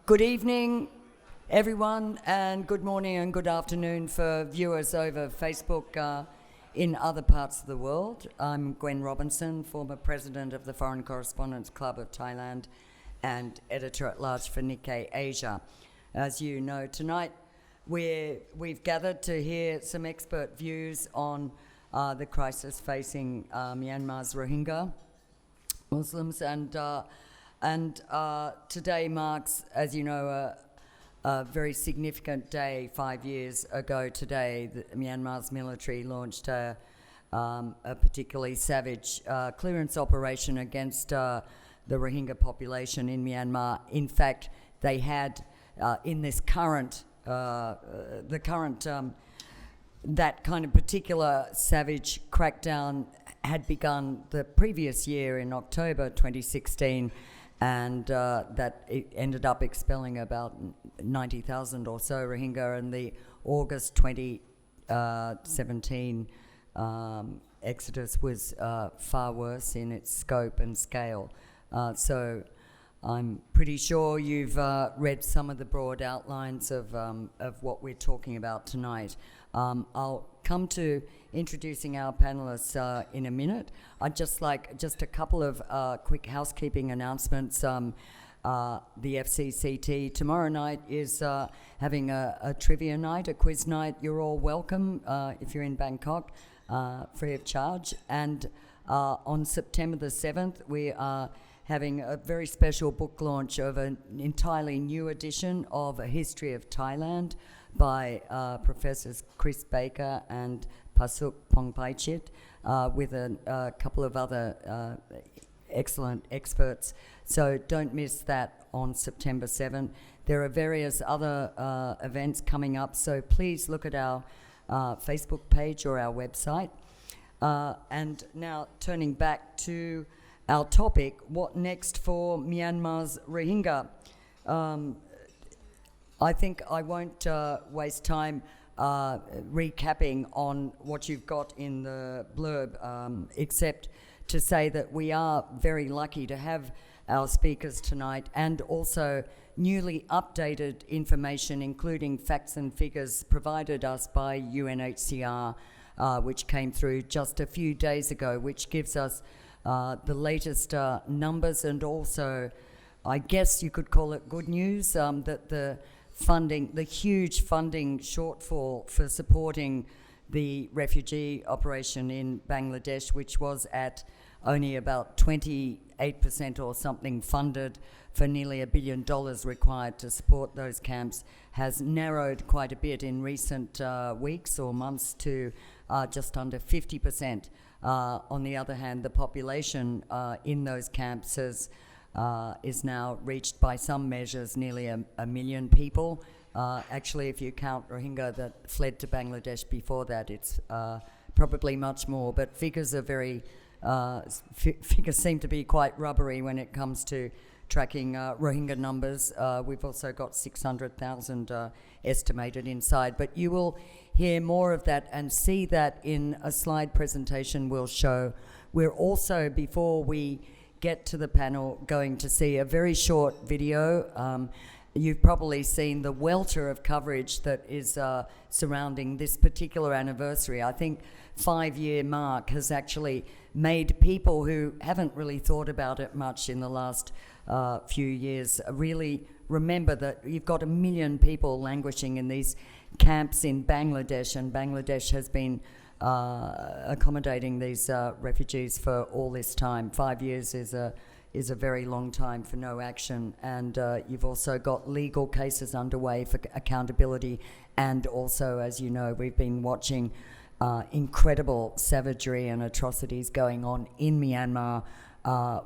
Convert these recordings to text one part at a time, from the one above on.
Good evening, everyone, and good morning and good afternoon for viewers over Facebook in other parts of the world. I'm Gwen Robinson, former president of the Foreign Correspondents Club of Thailand and editor-at-large for Nikkei Asia. As you know, tonight we've gathered to hear some expert views on the crisis facing Myanmar's Rohingya Muslims, and today marks, as you know, a very significant day. 5 years ago today, Myanmar's military launched a particularly savage clearance operation against the Rohingya population in Myanmar. In fact, they had in this current, that kind of particular savage crackdown had begun the previous year in October 2016, and that it ended up expelling about 90,000 or so Rohingya, and the August 2017 exodus was far worse in its scope and scale. So I'm pretty sure you've read some of the broad outlines of what we're talking about tonight. I'll come to introducing our panelists in a minute. I'd just like a couple of quick housekeeping announcements. The FCCT tomorrow night is having a trivia night, a quiz night. You're all welcome if you're in Bangkok, free of charge. And on September the 7th, we are having a very special book launch of an entirely new edition of A History of Thailand by Professors Chris Baker and Pasuk Pongpaichit, with a couple of other excellent experts. So don't miss that on September 7th. There are various other events coming up, so please look at our Facebook page or our website. And now turning back to our topic, what next for Myanmar's Rohingya? I think I won't waste time recapping on what you've got in the blurb, except to say that we are very lucky to have our speakers tonight, and also newly updated information, including facts and figures provided us by UNHCR, which came through just a few days ago, which gives us the latest numbers, and also, I guess you could call it good news, that the huge funding shortfall for supporting the refugee operation in Bangladesh, which was at only about 28% or something funded for nearly $1 billion required to support those camps, has narrowed quite a bit in recent weeks or months to just under 50%. On the other hand, the population in those camps is now reached by some measures nearly a million people. Actually, if you count Rohingya that fled to Bangladesh before that, it's probably much more. But figures are figures seem to be quite rubbery when it comes to tracking Rohingya numbers. We've also got 600,000 estimated inside. But you will hear more of that and see that in a slide presentation we'll show. We're also, before we get to the panel, going to see a very short video. You've probably seen the welter of coverage that is surrounding this particular anniversary. I think 5-year mark has actually made people who haven't really thought about it much in the last few years really remember that you've got 1 million people languishing in these camps in Bangladesh, and Bangladesh has been accommodating these refugees for all this time. 5 years is a very long time for no action, and you've also got legal cases underway for accountability, and also, as you know, we've been watching incredible savagery and atrocities going on in Myanmar,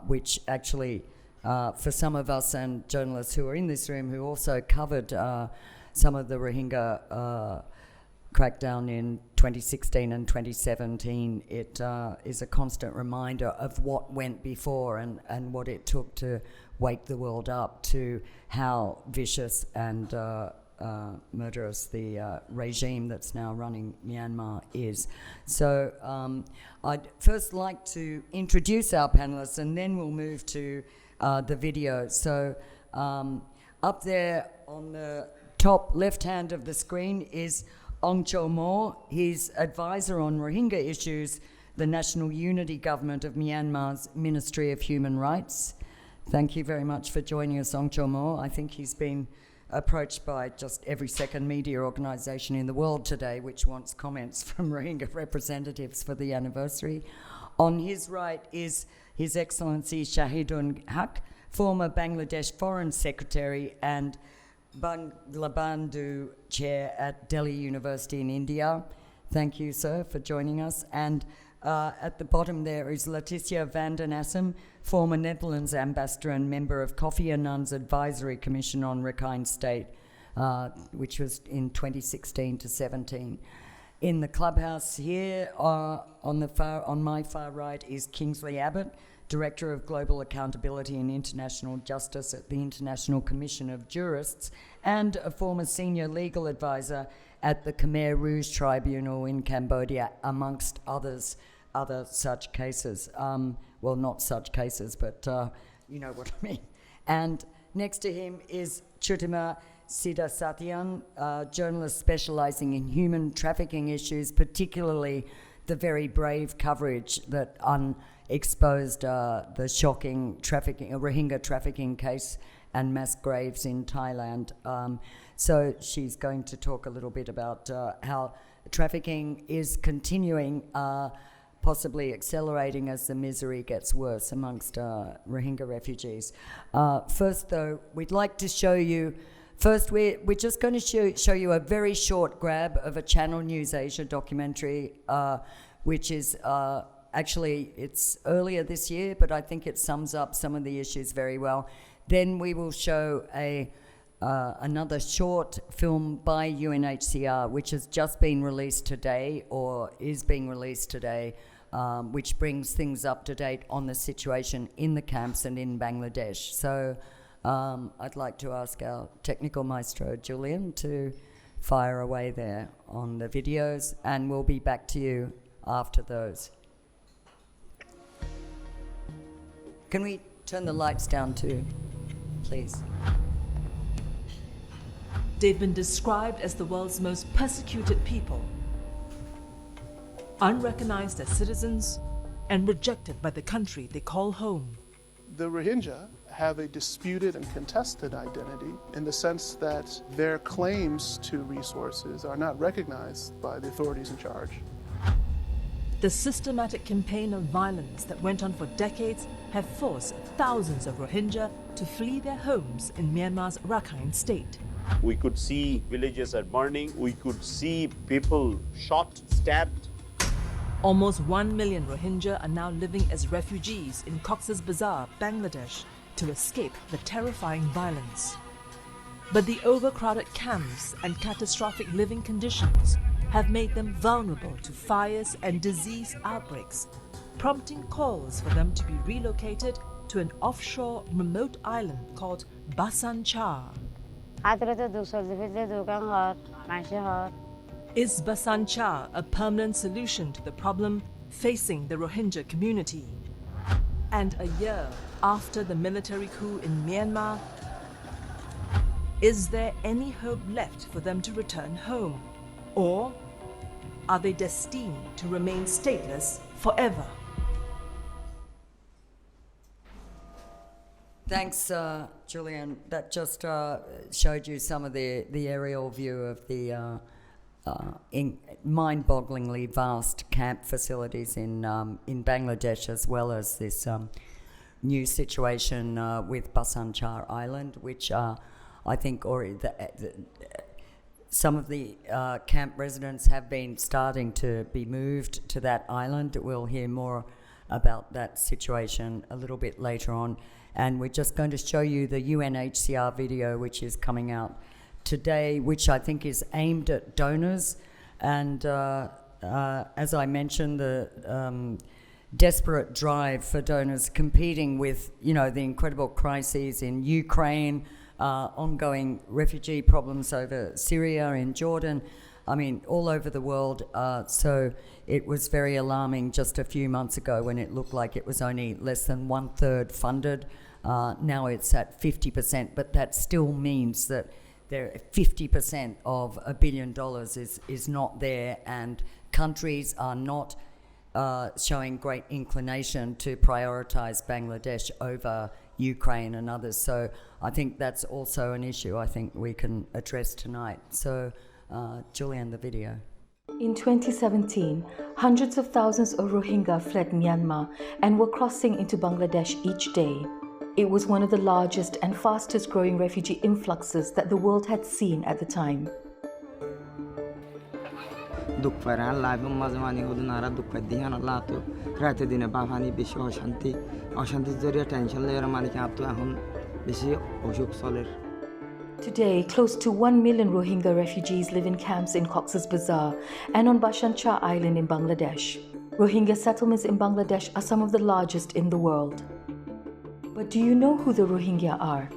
which actually, for some of us and journalists who are in this room who also covered some of the Rohingya crackdown in 2016 and 2017, it is a constant reminder of what went before and what it took to wake the world up to how vicious and murderous the regime that's now running Myanmar is. So I'd first like to introduce our panelists, and then we'll move to the video. So Up there on the top left hand of the screen is Ong Cho Mo. He's advisor on Rohingya issues, the National Unity Government of Myanmar's Ministry of Human Rights. Thank you very much for joining us, Ong Cho Mo. I think he's been approached by just every second media organisation in the world today which wants comments from Rohingya representatives for the anniversary. On his right is His Excellency Shahidul Haq, former Bangladesh Foreign Secretary and Banglabandu Chair at Delhi University in India. Thank you, sir, for joining us. And at the bottom there is Letitia van den Assem, former Netherlands ambassador and member of Kofi Annan's Advisory Commission on Rakhine State, which was in 2016 to 17. In the clubhouse here, on my far right, is Kingsley Abbott, Director of Global Accountability and International Justice at the International Commission of Jurists, and a former senior legal advisor at the Khmer Rouge Tribunal in Cambodia, amongst other such cases. Well, not such cases, but you know what I mean. And next to him is Chutima Siddhasathian, a journalist specialising in human trafficking issues, particularly the very brave coverage that exposed the shocking Rohingya trafficking case and mass graves in Thailand. So she's going to talk a little bit about how trafficking is continuing, possibly accelerating as the misery gets worse amongst Rohingya refugees. First, though, we'd like to show you. First, we're just going to show you a very short grab of a Channel News Asia documentary, which is actually, it's earlier this year, but I think it sums up some of the issues very well. Then we will show another short film by UNHCR, which has just been released today, or is being released today, which brings things up to date on the situation in the camps and in Bangladesh. So I'd like to ask our technical maestro, Julian, to fire away there on the videos, and we'll be back to you after those. Can we turn the lights down too, please? They've been described as the world's most persecuted people, unrecognized as citizens, and rejected by the country they call home. The Rohingya have a disputed and contested identity in the sense that their claims to resources are not recognized by the authorities in charge. The systematic campaign of violence that went on for decades have forced thousands of Rohingya to flee their homes in Myanmar's Rakhine state. We could see villages are burning, we could see people shot, stabbed. Almost 1 million Rohingya are now living as refugees in Cox's Bazar, Bangladesh, to escape the terrifying violence. But the overcrowded camps and catastrophic living conditions have made them vulnerable to fires and disease outbreaks, prompting calls for them to be relocated to an offshore remote island called Basan Char. Is Basan Char a permanent solution to the problem facing the Rohingya community? And a year after the military coup in Myanmar, is there any hope left for them to return home? Or are they destined to remain stateless forever? Thanks, Julian. That just showed you some of the aerial view of the mind-bogglingly vast camp facilities in Bangladesh, as well as this new situation with Basan Char Island, which I think already some of the camp residents have been starting to be moved to that island. We'll hear more about that situation a little bit later on. And we're just going to show you the UNHCR video, which is coming out today, which I think is aimed at donors. And as I mentioned, the desperate drive for donors competing with, the incredible crises in Ukraine, ongoing refugee problems over Syria and Jordan, all over the world. So it was very alarming just a few months ago when it looked like it was only less than 1/3 funded Now it's at 50%, but that still means that 50% of $1 billion is not there, and countries are not showing great inclination to prioritise Bangladesh over Ukraine and others. So I think that's also an issue I think we can address tonight. So Julian, the video. In 2017, hundreds of thousands of Rohingya fled Myanmar and were crossing into Bangladesh each day. It was one of the largest and fastest growing refugee influxes that the world had seen at the time. Today, close to 1 million Rohingya refugees live in camps in Cox's Bazar and on Bhasan Char Island in Bangladesh. Rohingya settlements in Bangladesh are some of the largest in the world. But do you know who the Rohingya are?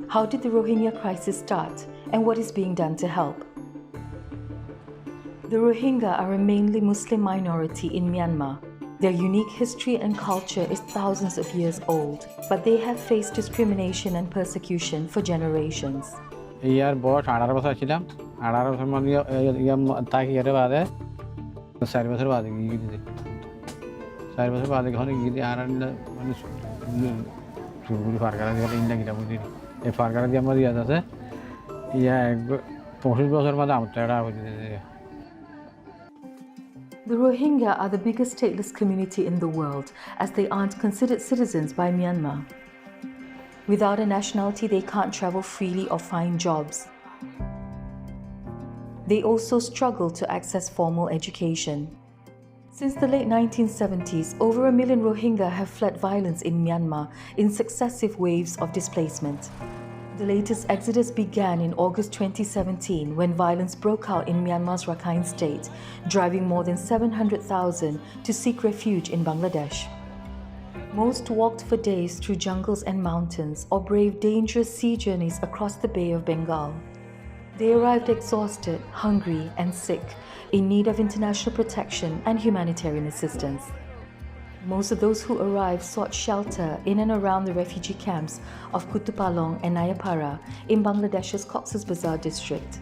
How did the Rohingya crisis start, and what is being done to help? The Rohingya are a mainly Muslim minority in Myanmar. Their unique history and culture is thousands of years old, but they have faced discrimination and persecution for generations. ইয়ার বয়স 18 বছর ছিলাম 18 বছর মানে তাকে এর বাদে 4 বছর বাদে গিয়ে দিতে 4 বছর বাদে ঘরে গিয়ে আর মানে শুরু ফারকারা দিয়ে ইন্ডিয়া গিলা বুঝি এই ফারকারা দিয়ে আমার ইয়া আছে ইয়া 25 বছর বাদে আমটা বুঝি The Rohingya are the biggest stateless community in the world, as they aren't considered citizens by Myanmar. Without a nationality, they can't travel freely or find jobs. They also struggle to access formal education. Since the late 1970s, over 1 million Rohingya have fled violence in Myanmar in successive waves of displacement. The latest exodus began in August 2017 when violence broke out in Myanmar's Rakhine state, driving more than 700,000 to seek refuge in Bangladesh. Most walked for days through jungles and mountains or braved dangerous sea journeys across the Bay of Bengal. They arrived exhausted, hungry, and sick, in need of international protection and humanitarian assistance. Most of those who arrived sought shelter in and around the refugee camps of Kutupalong and Nayapara in Bangladesh's Cox's Bazar district.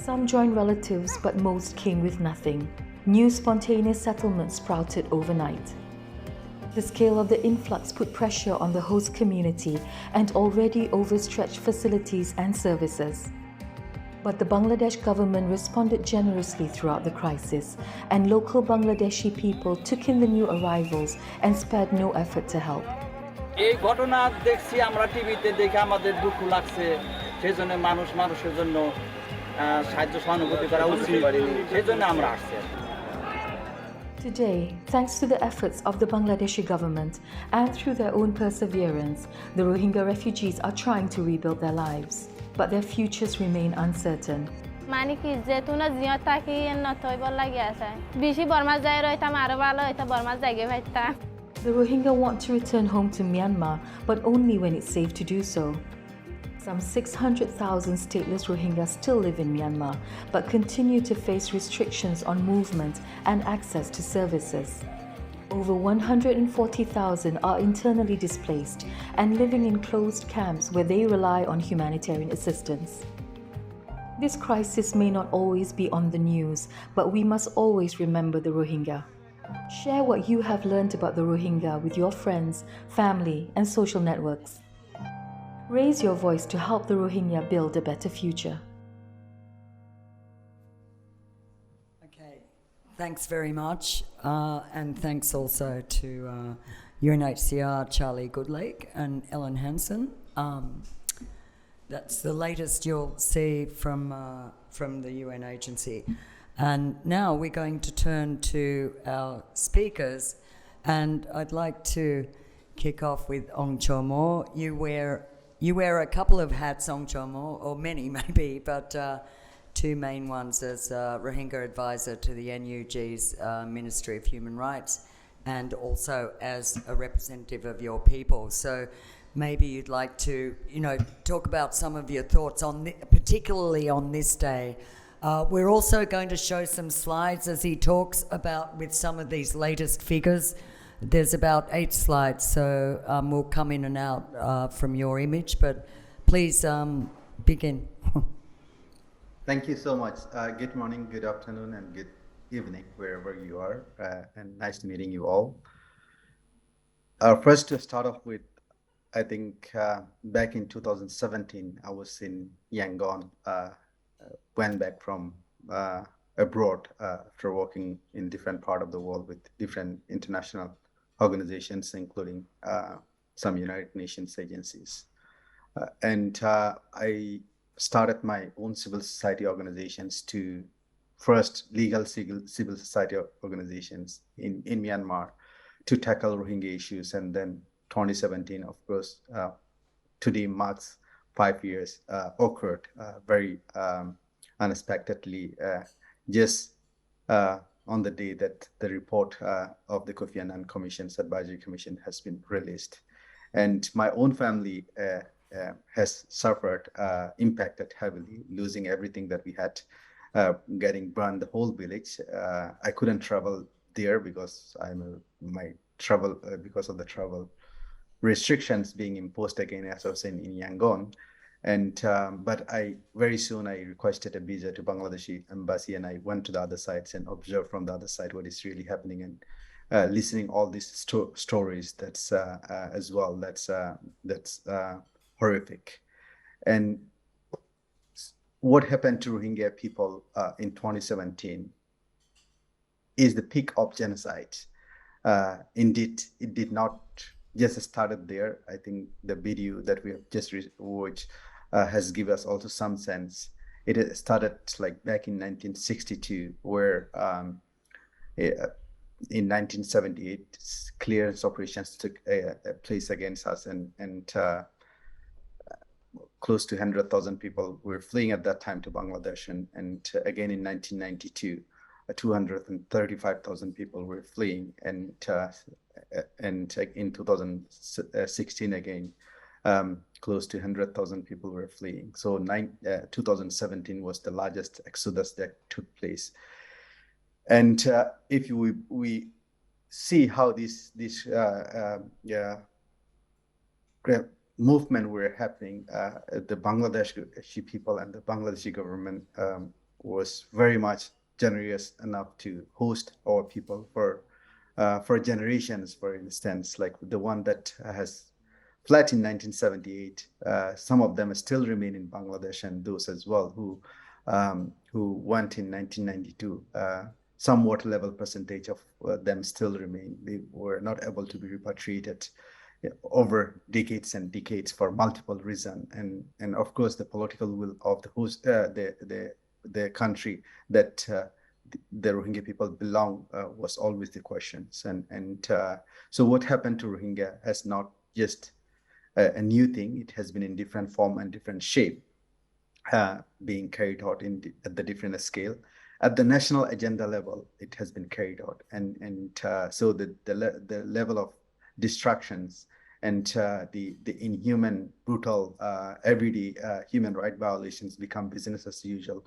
Some joined relatives, but most came with nothing. New spontaneous settlements sprouted overnight. The scale of the influx put pressure on the host community and already overstretched facilities and services. But the Bangladesh government responded generously throughout the crisis, and local Bangladeshi people took in the new arrivals and spared no effort to help. এই ঘটনা দেখছি আমরা টিভিতে দেখে আমাদের দুঃখ লাগছে সেজন্য মানুষের জন্য সাহায্য সহানুভূতি করা উচিত সেজন্য আমরা আসছি Today, thanks to the efforts of the Bangladeshi government and through their own perseverance, the Rohingya refugees are trying to rebuild their lives. But their futures remain uncertain. The Rohingya want to return home to Myanmar, but only when it's safe to do so. Some 600,000 stateless Rohingya still live in Myanmar, but continue to face restrictions on movement and access to services. Over 140,000 are internally displaced and living in closed camps where they rely on humanitarian assistance. This crisis may not always be on the news, but we must always remember the Rohingya. Share what you have learned about the Rohingya with your friends, family, and social networks. Raise your voice to help the Rohingya build a better future. Thanks very much, and thanks also to UNHCR Charlie Goodlake and Ellen Hansen. That's the latest you'll see from the UN agency. And now we're going to turn to our speakers, and I'd like to kick off with Ong Chomo. You wear a couple of hats, Ong Chomo, or many maybe, but two main ones as Rohingya advisor to the NUG's Ministry of Human Rights, and also as a representative of your people. So maybe you'd like to, talk about some of your thoughts on particularly on this day. We're also going to show some slides as he talks about with some of these latest figures there's about 8 slides, so we'll come in and out from your image, but please begin. Thank you so much. Good morning, good afternoon, and good evening, wherever you are, and nice meeting you all. First, to start off with, I think back in 2017, I was in Yangon, went back from abroad after working in different part of the world with different international organizations, including some United Nations agencies. And I started my own civil society organizations to first legal civil society organizations in Myanmar to tackle Rohingya issues. And then 2017, of course, today marks 5 years occurred very unexpectedly, just on the day that the report of the Kofi Annan Commission's Advisory Commission has been released. And my own family has suffered, impacted heavily, losing everything that we had, getting burned, the whole village. I couldn't travel there because because of the travel restrictions being imposed again, as I was saying, in Yangon. And but very soon I requested a visa to Bangladeshi embassy, and I went to the other sites and observed from the other side what is really happening, and listening all these stories. That's as well. That's horrific. And what happened to Rohingya people in 2017 is the peak of genocide. Indeed, it did not just started there. I think the video that we have just watched has given us also some sense. It started like back in 1962, where in 1978, clearance operations took place against us, and close to 100,000 people were fleeing at that time to Bangladesh. And again in 1992, 235,000 people were fleeing. And in 2016 again, close to 100,000 people were fleeing. So 2017 was the largest exodus that took place. And if we see how this movement were happening, the Bangladeshi people and the Bangladeshi government was very much generous enough to host our people for generations. For instance, like the one that has fled in 1978, some of them still remain in Bangladesh, and those as well who went in 1992. Somewhat level percentage of them still remain. They were not able to be repatriated over decades and decades for multiple reasons, and of course the political will of the host, the country that the Rohingya people belong was always the questions. And so what happened to Rohingya has not just a new thing. It has been in different form and different shape, being carried out at the different scale. At the national agenda level, it has been carried out, and so the level of distractions and the inhuman, brutal, everyday human right violations become business as usual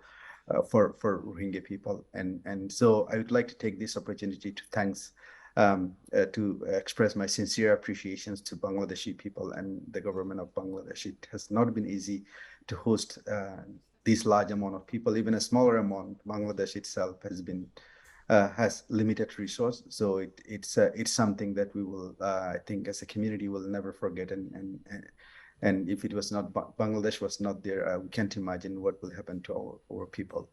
for Rohingya people. And so I would like to take this opportunity to to express my sincere appreciations to Bangladeshi people and the government of Bangladesh. It has not been easy to host this large amount of people. Even a smaller amount, Bangladesh itself has limited resource. So it's something that we will, I think, as a community, will never forget. And if it was not, Bangladesh was not there, we can't imagine what will happen to our people.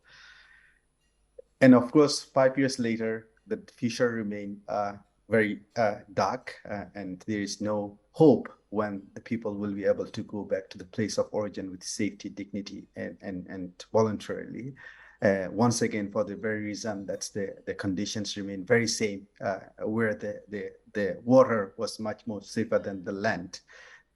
And of course, 5 years later, the future remain very dark, and there is no hope when the people will be able to go back to the place of origin with safety, dignity, and voluntarily. Once again, for the very reason that the conditions remain very same, where the water was much more safer than the land.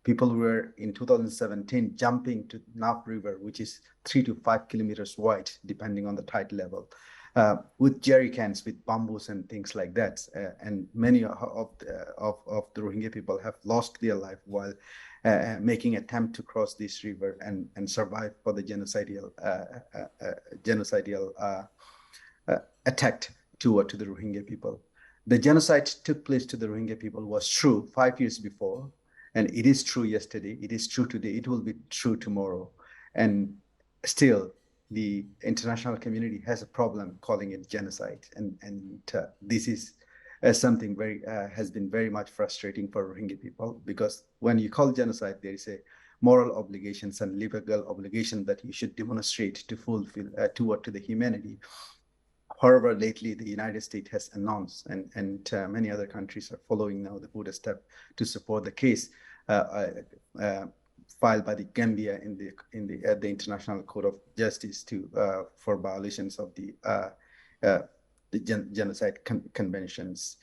People were in 2017 jumping to Naf River, which is 3 to 5 kilometers wide, depending on the tide level, with jerry cans, with bamboos and things like that. And many of the Rohingya people have lost their life while making attempt to cross this river and survive for the genocidal attack to the Rohingya people. the genocide took place to the Rohingya people was true 5 years before, and it is true yesterday, it is true today, it will be true tomorrow. And still, the international community has a problem calling it genocide. And this is something has been very much frustrating for Rohingya people, because when you call genocide, there is a moral obligations and legal obligation that you should demonstrate to fulfill toward to the humanity. However, lately the United States has announced, and many other countries are following now the footstep to support the case filed by the Gambia at the International Court of Justice for violations of the genocide conventions.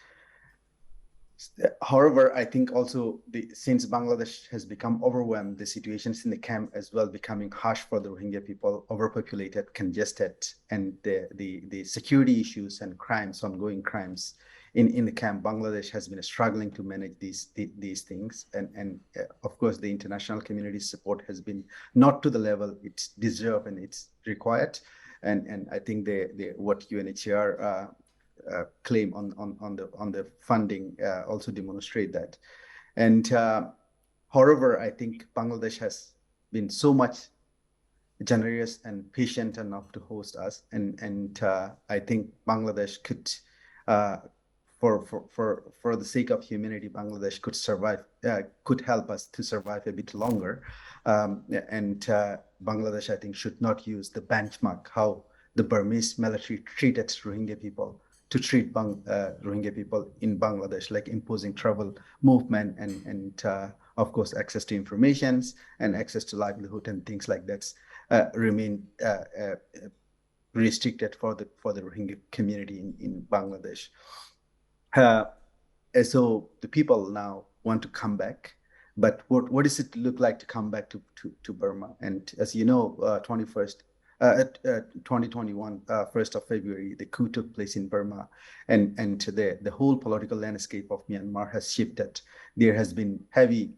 However, I think also since Bangladesh has become overwhelmed, the situations in the camp as well becoming harsh for the Rohingya people, overpopulated, congested, and the security issues and ongoing crimes in the camp, Bangladesh has been struggling to manage these things. And of course, the international community's support has been not to the level it's deserved and it's required. And I think what UNHCR claim on the funding also demonstrate that. And however, I think Bangladesh has been so much generous and patient enough to host us, and I think Bangladesh could, for the sake of humanity, Bangladesh could survive, could help us to survive a bit longer. And Bangladesh, I think, should not use the benchmark how the Burmese military treated Rohingya people to treat Rohingya people in Bangladesh, like imposing travel movement and of course access to informations and access to livelihood and things like that remain restricted for the Rohingya community in Bangladesh. So the people now want to come back, but what does it look like to come back to Burma? And as you know, 2021, 1st of February, the coup took place in Burma, and the whole political landscape of Myanmar has shifted. There has been heavy,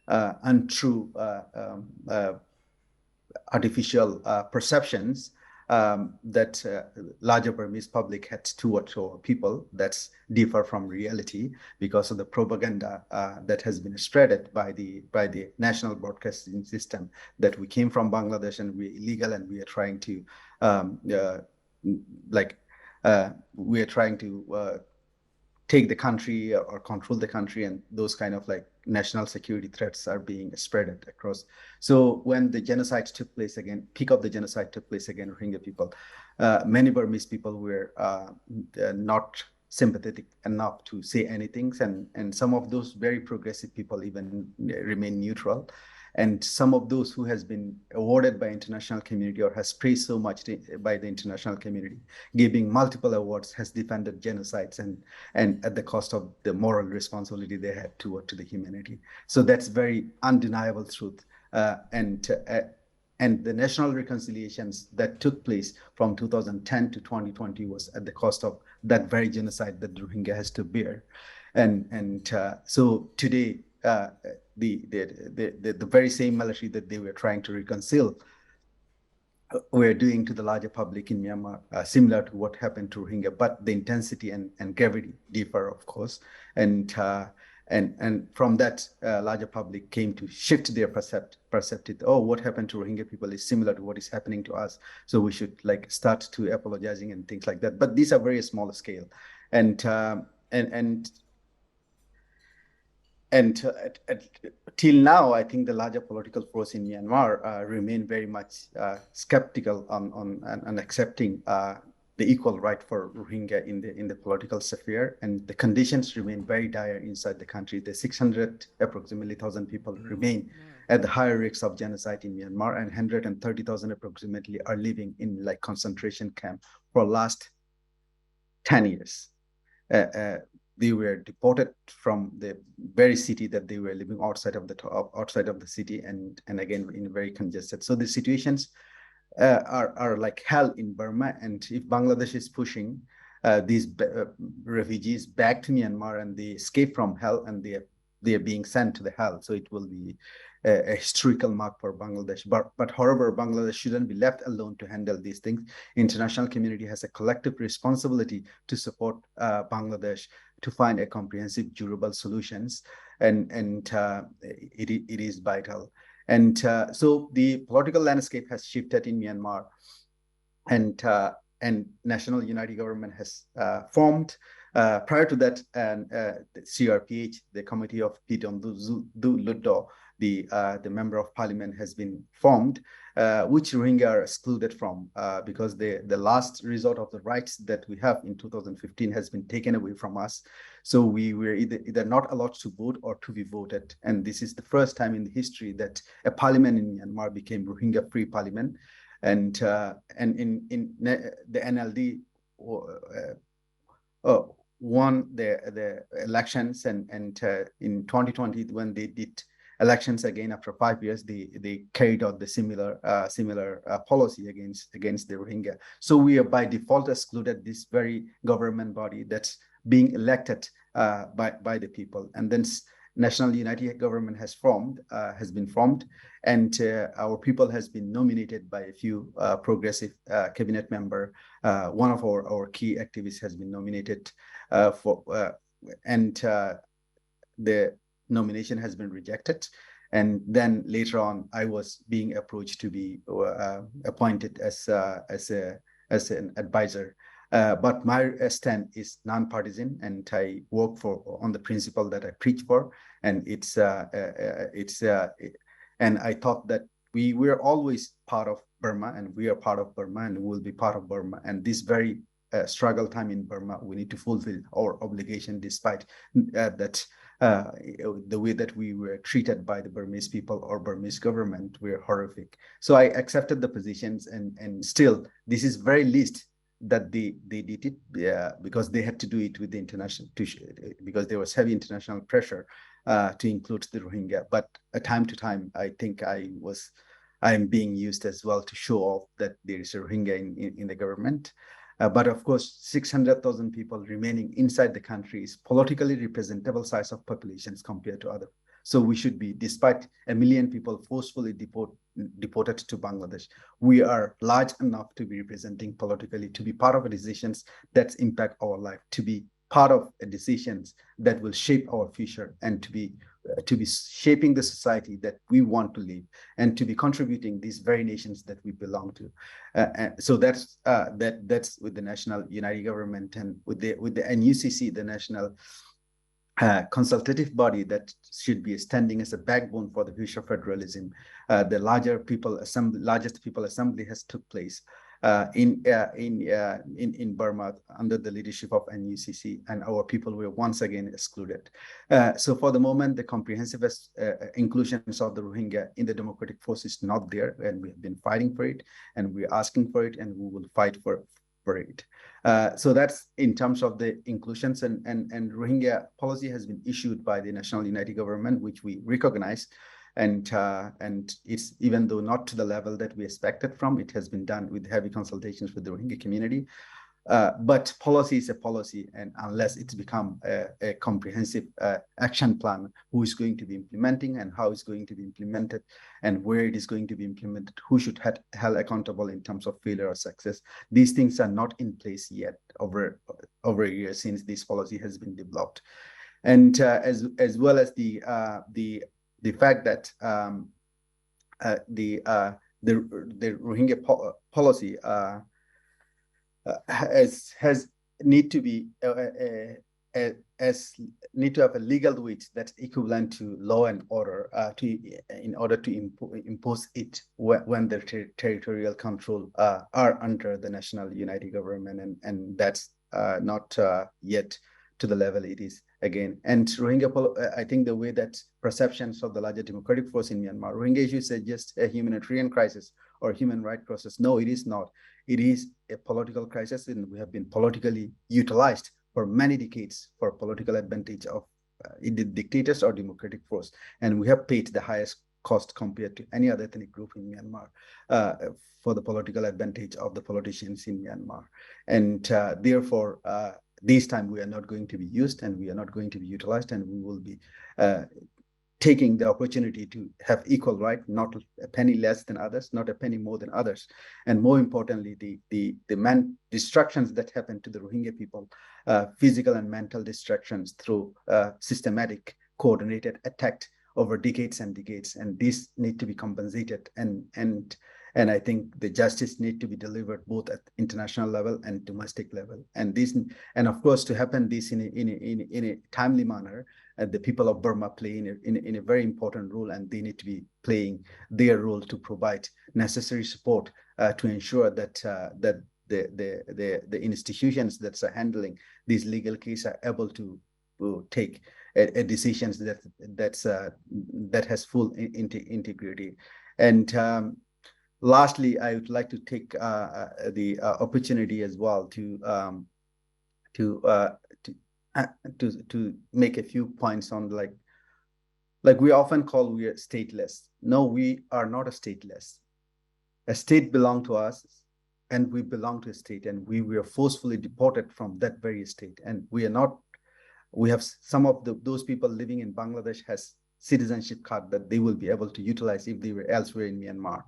untrue, artificial perceptions that larger Burmese public had towards people that's differ from reality because of the propaganda that has been spreaded by the national broadcasting system that we came from Bangladesh and we're illegal and we are trying to take the country or control the country, and those kind of like national security threats are being spread across. So when the genocide took place again, peak of the genocide took place again, Rohingya people, many Burmese people were not sympathetic enough to say anything, and some of those very progressive people even remain neutral. And some of those who has been awarded by international community or has praised so much by the international community, giving multiple awards, has defended genocides and at the cost of the moral responsibility they had to the humanity. So that's very undeniable truth. And the national reconciliations that took place from 2010 to 2020 was at the cost of that very genocide that Rohingya has to bear. And so today, the very same military that they were trying to reconcile were doing to the larger public in Myanmar, similar to what happened to Rohingya, but the intensity and gravity differ, of course. And from that, larger public came to shift their perceptive. Oh, what happened to Rohingya people is similar to what is happening to us, so we should like start to apologizing and things like that. But these are very small scale, and till now, I think the larger political force in Myanmar remain very much skeptical on accepting the equal right for Rohingya in the political sphere, and the conditions remain very dire inside the country. The 600, approximately 1,000 people remain at the higher risks of genocide in Myanmar, and 130,000 approximately are living in like concentration camp for last 10 years. They were deported from the very city that they were living outside of the city, and again in very congested. So the situations are like hell in Burma, and if Bangladesh is pushing these refugees back to Myanmar and they escape from hell and they they are being sent to the hell. So it will be a historical mark for Bangladesh. But however, Bangladesh shouldn't be left alone to handle these things. International community has a collective responsibility to support Bangladesh to find a comprehensive, durable solutions, and it is vital. And so the political landscape has shifted in Myanmar, and National Unity Government has formed. Prior to that, the CRPH, the Committee of Pidon Du Luddo, the member of parliament has been formed, which Rohingya are excluded from because the last resort of the rights that we have in 2015 has been taken away from us. So we were either not allowed to vote or to be voted. And this is the first time in the history that a parliament in Myanmar became Rohingya-free parliament. And in the NLD won the elections, and in 2020 when they did elections again after 5 years, they carried out the similar policy against the Rohingya. So we are by default excluded this very government body that's being elected by the people. And then National Unity Government has been formed, and our people has been nominated by a few progressive cabinet member. One of our key activists has been nominated and the nomination has been rejected. And then later on, I was being approached to be appointed as an advisor. But my stand is non-partisan, and I work on the principle that I preach for, and and I thought that we're always part of Burma, and we are part of Burma, and we will be part of Burma. And this very struggle time in Burma, we need to fulfill our obligation, despite that the way that we were treated by the Burmese people or Burmese government were horrific. So I accepted the positions, and still this is very least that they did it, because they had to do it with the international, because there was heavy international pressure to include the Rohingya. But time to time, I think I am being used as well to show off that there is a Rohingya in the government. But of course, 600,000 people remaining inside the country is politically representable size of populations compared to other. So we should be, despite 1 million people forcefully deported to Bangladesh, we are large enough to be representing politically, to be part of decisions that impact our life, to be part of decisions that will shape our future, and to be shaping the society that we want to live, and to be contributing these very nations that we belong to. So that's with the National Unity Government, and with the NUCC, the National consultative body that should be standing as a backbone for the future federalism. The largest people assembly has took place in Burma under the leadership of NUCC, and our people were once again excluded. So for the moment, the comprehensive inclusions of the Rohingya in the democratic force is not there, and we have been fighting for it, and we're asking for it, and we will fight for it. So that's in terms of the inclusions, and Rohingya policy has been issued by the National Unity Government, which we recognize. And it's, even though not to the level that we expected from, it has been done with heavy consultations with the Rohingya community. But policy is a policy, and unless it's become a comprehensive action plan, who is going to be implementing, and how it's going to be implemented, and where it is going to be implemented, who should be held accountable in terms of failure or success, these things are not in place yet over a year since this policy has been developed. And as well as the fact that the Rohingya policy has need to be need to have a legal weight that's equivalent to law and order in order to impose it when the territorial control are under the National Unity Government, and that's not yet to the level it is again. And Rohingya, I think the way that perceptions of the larger democratic force in Myanmar, Rohingya issues is just a humanitarian crisis or human rights crisis. No, it is not. It is a political crisis, and we have been politically utilized for many decades for political advantage of either dictators or democratic force. And we have paid the highest cost compared to any other ethnic group in Myanmar for the political advantage of the politicians in Myanmar. And therefore, this time we are not going to be used and we are not going to be utilized, and we will be taking the opportunity to have equal right, not a penny less than others, not a penny more than others. And more importantly, the destructions that happen to the Rohingya people, physical and mental destructions through systematic, coordinated attack over decades and decades. And these need to be compensated. And I think the justice need to be delivered both at international level and domestic level. And of course, to happen this in a timely manner, the people of Burma play in a very important role, and they need to be playing their role to provide necessary support to ensure that the institutions that are handling these legal cases are able to take decisions that has full integrity. And lastly, I would like to take the opportunity as well to make a few points on like we often call we are stateless. No, we are not a stateless. A state belongs to us, and we belong to a state, and we were forcefully deported from that very state, and we are not. We have some of those people living in Bangladesh has citizenship card that they will be able to utilize if they were elsewhere in Myanmar,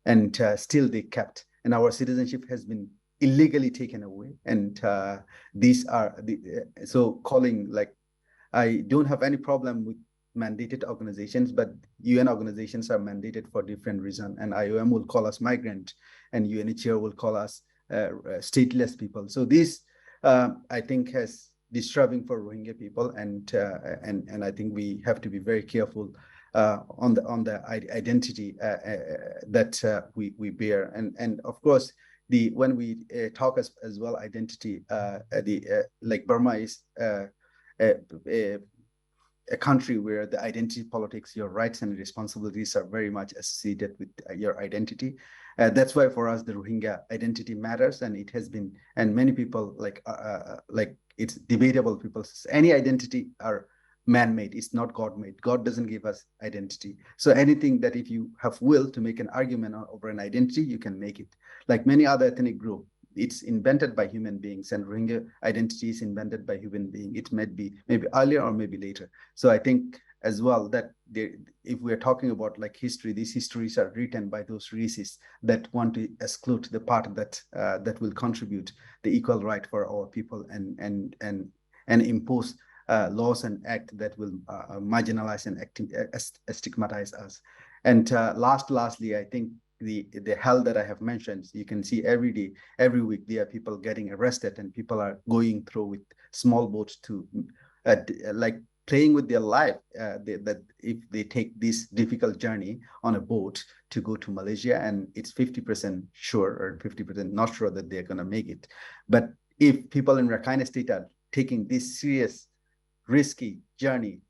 and still they kept, and our citizenship has been illegally taken away. And these are so calling, like, I don't have any problem with mandated organizations, but UN organizations are mandated for different reasons, and IOM will call us migrant, and UNHCR will call us stateless people. So this I think has disturbing for Rohingya people, and I think we have to be very careful on the identity that we bear, and of course when we talk as well identity, like Burma is a country where the identity politics, your rights and responsibilities are very much associated with your identity. That's why for us the Rohingya identity matters, and it has been, and many people like it's debatable. People say any identity are man-made, it's not God-made. God doesn't give us identity. So anything that if you have will to make an argument over an identity, you can make it. Like many other ethnic groups, it's invented by human beings, and Rohingya identity is invented by human beings. It might be maybe earlier or maybe later. So I think as well that if we're talking about like history, these histories are written by those racists that want to exclude the part that that will contribute the equal right for our people, and impose laws and act that will marginalize and stigmatize us. And lastly, I think the hell that I have mentioned, you can see every day, every week, there are people getting arrested, and people are going through with small boats to like playing with their life, that if they take this difficult journey on a boat to go to Malaysia, and it's 50% sure or 50% not sure that they're going to make it. But if people in Rakhine State are taking this serious, risky journey,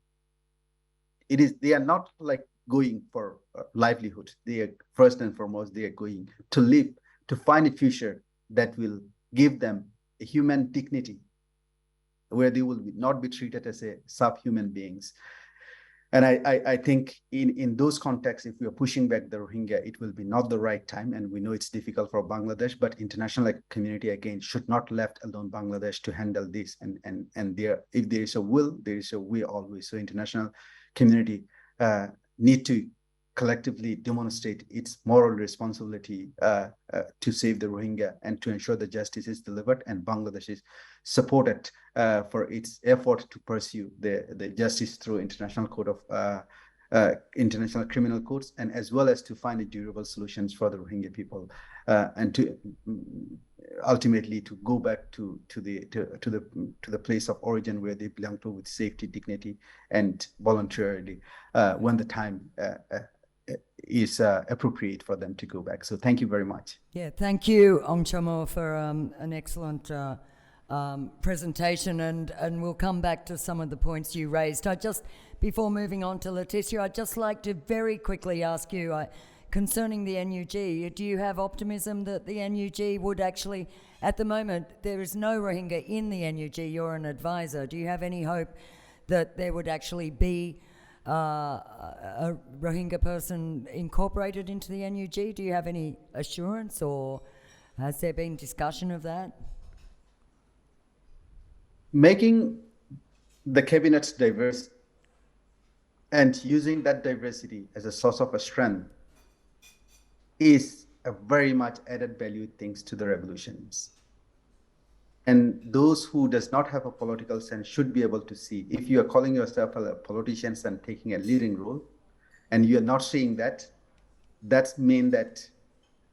they are not like going for livelihood. They are first and foremost, they are going to live, to find a future that will give them a human dignity, where they will not be treated as a subhuman beings. And I think in those contexts, if we are pushing back the Rohingya, it will be not the right time. And we know it's difficult for Bangladesh, but international community, again, should not left alone Bangladesh to handle this. And if there is a will, there is a way always. So international community need to collectively demonstrate its moral responsibility to save the Rohingya and to ensure that justice is delivered, and Bangladesh is supported for its effort to pursue the justice through international code of international criminal courts, and as well as to find durable solutions for the Rohingya people, and to ultimately to go back to the place of origin where they belong to, with safety, dignity, and voluntarily when the time is appropriate for them to go back. So thank you very much. Yeah, thank you, Ong Chamo, for an excellent presentation, and we'll come back to some of the points you raised. Before moving on to Leticia, I'd just like to very quickly ask you, concerning the NUG, do you have optimism that the NUG would actually, at the moment, there is no Rohingya in the NUG, you're an advisor, do you have any hope that there would actually be a Rohingya person incorporated into the NUG? Do you have any assurance, or has there been discussion of that? making the cabinets diverse and using that diversity as a source of a strength is a very much added value things to the revolutions. And those who does not have a political sense should be able to see, if you are calling yourself a politician and taking a leading role, and you are not seeing that, that's mean that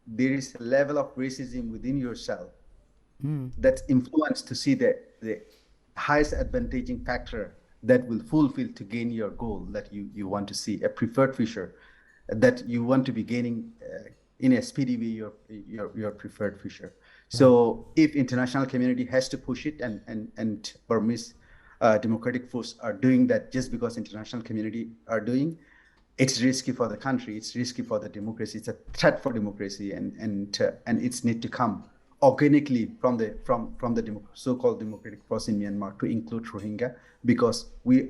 there is a level of racism within yourself that's influenced to see the highest advantaging factor that will fulfill to gain your goal that you want to see, a preferred future that you want to be gaining in a speedy way your preferred future. So if international community has to push it and Burmese democratic force are doing that just because international community are doing, it's risky for the country, it's risky for the democracy, it's a threat for democracy, and it's need to come organically from the so-called democratic force in Myanmar to include Rohingya, because we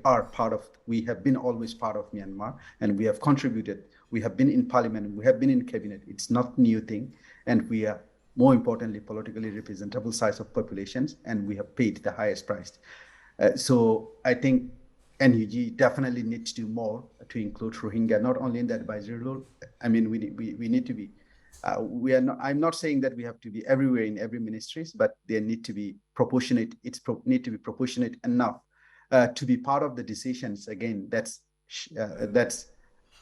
have been always part of Myanmar, and we have contributed, we have been in parliament, we have been in cabinet. It's not new thing, and we are more importantly politically representable size of populations, and we have paid the highest price. So I think NUG definitely needs to do more to include Rohingya, not only in the advisory role. I mean, we need to be. I'm not saying that we have to be everywhere in every ministries, but they need to be proportionate. Need to be proportionate enough to be part of the decisions. Again, that's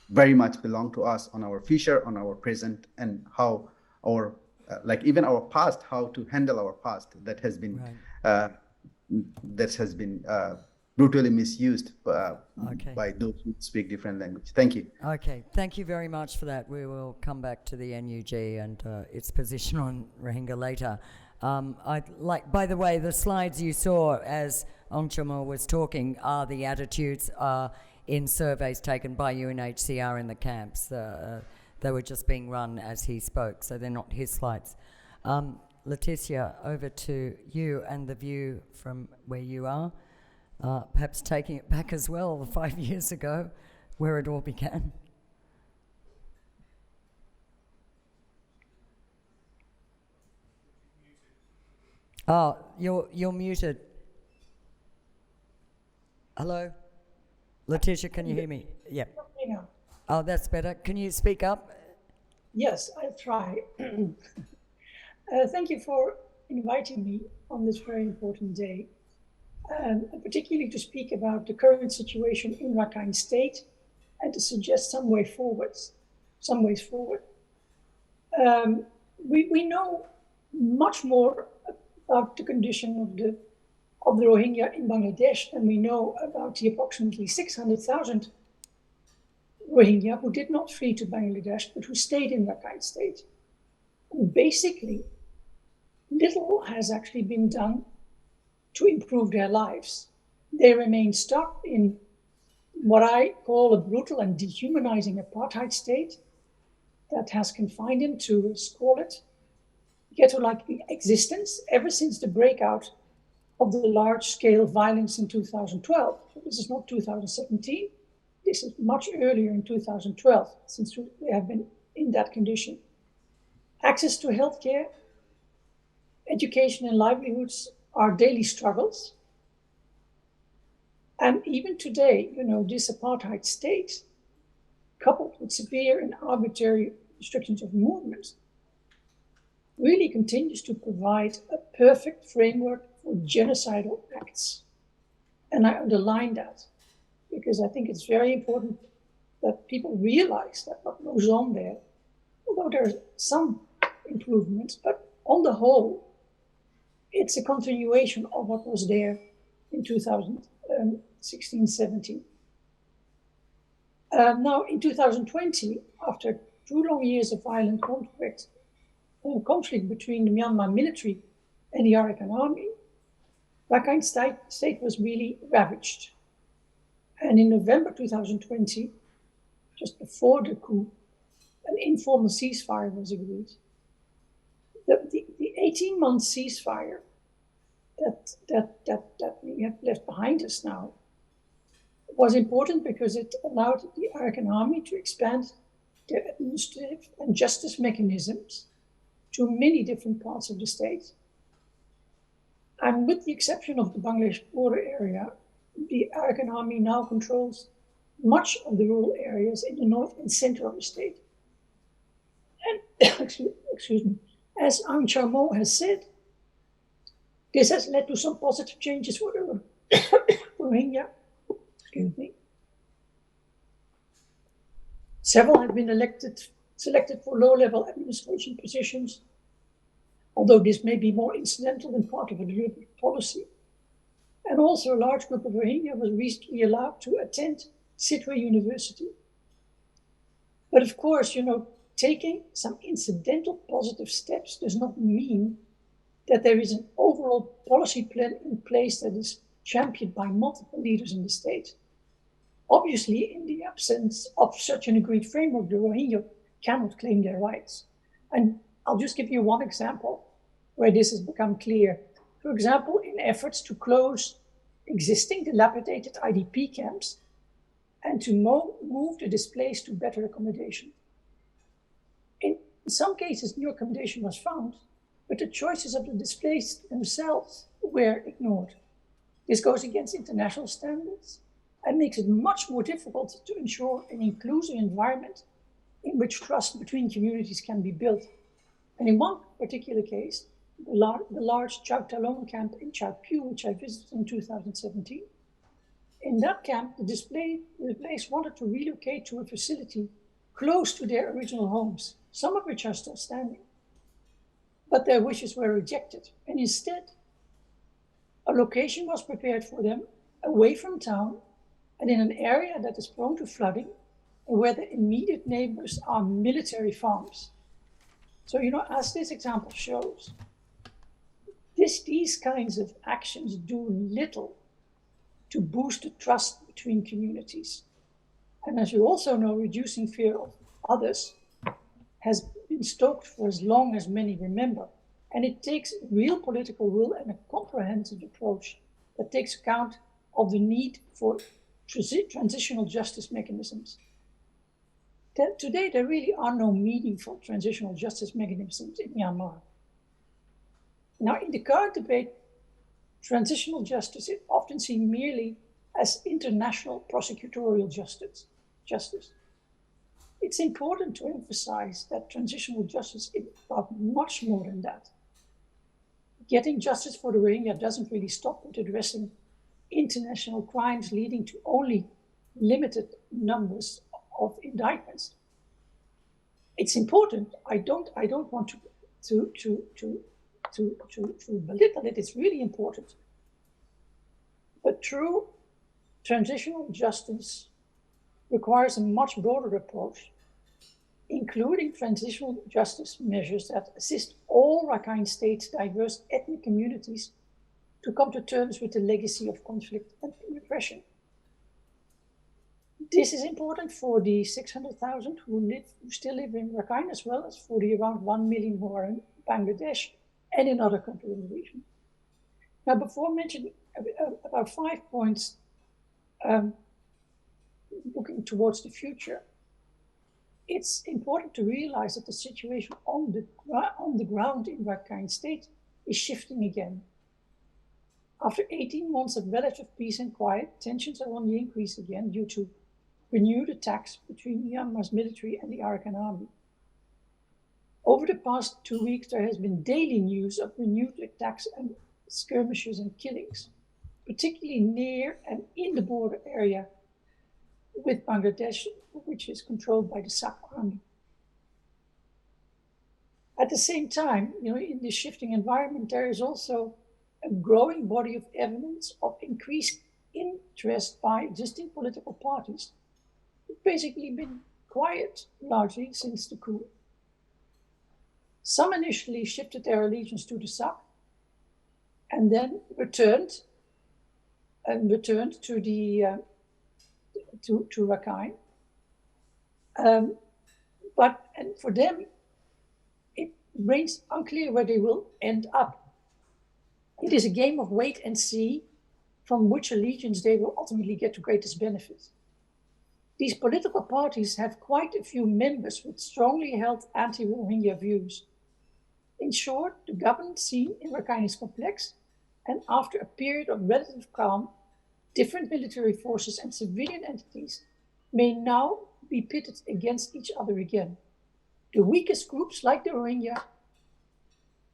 very much belong to us on our future, on our present, and how our like even our past, how to handle our past that has been brutally misused by those who speak different language. Thank you. Okay, thank you very much for that. We will come back to the NUG and its position on Rohingya later. By the way, the slides you saw as Ong Chamo was talking are the attitudes in surveys taken by UNHCR in the camps. They were just being run as he spoke, so they're not his slides. Leticia, over to you and the view from where you are. Perhaps taking it back as well 5 years ago, where it all began. Oh, you're muted. Hello? Leticia, can you hear me? Yeah. Oh, that's better. Can you speak up? Yes, I'll try. Thank you for inviting me on this very important day. Particularly to speak about the current situation in Rakhine State and to suggest some ways forward. We know much more about the condition of the Rohingya in Bangladesh than we know about the approximately 600,000 Rohingya who did not flee to Bangladesh but who stayed in Rakhine State. And basically, little has actually been done to improve their lives. They remain stuck in what I call a brutal and dehumanizing apartheid state that has confined them to, let's call it, ghetto-like existence ever since the breakout of the large-scale violence in 2012. So this is not 2017, this is much earlier in 2012, since we have been in that condition. Access to healthcare, education and livelihoods are daily struggles. And even today, this apartheid state, coupled with severe and arbitrary restrictions of movement, really continues to provide a perfect framework for genocidal acts. And I underline that because I think it's very important that people realize that what goes on there, although there's some improvements, but on the whole, it's a continuation of what was there in 2016-17. Now, in 2020, after 2 long years of violent conflict between the Myanmar military and the Arakan army, Rakhine State was really ravaged. And in November 2020, just before the coup, an informal ceasefire was agreed. The 18-month ceasefire that we have left behind us now was important because it allowed the Arakan army to expand their administrative and justice mechanisms to many different parts of the state. And with the exception of the Bangladesh border area, the Arakan army now controls much of the rural areas in the north and center of the state. And excuse me, as Aung San Suu Kyi has said, this has led to some positive changes for the Rohingya. Excuse me. Several have been selected for low-level administration positions, although this may be more incidental than part of a deliberate policy. And also a large group of Rohingya was recently allowed to attend Sitwe University. But of course, taking some incidental positive steps does not mean that there is an overall policy plan in place that is championed by multiple leaders in the state. Obviously, in the absence of such an agreed framework, the Rohingya cannot claim their rights. And I'll just give you one example where this has become clear. For example, in efforts to close existing dilapidated IDP camps and to move the displaced to better accommodation. In some cases, new accommodation was found, but the choices of the displaced themselves were ignored. This goes against international standards and makes it much more difficult to ensure an inclusive environment in which trust between communities can be built. And in one particular case, the large Chao Talon camp in Chao Pyu, which I visited in 2017, in that camp, the displaced wanted to relocate to a facility close to their original homes, some of which are still standing. But their wishes were rejected, and instead, a location was prepared for them away from town and in an area that is prone to flooding and where the immediate neighbors are military farms. So, as this example shows, these kinds of actions do little to boost the trust between communities. And as you also know, reducing fear of others has been stoked for as long as many remember. And it takes real political will and a comprehensive approach that takes account of the need for transitional justice mechanisms. Today, there really are no meaningful transitional justice mechanisms in Myanmar. Now, in the current debate, transitional justice is often seen merely as international prosecutorial justice. It's important to emphasize that transitional justice is about much more than that. Getting justice for the Rohingya doesn't really stop with addressing international crimes leading to only limited numbers of indictments. It's important. I don't want to belittle it. It's really important. But true transitional justice requires a much broader approach, including transitional justice measures that assist all Rakhine State's diverse ethnic communities to come to terms with the legacy of conflict and repression. This is important for the 600,000 who still live in Rakhine, as well as for the around 1 million who are in Bangladesh and in other countries in the region. Now, before mentioning about 5 points looking towards the future, it's important to realize that the situation on the ground in Rakhine State is shifting again. After 18 months of relative peace and quiet, tensions are on the increase again due to renewed attacks between Myanmar's military and the Arakan army. Over the past 2 weeks, there has been daily news of renewed attacks and skirmishes and killings, particularly near and in the border area with Bangladesh, which is controlled by the SAC army. At the same time, in this shifting environment, there is also a growing body of evidence of increased interest by existing political parties who've basically been quiet largely since the coup. Some initially shifted their allegiance to the SAC and then returned to the to Rakhine. But for them, it remains unclear where they will end up. It is a game of wait and see from which allegiance they will ultimately get the greatest benefit. These political parties have quite a few members with strongly held anti-Rohingya views. In short, the governance scene in Rakhine is complex, and after a period of relative calm, different military forces and civilian entities may now be pitted against each other again. The weakest groups, like the Rohingya,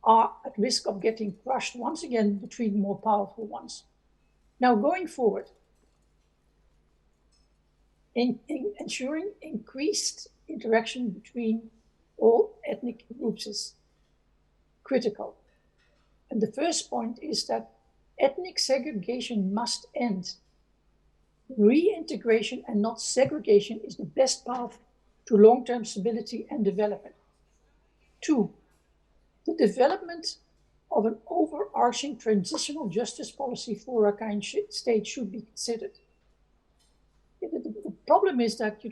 are at risk of getting crushed once again between more powerful ones. Now, going forward, in ensuring increased interaction between all ethnic groups is critical. And the first point is that ethnic segregation must end. Reintegration and not segregation is the best path to long-term stability and development. 2, the development of an overarching transitional justice policy for Rakhine State should be considered. The problem is that,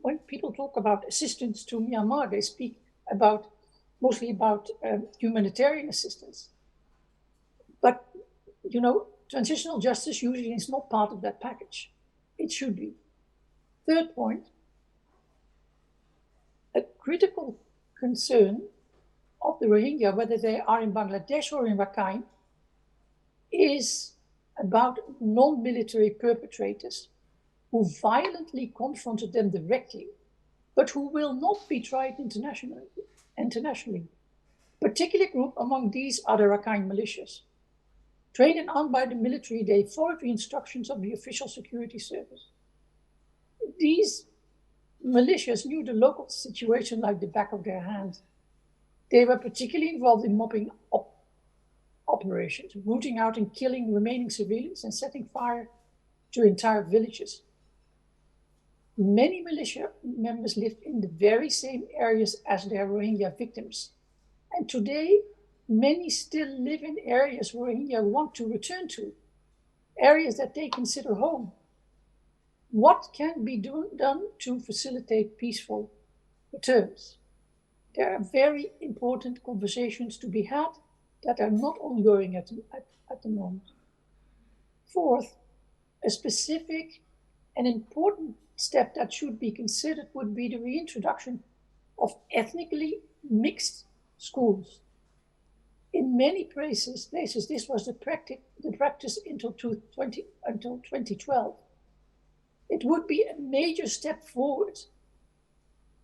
when people talk about assistance to Myanmar, they speak mostly about humanitarian assistance. But, transitional justice usually is not part of that package. It should be. Third point, a critical concern of the Rohingya, whether they are in Bangladesh or in Rakhine, is about non-military perpetrators who violently confronted them directly, but who will not be tried internationally. Particular group among these are the Rakhine militias. Trained and armed by the military, they followed the instructions of the official security service. These militias knew the local situation like the back of their hand. They were particularly involved in mopping up operations, rooting out and killing remaining civilians and setting fire to entire villages. Many militia members lived in the very same areas as their Rohingya victims. And today, many still live in areas Rohingya want to return to, areas that they consider home. What can be done to facilitate peaceful returns? There are very important conversations to be had that are not ongoing at the moment. Fourth, a specific and important step that should be considered would be the reintroduction of ethnically mixed schools. In many places, this was the practice until 2012. It would be a major step forward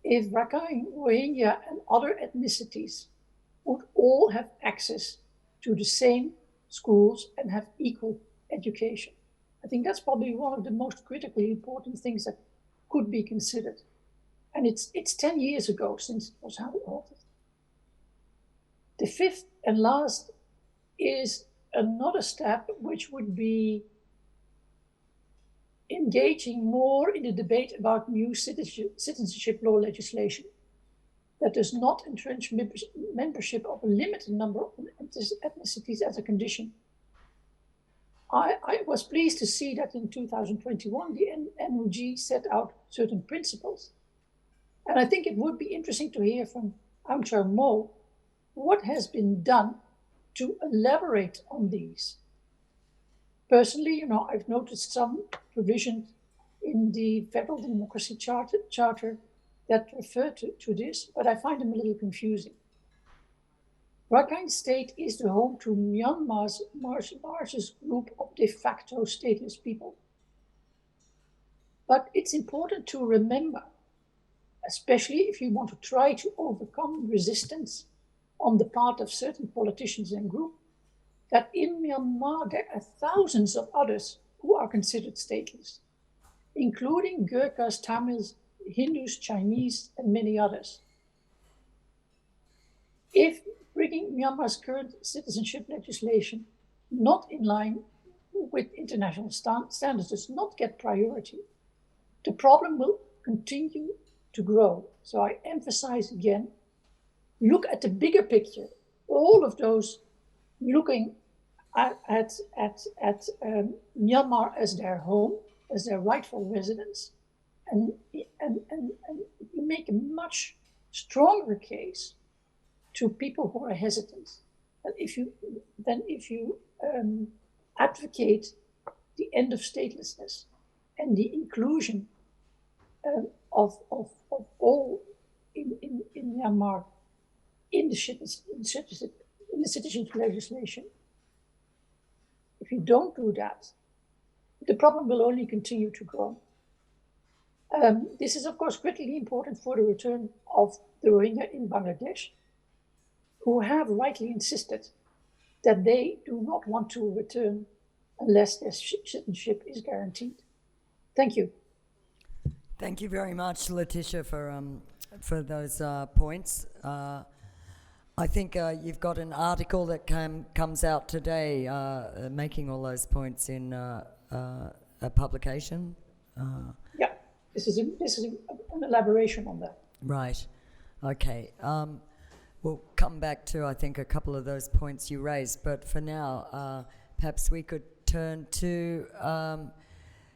if Rakhine, Rohingya, and other ethnicities would all have access to the same schools and have equal education. I think that's probably one of the most critically important things that could be considered. And it's 10 years ago since it was halted. The fifth and last is another step which would be engaging more in the debate about new citizenship law legislation that does not entrench membership of a limited number of ethnicities as a condition. I was pleased to see that in 2021, the NUG set out certain principles. And I think it would be interesting to hear from Aung San Mo what has been done to elaborate on these. Personally, I've noticed some provisions in the Federal Democracy Charter that refer to this, but I find them a little confusing. Rakhine State is the home to Myanmar's largest group of de facto stateless people. But it's important to remember, especially if you want to try to overcome resistance on the part of certain politicians and groups, that in Myanmar there are thousands of others who are considered stateless, including Gurkhas, Tamils, Hindus, Chinese, and many others. If bringing Myanmar's current citizenship legislation not in line with international standards does not get priority, the problem will continue to grow. So I emphasize again, look at the bigger picture. All of those looking at Myanmar as their home, as their rightful residence, and you make a much stronger case to people who are hesitant than if you advocate the end of statelessness and the inclusion of all in Myanmar in the citizenship legislation. if you don't do that, the problem will only continue to grow. This is, of course, critically important for the return of the Rohingya in Bangladesh, who have rightly insisted that they do not want to return unless their citizenship is guaranteed. Thank you. Thank you very much, Letitia, for those points. I think you've got an article that comes out today making all those points in a publication. Yeah, this is an elaboration on that. Right. Okay. We'll come back to, I think, a couple of those points you raised, but for now, perhaps we could turn to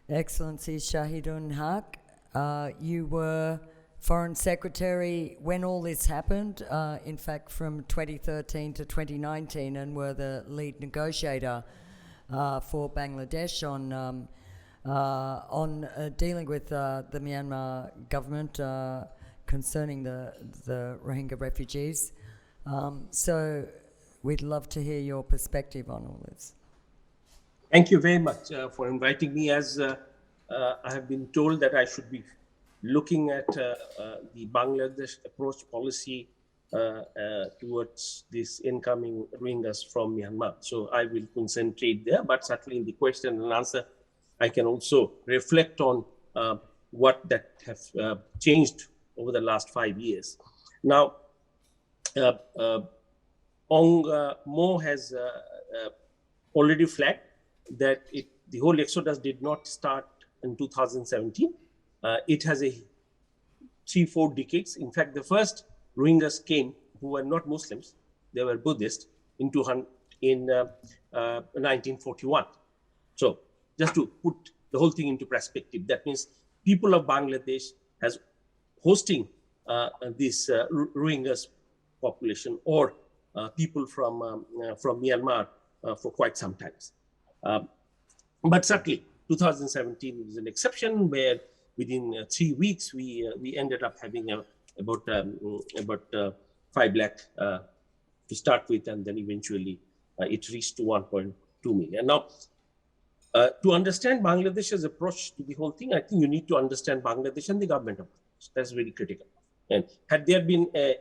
Excellency Shahidun Haq. You were Foreign Secretary when all this happened, in fact, from 2013 to 2019, and were the lead negotiator for Bangladesh on dealing with the Myanmar government concerning the Rohingya refugees. So we'd love to hear your perspective on all this. Thank you very much for inviting me. As I have been told that I should be looking at the Bangladesh approach policy towards this incoming Rohingyas from Myanmar. So I will concentrate there, but certainly in the question and answer, I can also reflect on what that have changed over the last 5 years. Now, Ong Mo has already flagged that the whole exodus did not start in 2017. It has a 3-4 decades. In fact, the first Rohingyas came who were not Muslims, they were Buddhist, in 1941. So just to put the whole thing into perspective, that means people of Bangladesh has hosting this Rohingyas population or people from Myanmar for quite some time. But certainly 2017 is an exception where within 3 weeks we ended up having about 5 lakh to start with, and then eventually it reached to 1.2 million. Now, to understand Bangladesh's approach to the whole thing, I think you need to understand Bangladesh and the government of Bangladesh. That's very critical. And had there been the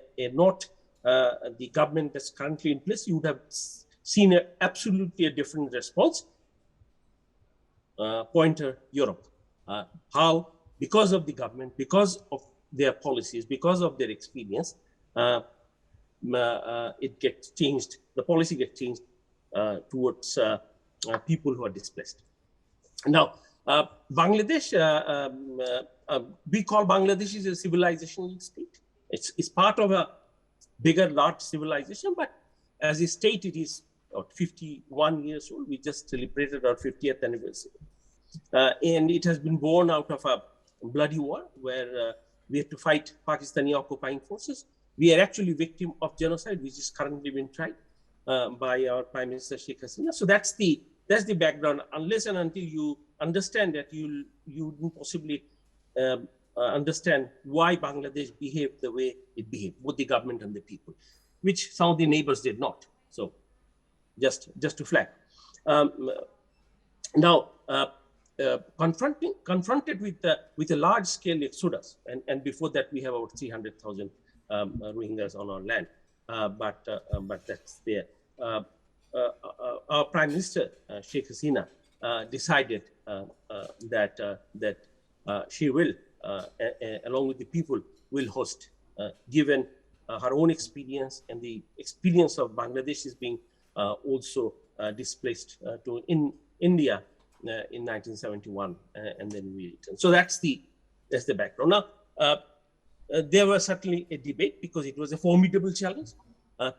government that's currently in place, you would have seen absolutely a different response. Pointer Europe. How, because of the government, because of their policies, because of their experience, it gets changed, the policy gets changed towards people who are displaced. Now, Bangladesh, we call Bangladesh is a civilizational state. It's part of a bigger, large civilization, but as a state, it is 51 years old. We just celebrated our 50th anniversary. And it has been born out of a bloody war where we had to fight Pakistani occupying forces. We are actually victim of genocide, which is currently being tried by our Prime Minister Sheikh Hasina. So that's the background. Unless and until you understand that, you wouldn't possibly understand why Bangladesh behaved the way it behaved, both the government and the people, which some of the neighbors did not. So just to flag. Now, confronted with a large-scale exodus, and before that we have about 300,000 Rohingyas on our land, but that's there. Our Prime Minister Sheikh Hasina decided that she will, along with the people, will host, given her own experience and the experience of Bangladesh is being also displaced to in India in 1971, and then we returned. So that's the background. Now, there was certainly a debate because it was a formidable challenge.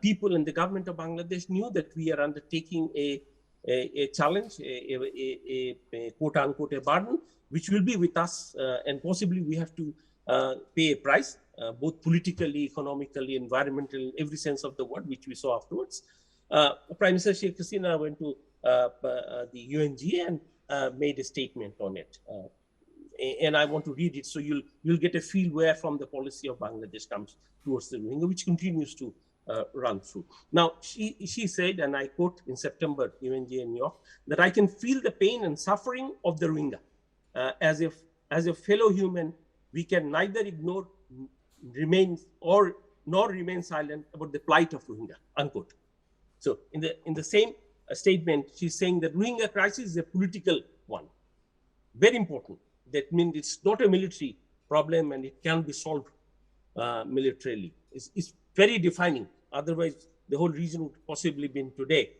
People in the government of Bangladesh knew that we are undertaking a challenge, a quote unquote a burden, which will be with us, and possibly we have to pay a price, both politically, economically, environmental, every sense of the word, which we saw afterwards. Prime Minister Sheikh Hasina went to the UNGA and made a statement on it. And I want to read it so you'll get a feel where from the policy of Bangladesh comes towards the Rohingya, which continues to run through. Now, she said, and I quote in September, UNGA in New York, that I can feel the pain and suffering of the Rohingya. As a fellow human, we can neither ignore, nor remain silent about the plight of Rohingya, unquote. So in the same statement, she's saying that Rohingya crisis is a political one. Very important. That means it's not a military problem and it can be solved militarily. It's very defining. Otherwise, the whole region would possibly been today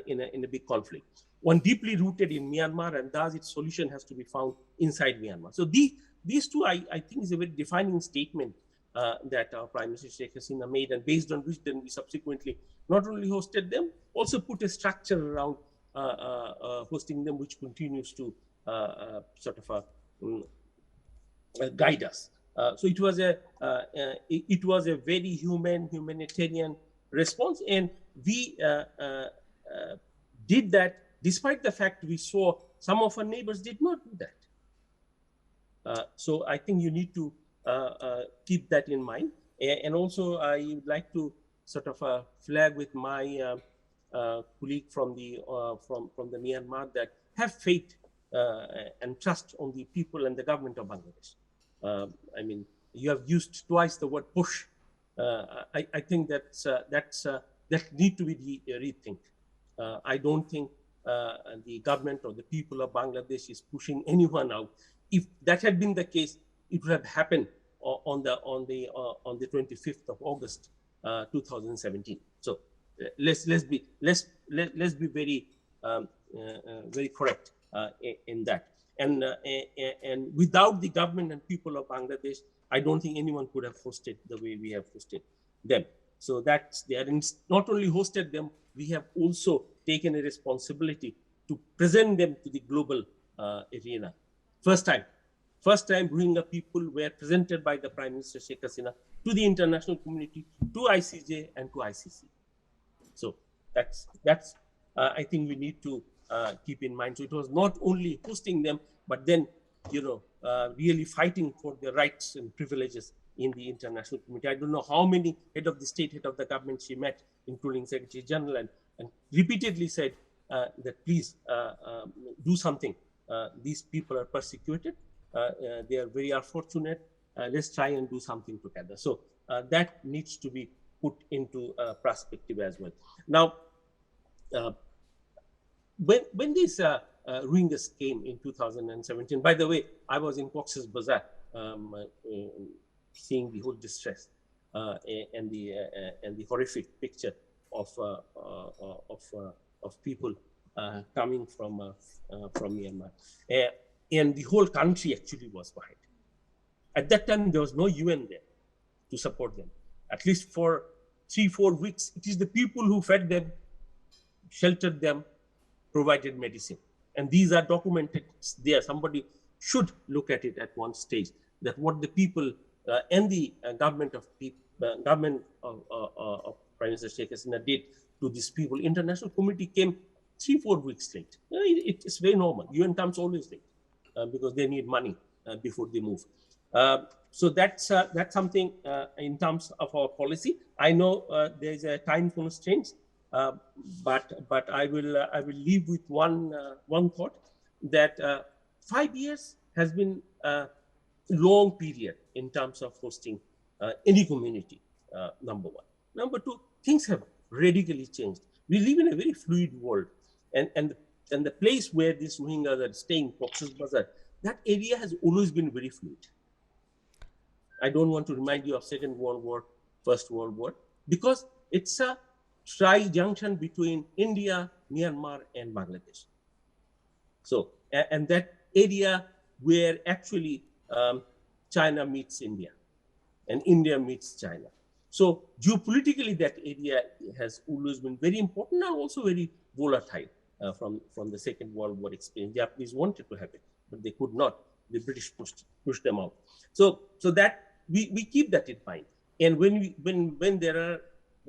in a big conflict. One deeply rooted in Myanmar, and thus its solution has to be found inside Myanmar. So these two, I think, is a very defining statement that our Prime Minister Sheikh Hasina made, and based on which then we subsequently not only hosted them, also put a structure around hosting them, which continues to sort of guide us. So it was a very humanitarian response, and we did that despite the fact we saw some of our neighbors did not do that. So I think you need to keep that in mind. And also I would like to sort of flag with my colleague from the Myanmar that have faith and trust on the people and the government of Bangladesh. I mean, you have used twice the word push. I think that need to be rethink. I don't think the government or the people of Bangladesh is pushing anyone out. If that had been the case, it would have happened on the 25th of August, 2017. So let's be very very correct in that. And without the government and people of Bangladesh, I don't think anyone could have hosted the way we have hosted them. So that's there. And not only hosted them, we have also taken a responsibility to present them to the global arena. First time Rohingya people were presented by the Prime Minister Sheikh Hasina to the international community, to ICJ and to ICC. So that's I think we need to keep in mind. So it was not only hosting them, but then, really fighting for the rights and privileges in the international community. I don't know how many head of the state, head of the government she met, including Secretary General, and repeatedly said that please do something. These people are persecuted. They are very unfortunate. Let's try and do something together. So that needs to be put into perspective as well. Now, when these Rohingyas came in 2017, by the way, I was in Cox's Bazar seeing the whole distress and the horrific picture of people coming from Myanmar, and the whole country actually was behind. At that time, there was no UN there to support them. At least for 3-4 weeks, it is the people who fed them, sheltered them, provided medicine. And these are documented there. Somebody should look at it at one stage, that what the people and the government of Prime Minister Sheikh Hasina did to these people. International community came 3-4 weeks late. It's very normal. UN comes always late because they need money before they move. So that's something in terms of our policy. I know there is a time constraint, but I will leave with one thought, that 5 years has been a long period in terms of hosting any community. Number one. Number two, things have radically changed. We live in a very fluid world, and the place where these Rohingyas are staying, Cox's Bazar, that area has always been very fluid. I don't want to remind you of Second World War, First World War, because it's a tri-junction between India, Myanmar, and Bangladesh. So, and that area where actually China meets India, and India meets China. So geopolitically, that area has always been very important and also very volatile from the Second World War experience. Japanese wanted to have it, but they could not. The British pushed them out. So that we keep that in mind. And when there are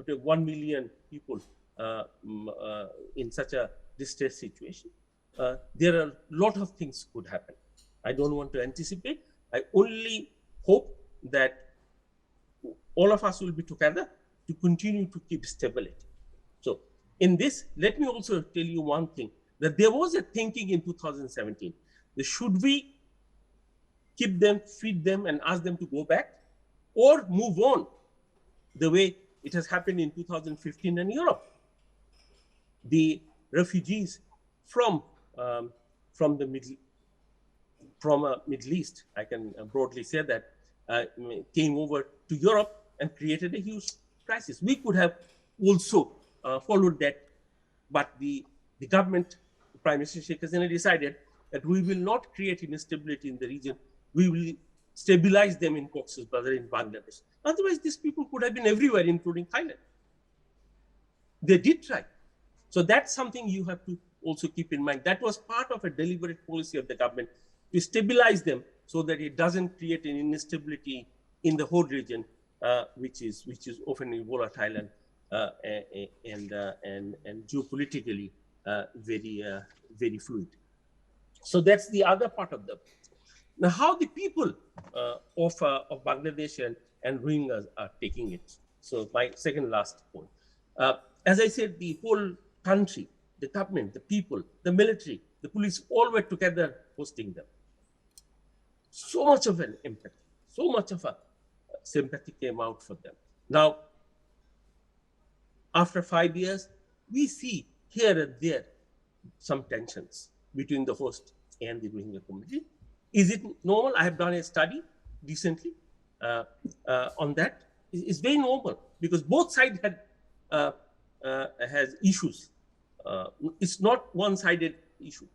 1 million people in such a distress situation, there are a lot of things could happen. I don't want to anticipate. I only hope that all of us will be together to continue to keep stability. So in this, let me also tell you one thing, that there was a thinking in 2017, that should we keep them, feed them, and ask them to go back, or move on the way it has happened in 2015 in Europe. The refugees from the Middle East, I can broadly say that, came over to Europe and created a huge crisis. We could have also followed that, but the government, Prime Minister Sheikh Hasina, decided that we will not create instability in the region. We will stabilize them in Cox's Bazar in Bangladesh. Otherwise, these people could have been everywhere, including Thailand. They did try. So that's something you have to also keep in mind. That was part of a deliberate policy of the government to stabilize them so that it doesn't create an instability in the whole region, which is often volatile and geopolitically very fluid. So that's the other part of the. Now, how the people of Bangladesh and Rohingyas are taking it. So my second last point. As I said, the whole country, the government, the people, the military, the police, all were together hosting them. So much of an empathy, so much of a sympathy came out for them. Now, after 5 years, we see here and there some tensions between the host and the Rohingya community. Is it normal? I have done a study recently on that. It's very normal because both sides has issues. It's not one-sided issue.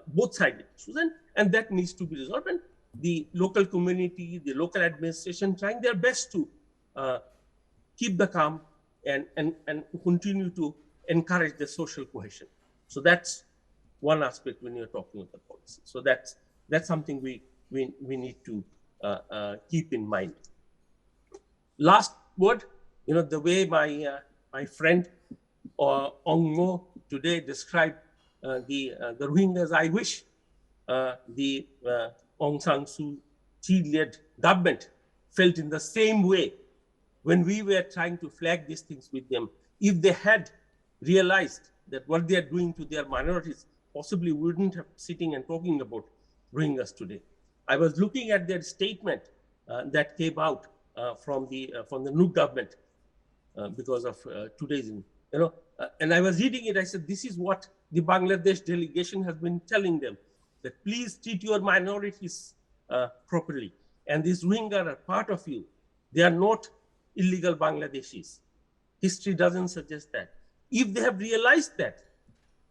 Both-sided issues, and that needs to be resolved. And the local community, the local administration, trying their best to keep the calm and continue to encourage the social cohesion. So that's one aspect when you're talking about the policy. So that's something we need to keep in mind. Last word, the way my friend Ong Mo today described the Rohingyas, I wish the Aung San Suu Kyi-led government felt in the same way when we were trying to flag these things with them. If they had realized that what they are doing to their minorities, possibly we wouldn't have sitting and talking about Rohingyas today. I was looking at their statement that came out from the new government because of today's, and I was reading it. I said, this is what the Bangladesh delegation has been telling them, that please treat your minorities properly. And these Rohingya are part of you. They are not illegal Bangladeshis. History doesn't suggest that. If they have realized that,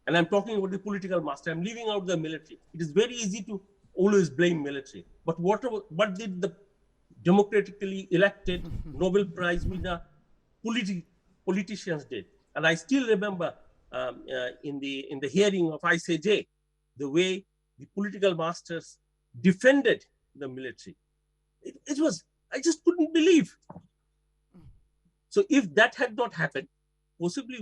and I'm talking about the political master, I'm leaving out the military. It is very easy to always blame military. But what did the democratically elected Nobel Prize winner politicians did? And I still remember in the hearing of ICJ, the way the political masters defended the military. It was, I just couldn't believe. So if that had not happened, possibly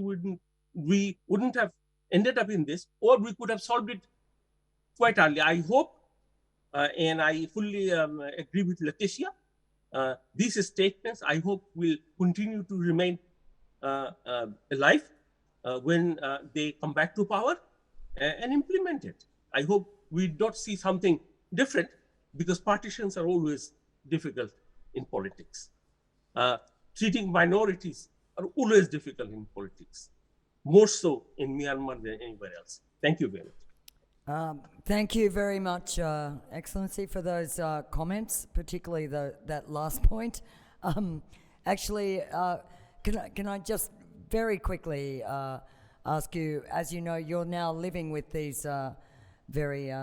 we wouldn't have ended up in this, or we could have solved it quite early. I hope, and I fully agree with Leticia, these statements, I hope, will continue to remain alive when they come back to power and implement it. I hope we don't see something different, because partitions are always difficult in politics. Treating minorities are always difficult in politics, more so in Myanmar than anywhere else. Thank you very much. Thank you very much, Excellency, for those comments, particularly that last point. Actually, can I just very quickly ask you, as you know, you're now living with these very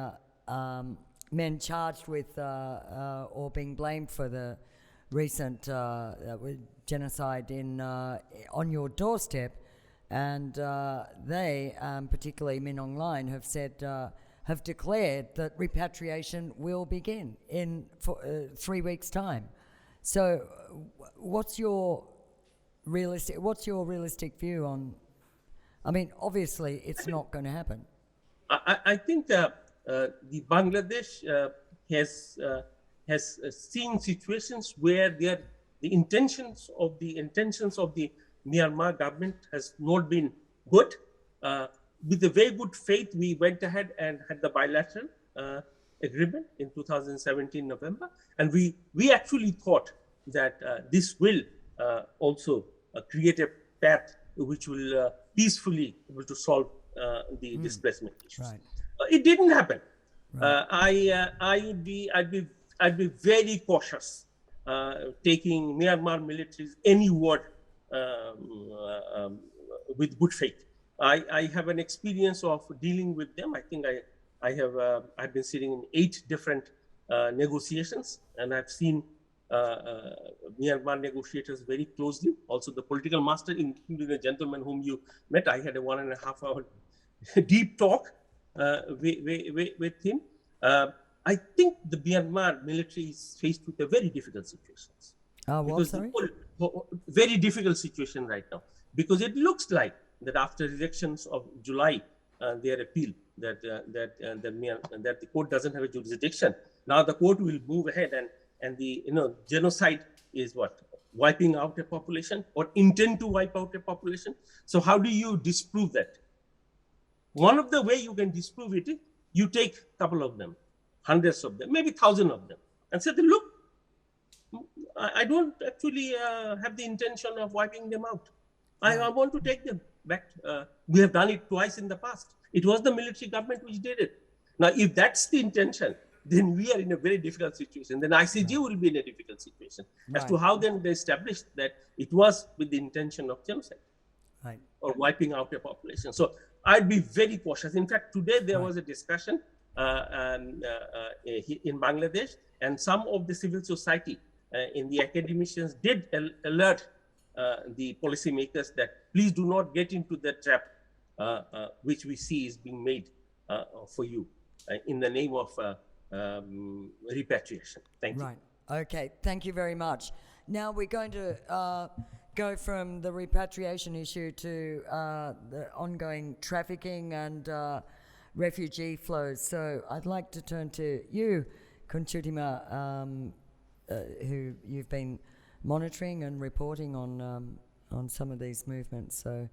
men charged with or being blamed for the recent genocide on your doorstep, and they, particularly Min Aung Hlaing, have declared that repatriation will begin in 3 weeks' time. So, what's your realistic view on? I mean, obviously, it's not going to happen. I think the Bangladesh has seen situations where their the intentions of the Myanmar government has not been good. With a very good faith, we went ahead and had the bilateral agreement in 2017 November, and we actually thought that this will also create a path which will peacefully able to solve the displacement issues. Right. It didn't happen. Right. I'd be very cautious taking Myanmar military's any word with good faith. I have an experience of dealing with them. I think I've been sitting in 8 different negotiations, and I've seen Myanmar negotiators very closely. Also, the political master, including the gentleman whom you met, I had a 1.5 hour deep talk with him. I think the Myanmar military is faced with a very difficult situation. Sorry? Very difficult situation right now, because it looks like that after elections of July, their appeal that the court doesn't have a jurisdiction. Now the court will move ahead, and the genocide is what, wiping out a population or intend to wipe out a population. So how do you disprove that? One of the way you can disprove it is you take a couple of them, hundreds of them, maybe 1,000 of them, and say, look, I don't actually have the intention of wiping them out. I want to take them back. We have done it twice in the past. It was the military government which did it. Now, if that's the intention, then we are in a very difficult situation. Then ICJ will be in a difficult situation as to how then they established that it was with the intention of genocide or wiping out a population. So I'd be very cautious. In fact, today there was a discussion in Bangladesh, and some of the civil society in the academicians did alert the policymakers that please do not get into the trap which we see is being made for you in the name of repatriation. Thank you. Right. Okay. Thank you very much. Now we're going to go from the repatriation issue to the ongoing trafficking and refugee flows. So I'd like to turn to you, Kunchutima, who you've been monitoring and reporting on some of these movements. So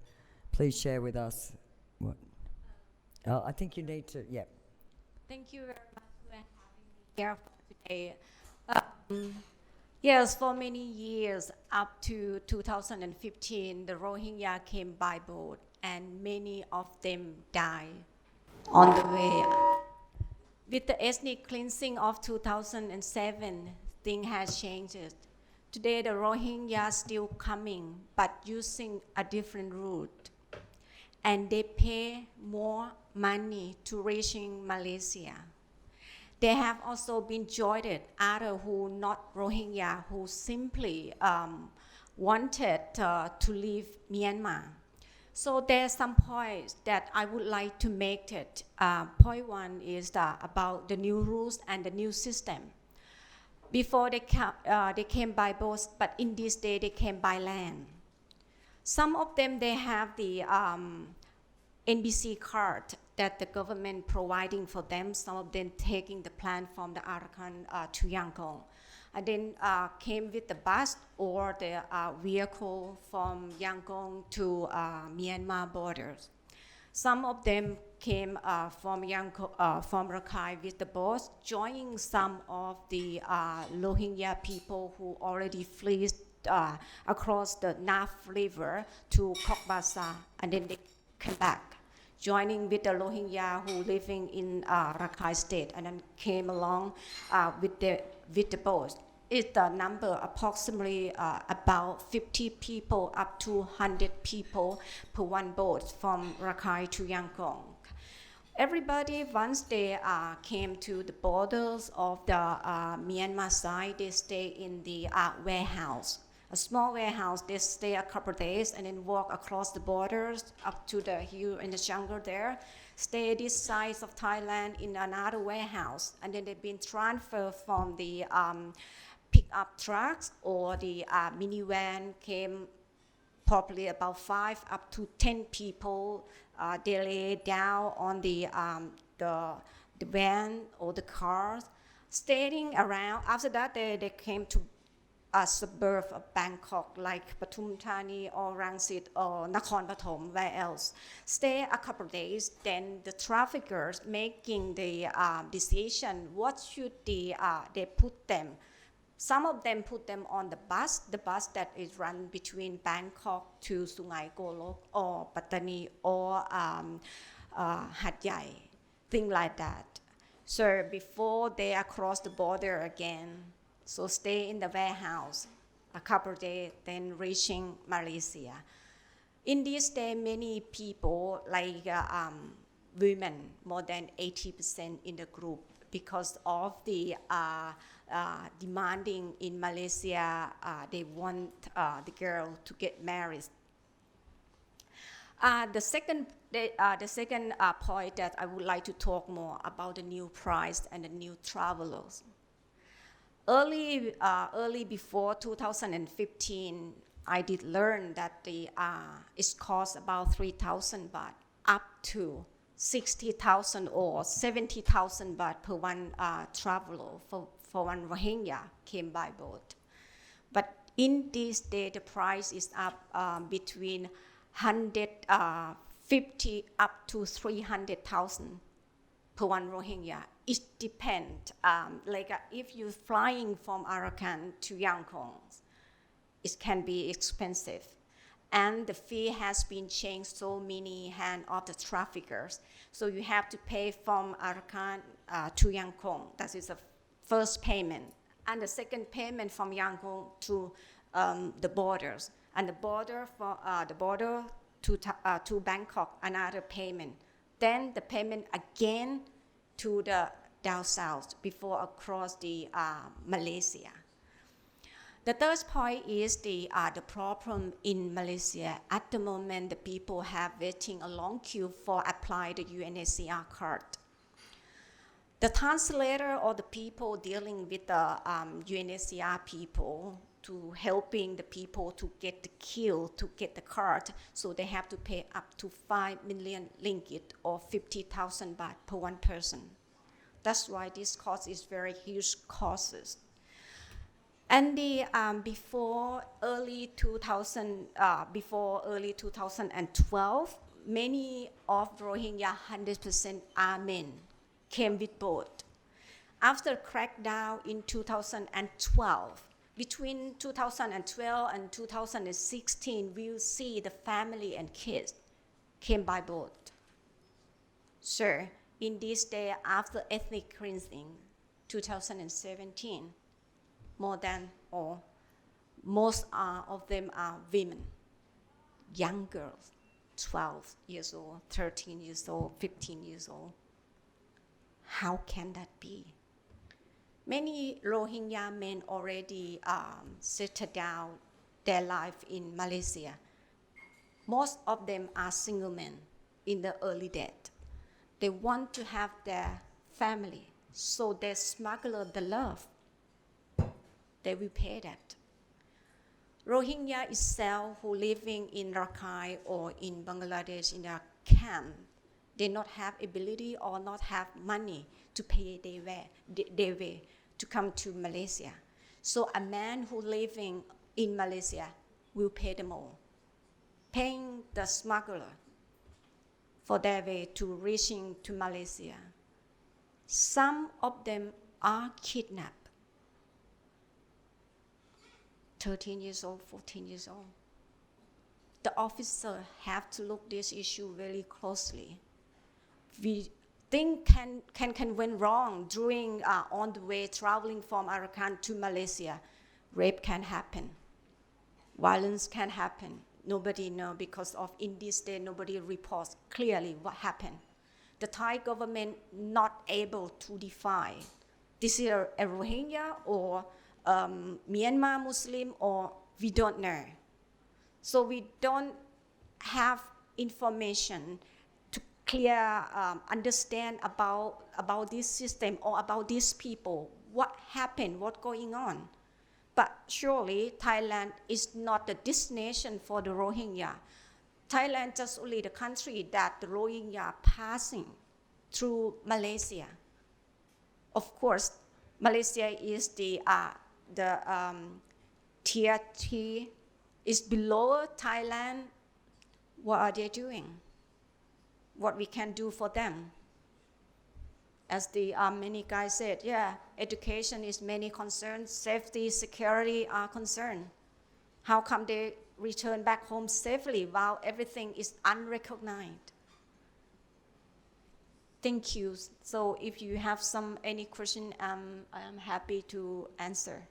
please share with us what. I think you need to. Yeah. Thank you very much for having me here today. Yes, for many years, up to 2015, the Rohingya came by boat, and many of them died on the way. With the ethnic cleansing of 2007, things has changed. Today, the Rohingya are still coming, but using a different route. And they pay more money to reaching Malaysia. They have also been joined others who not Rohingya, who simply wanted to leave Myanmar. So there's some points that I would like to make it. Point one is about the new rules and the new system. Before they came by boat, but in this day they came by land. Some of them, they have the NBC card that the government providing for them. Some of them taking the plan from the Arakan to Yangon. And then came with the bus or the vehicle from Yangon to Myanmar borders. Some of them came from Rakhine with the boats, joining some of the Rohingya people who already fled across the Naf River to Cox's Bazar, and then they came back, joining with the Rohingya who living in Rakhine State, and then came along with the boats. It's the number approximately about 50 people up to 100 people per one boat from Rakhine to Yangon. Everybody, once they came to the borders of the Myanmar side, they stay in the warehouse. A small warehouse, they stay a couple of days and then walk across the borders up to the hill in the jungle there, stay this side of Thailand in another warehouse, and then they've been transferred from the pick-up trucks or the minivan, came probably about 5 up to 10 people. They lay down on the van or the cars, staying around. After that, they came to a suburb of Bangkok, like Pathum Thani or Rangsit or Nakhon Pathom, where else. Stay a couple of days, then the traffickers making the decision, what should they put them. Some of them put them on the bus that is run between Bangkok to Sungai Golok or Pattani or Hat Yai, things like that. So before they are cross the border again, so stay in the warehouse a couple of days, then reaching Malaysia. In this day, many people, like women, more than 80% in the group, because of the demanding in Malaysia, they want the girl to get married. The second point that I would like to talk more about the new price and the new travelers. Early before 2015, I did learn that it costs about 3,000 baht up to 60,000 or 70,000 baht per one traveler for one Rohingya came by boat. But in this day, the price is up between 150 up to 300,000 per one Rohingya. It depends. If you're flying from Arakan to Yangkong, it can be expensive. And the fee has been changed so many hands of the traffickers. So you have to pay from Arakan to Yangkong. That is the first payment. And the second payment from Yangkong to the borders. And the border to Bangkok, another payment. Then the payment again to the down south before across the Malaysia. The third point is the problem in Malaysia. At the moment, the people have waiting a long queue for apply the UNHCR card. The translator or the people dealing with the UNHCR people to helping the people to get the queue to get the card, so they have to pay up to 5 million ringgit or 50,000 baht per one person. That's why this cost is very huge costs. And before early 2012, many of Rohingya 100% are men came with boat. After crackdown in 2012, between 2012 and 2016, we'll see the family and kids came by boat. So in this day after ethnic cleansing, 2017, more than or most of them are women, young girls, 12 years old, 13 years old, 15 years old. How can that be? Many Rohingya men already settled down their life in Malaysia. Most of them are single men in the early days. They want to have their family, so they smuggle the love. They will pay that. Rohingya itself who living in Rakhine or in Bangladesh in a camp, they not have ability or not have money to pay their way to come to Malaysia. So a man who living in Malaysia will pay them all, paying the smuggler for their way to reaching to Malaysia. Some of them are kidnapped. 13 years old, 14 years old. The officer have to look this issue very closely. We think can went wrong during on the way traveling from Arakan to Malaysia. Rape can happen. Violence can happen. Nobody know because of in this day nobody reports clearly what happened. The Thai government not able to define this is a Rohingya or Myanmar Muslim or we don't know. So we don't have information to clear understand about this system or about these people, what happened, what's going on. But surely Thailand is not the destination for the Rohingya. Thailand just only the country that the Rohingya passing through Malaysia. Of course, Malaysia is the tier 3 is below Thailand, what are they doing? What we can do for them? As the many guys said, yeah, education is many concerns, safety, security are concerned. How come they return back home safely while everything is unrecognized? Thank you. So if you have any question, I'm happy to answer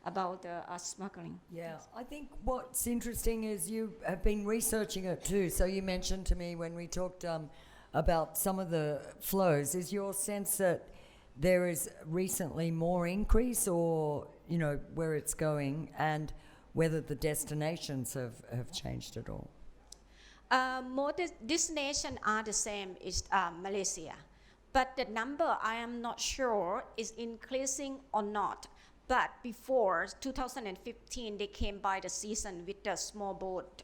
about the smuggling. Yeah, I think what's interesting is you have been researching it too. So you mentioned to me when we talked about some of the flows, is your sense that there is recently more increase, or, you know, where it's going, and whether the destinations have changed at all? More destinations are the same as Malaysia, but the number I am not sure is increasing or not. But before 2015, they came by the season with the small boat.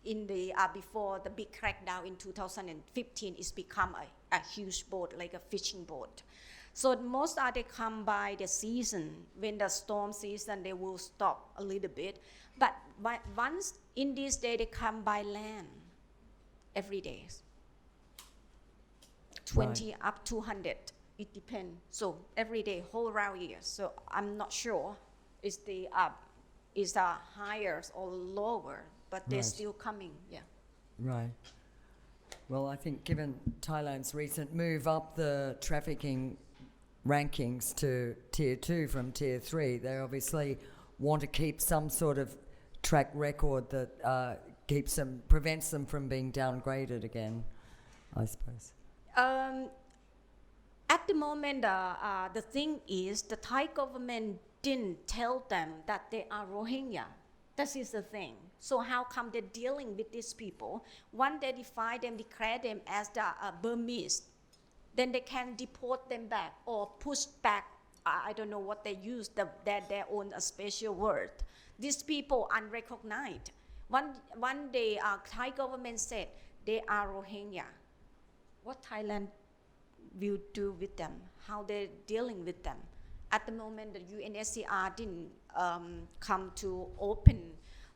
In the before the big crackdown in 2015, it's become a huge boat, like a fishing boat. So most are they come by the season. When the storm season, they will stop a little bit. But once in this day, they come by land every day. 20 up to 100, it depends. So every day, whole round year. So I'm not sure is higher or lower, but they're still coming, yeah. Right. Well, I think given Thailand's recent move up the trafficking rankings to tier 2 from tier 3, they obviously want to keep some sort of track record that prevents them from being downgraded again, I suppose. At the moment, the thing is, the Thai government didn't tell them that they are Rohingya. That is the thing. So how come they're dealing with these people? Once they define them, declare them as the Burmese, then they can deport them back or push back. I don't know what they use, their own special word. These people unrecognized. One day, Thai government said they are Rohingya. What Thailand will do with them? How they're dealing with them? At the moment, the UNHCR didn't come to open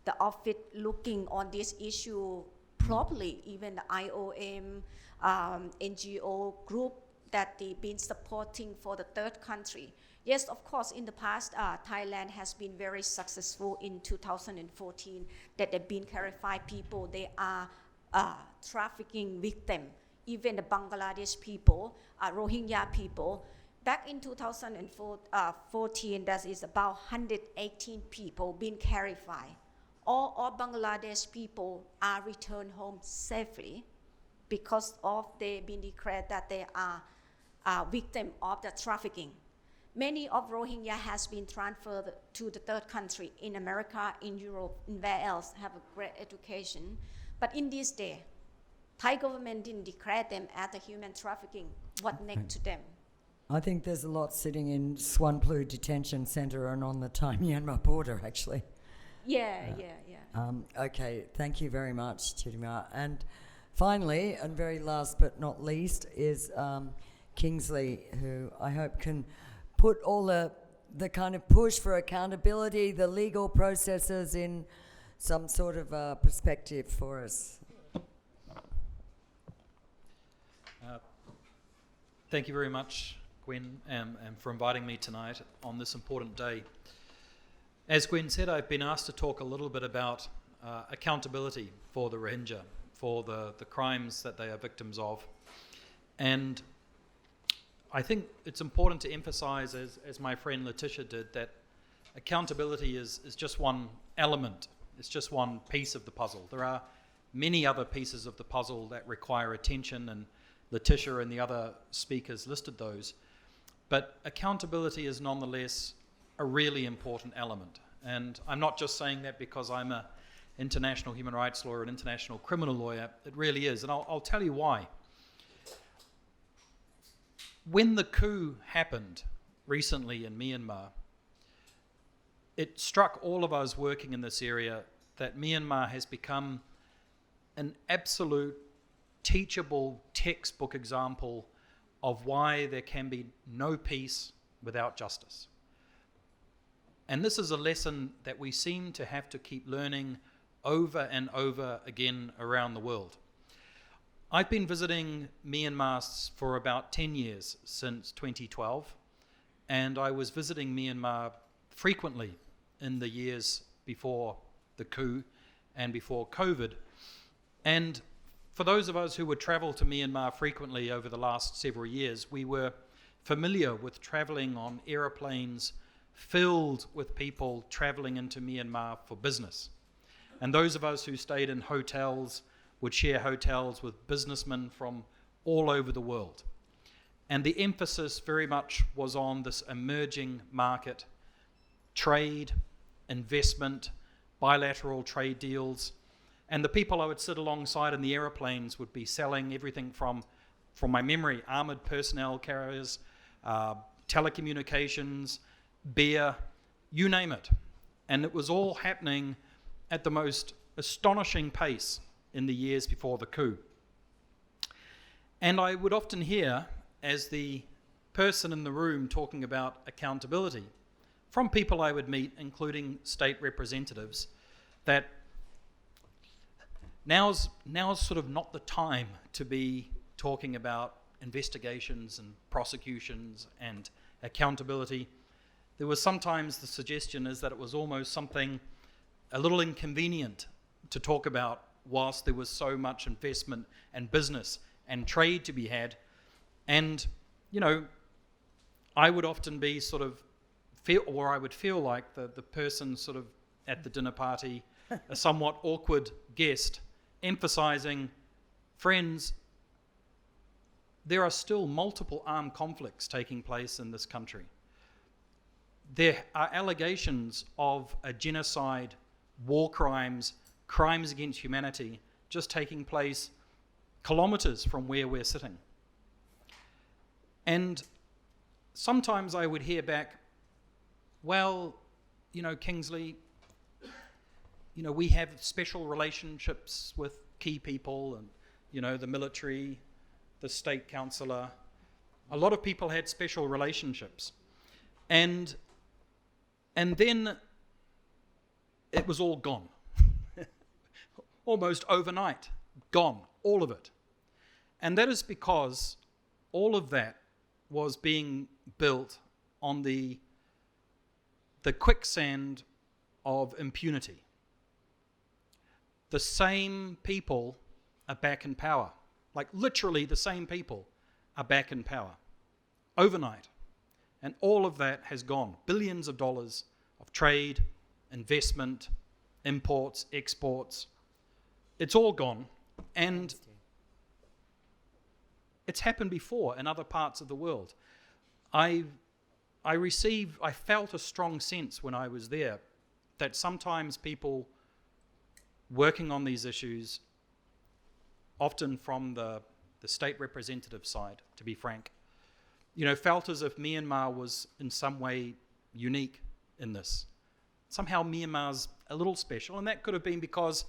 the office looking on this issue properly. Even the IOM, NGO group that they've been supporting for the third country. Yes, of course, in the past, Thailand has been very successful in 2014 that they've been clarified people, they are trafficking victims. Even the Bangladesh people, Rohingya people. Back in 2014, that is about 118 people being clarified. All Bangladesh people are returned home safely because of they been declared that they are victim of the trafficking. Many of Rohingya has been transferred to the third country in America, in Europe, and where else have a great education. But in this day, Thai government didn't declare them as a human trafficking. What next to them? I think there's a lot sitting in Swanplu Detention Centre and on the Thai-Myanmar border, actually. Yeah. Okay, thank you very much, Chidima. And finally, and very last but not least, is Kingsley, who I hope can put all the kind of push for accountability, the legal processes in some sort of perspective for us. Thank you very much, Gwen, and for inviting me tonight on this important day. As Gwen said, I've been asked to talk a little bit about accountability for the Rohingya, for the crimes that they are victims of. And I think it's important to emphasize, as my friend Letitia did, that accountability is just one element. It's just one piece of the puzzle. There are many other pieces of the puzzle that require attention, and Letitia and the other speakers listed those. But accountability is nonetheless a really important element. And I'm not just saying that because I'm an international human rights lawyer, an international criminal lawyer. It really is. And I'll tell you why. When the coup happened recently in Myanmar, it struck all of us working in this area that Myanmar has become an absolute teachable textbook example of why there can be no peace without justice. And this is a lesson that we seem to have to keep learning over and over again around the world. I've been visiting Myanmar for about 10 years, since 2012, and I was visiting Myanmar frequently in the years before the coup and before COVID. And for those of us who would travel to Myanmar frequently over the last several years, we were familiar with traveling on aeroplanes filled with people traveling into Myanmar for business. And those of us who stayed in hotels would share hotels with businessmen from all over the world. And the emphasis very much was on this emerging market, trade, investment, bilateral trade deals. And the people I would sit alongside in the aeroplanes would be selling everything from my memory, armored personnel carriers, telecommunications, beer, you name it. And it was all happening at the most astonishing pace in the years before the coup. And I would often hear, as the person in the room talking about accountability, from people I would meet, including state representatives, that now's sort of not the time to be talking about investigations and prosecutions and accountability. There was sometimes the suggestion is that it was almost something a little inconvenient to talk about whilst there was so much investment and business and trade to be had. And, you know, I would often be sort of I would feel like the person sort of at the dinner party, a somewhat awkward guest, emphasizing, friends, there are still multiple armed conflicts taking place in this country. There are allegations of a genocide, war crimes, crimes against humanity just taking place kilometers from where we're sitting. And sometimes I would hear back, well, you know, Kingsley, you know, we have special relationships with key people and, you know, the military, the state councillor. A lot of people had special relationships. And then it was all gone. Almost overnight, gone, all of it. And that is because all of that was being built on the quicksand of impunity. The same people are back in power. Like literally the same people are back in power overnight. And all of that has gone. Billions of dollars of trade, investment, imports, exports. It's all gone. And it's happened before in other parts of the world. I felt a strong sense when I was there that sometimes people working on these issues, often from the state representative side, to be frank, you know, felt as if Myanmar was in some way unique in this. Somehow Myanmar's a little special, and that could have been because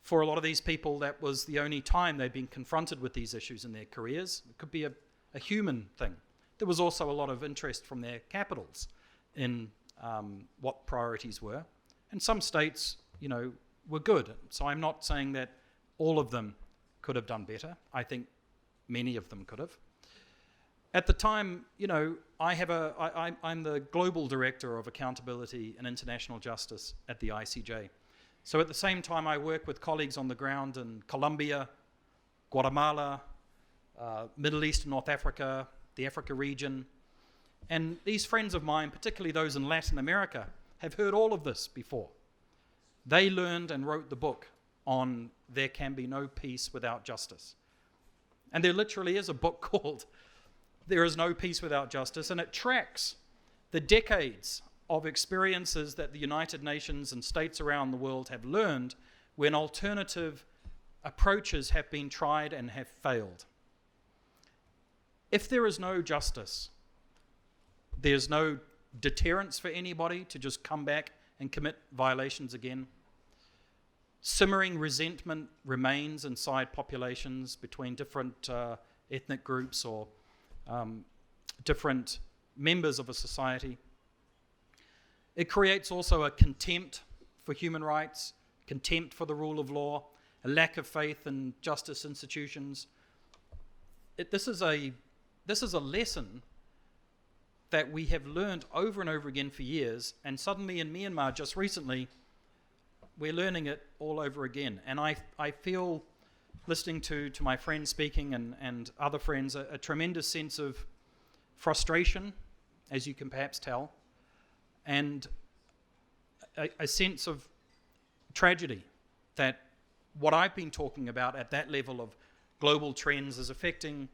for a lot of these people that was the only time they'd been confronted with these issues in their careers. It could be a human thing. There was also a lot of interest from their capitals in what priorities were. And some states, you know, were good. So I'm not saying that all of them could have done better. I think many of them could have. At the time, you know, I'm the global director of accountability and international justice at the ICJ. So at the same time, I work with colleagues on the ground in Colombia, Guatemala, Middle East and North Africa, the Africa region. And these friends of mine, particularly those in Latin America, have heard all of this before. They learned and wrote the book on There Can Be No Peace Without Justice. And there literally is a book called There Is No Peace Without Justice, and it tracks the decades of experiences that the United Nations and states around the world have learned when alternative approaches have been tried and have failed. If there is no justice, there's no deterrence for anybody to just come back and commit violations again. Simmering resentment remains inside populations between different ethnic groups or different members of a society. It creates also a contempt for human rights, contempt for the rule of law, a lack of faith in justice institutions. This is a lesson that we have learned over and over again for years, and suddenly in Myanmar just recently, we're learning it all over again. And I feel, listening to my friends speaking and other friends, a tremendous sense of frustration, as you can perhaps tell, and a sense of tragedy that what I've been talking about at that level of global trends is affecting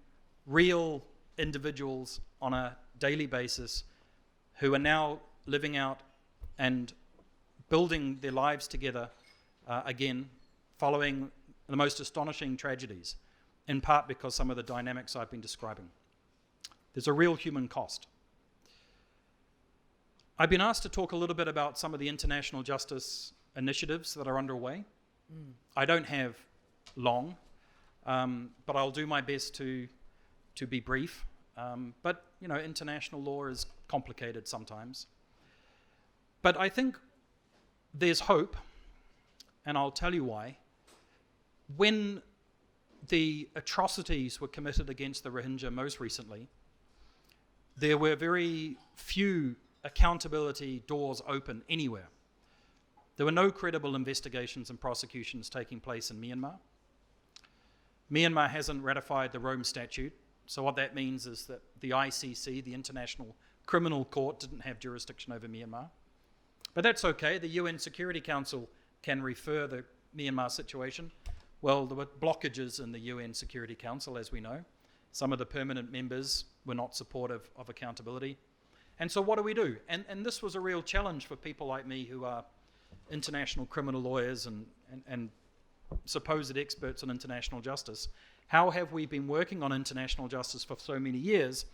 real individuals on a daily basis who are now living out and building their lives together again, following the most astonishing tragedies, in part because some of the dynamics I've been describing. There's a real human cost. I've been asked to talk a little bit about some of the international justice initiatives that are underway. I don't have long, but I'll do my best to be brief. But, international law is complicated sometimes. But I think there's hope, and I'll tell you why. When the atrocities were committed against the Rohingya most recently, there were very few accountability doors open anywhere. There were no credible investigations and prosecutions taking place in Myanmar. Myanmar hasn't ratified the Rome Statute, so what that means is that the ICC, the International Criminal Court, didn't have jurisdiction over Myanmar. But that's okay. The UN Security Council can refer the Myanmar situation. Well, there were blockages in the UN Security Council, as we know. Some of the permanent members were not supportive of accountability. And so what do we do? And this was a real challenge for people like me who are international criminal lawyers and supposed experts on international justice. How have we been working on international justice for so many years?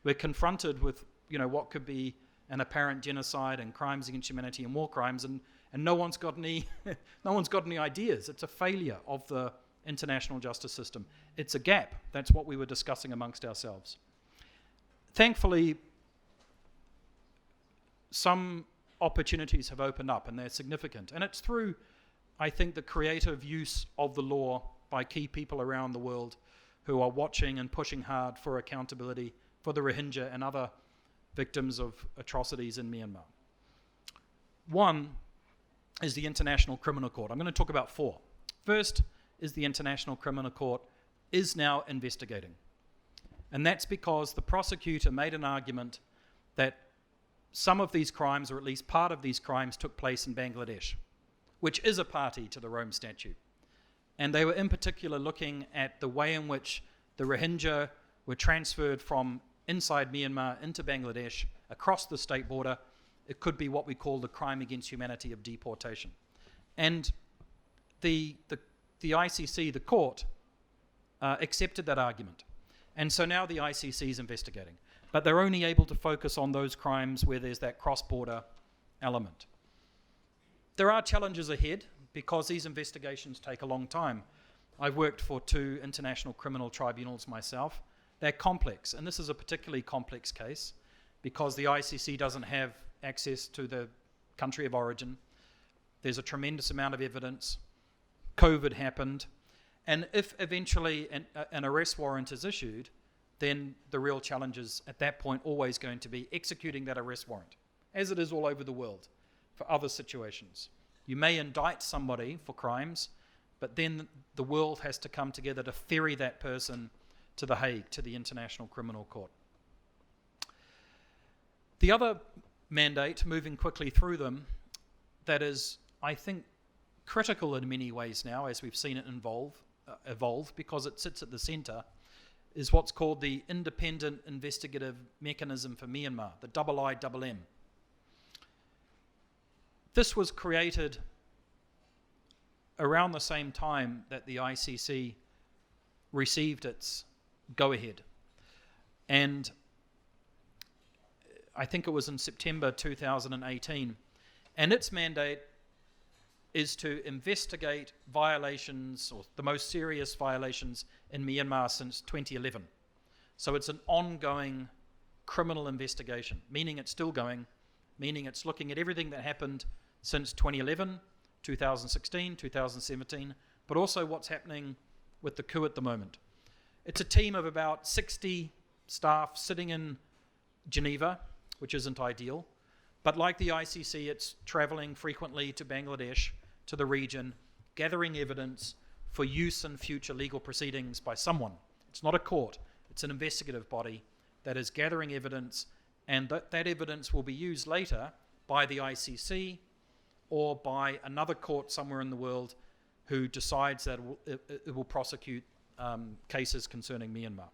We're confronted with, what could be an apparent genocide and crimes against humanity and war crimes, and no one's got any ideas. It's a failure of the international justice system. It's a gap. That's what we were discussing amongst ourselves. Thankfully, some opportunities have opened up, and they're significant. And it's through, I think, the creative use of the law by key people around the world who are watching and pushing hard for accountability for the Rohingya and other victims of atrocities in Myanmar. One is the International Criminal Court. I'm going to talk about four. First is the International Criminal Court is now investigating. And that's because the prosecutor made an argument that some of these crimes, or at least part of these crimes, took place in Bangladesh, which is a party to the Rome Statute. And they were in particular looking at the way in which the Rohingya were transferred from inside Myanmar into Bangladesh, across the state border. It could be what we call the crime against humanity of deportation. And the ICC, the court, accepted that argument. And so now the ICC is investigating. But they're only able to focus on those crimes where there's that cross-border element. There are challenges ahead because these investigations take a long time. I've worked for 2 international criminal tribunals myself. They're complex, and this is a particularly complex case because the ICC doesn't have access to the country of origin. There's a tremendous amount of evidence. COVID happened. And if eventually an arrest warrant is issued, then the real challenge is at that point always going to be executing that arrest warrant, as it is all over the world for other situations. You may indict somebody for crimes, but then the world has to come together to ferry that person to The Hague, to the International Criminal Court. The other mandate, moving quickly through them, that is, I think, critical in many ways now, as we've seen it evolve, because it sits at the centre, is what's called the Independent Investigative Mechanism for Myanmar, the IIM. This was created around the same time that the ICC received its go-ahead. And I think it was in September 2018. And its mandate is to investigate violations, or the most serious violations in Myanmar since 2011. So it's an ongoing criminal investigation, meaning it's still going meaning it's looking at everything that happened since 2011, 2016, 2017, but also what's happening with the coup at the moment. It's a team of about 60 staff sitting in Geneva, which isn't ideal, but like the ICC, it's traveling frequently to Bangladesh, to the region, gathering evidence for use in future legal proceedings by someone. It's not a court, it's an investigative body that is gathering evidence, and that evidence will be used later by the ICC or by another court somewhere in the world who decides that it will prosecute cases concerning Myanmar.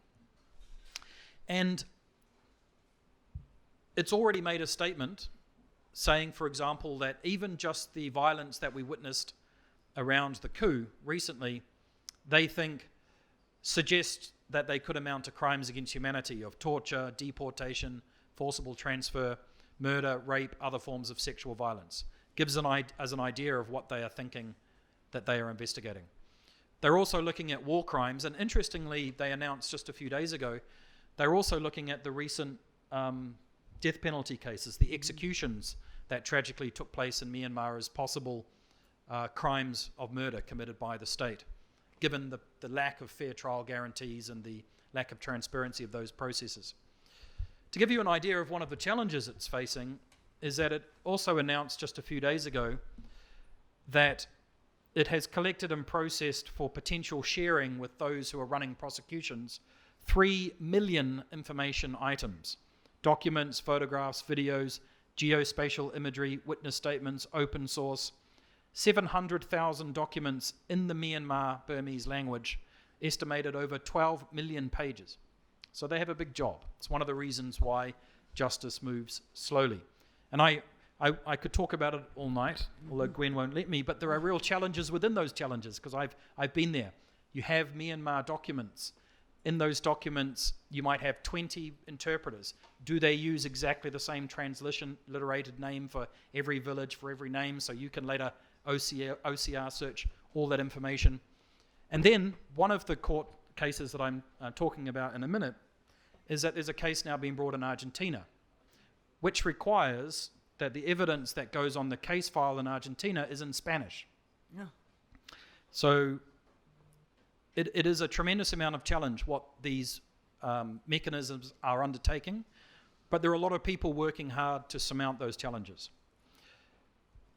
And it's already made a statement saying, for example, that even just the violence that we witnessed around the coup recently, they think suggests that they could amount to crimes against humanity of torture, deportation, forcible transfer, murder, rape, other forms of sexual violence. Gives as an idea of what they are thinking that they are investigating. They're also looking at war crimes, and interestingly, they announced just a few days ago, they're also looking at the recent death penalty cases, the executions that tragically took place in Myanmar as possible crimes of murder committed by the state, given the lack of fair trial guarantees and the lack of transparency of those processes. To give you an idea of one of the challenges it's facing is that it also announced just a few days ago that it has collected and processed for potential sharing with those who are running prosecutions 3 million information items, documents, photographs, videos, geospatial imagery, witness statements, open source, 700,000 documents in the Myanmar Burmese language, estimated over 12 million pages. So they have a big job. It's one of the reasons why justice moves slowly. And I could talk about it all night, although Gwen won't let me, but there are real challenges within those challenges, because I've been there. You have Myanmar documents. In those documents, you might have 20 interpreters. Do they use exactly the same transliterated name for every village, for every name, so you can later OCR search all that information? And then one of the court cases that I'm talking about in a minute is that there's a case now being brought in Argentina, which requires that the evidence that goes on the case file in Argentina is in Spanish. Yeah. So it is a tremendous amount of challenge what these mechanisms are undertaking, but there are a lot of people working hard to surmount those challenges.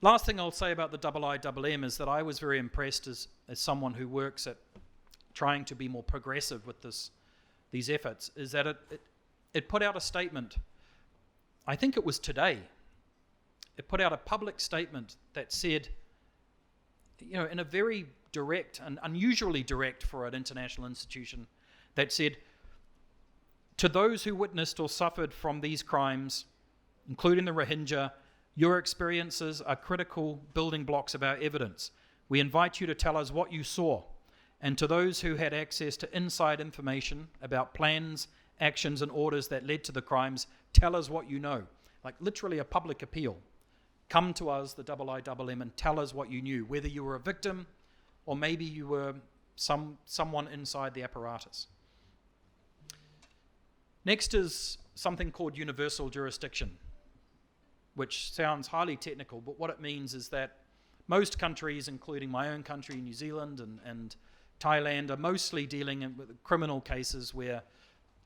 Last thing I'll say about the IIM is that I was very impressed as someone who works at trying to be more progressive with these efforts, is that it put out a statement, I think it was today, it put out a public statement that said, in a very direct and unusually direct for an international institution, that said, to those who witnessed or suffered from these crimes, including the Rohingya, your experiences are critical building blocks of our evidence. We invite you to tell us what you saw. And to those who had access to inside information about plans, actions, and orders that led to the crimes, tell us what you know. Like literally a public appeal. Come to us, the IIM, and tell us what you knew, whether you were a victim or maybe you were someone inside the apparatus. Next is something called universal jurisdiction, which sounds highly technical, but what it means is that most countries, including my own country, New Zealand and Thailand, are mostly dealing with criminal cases where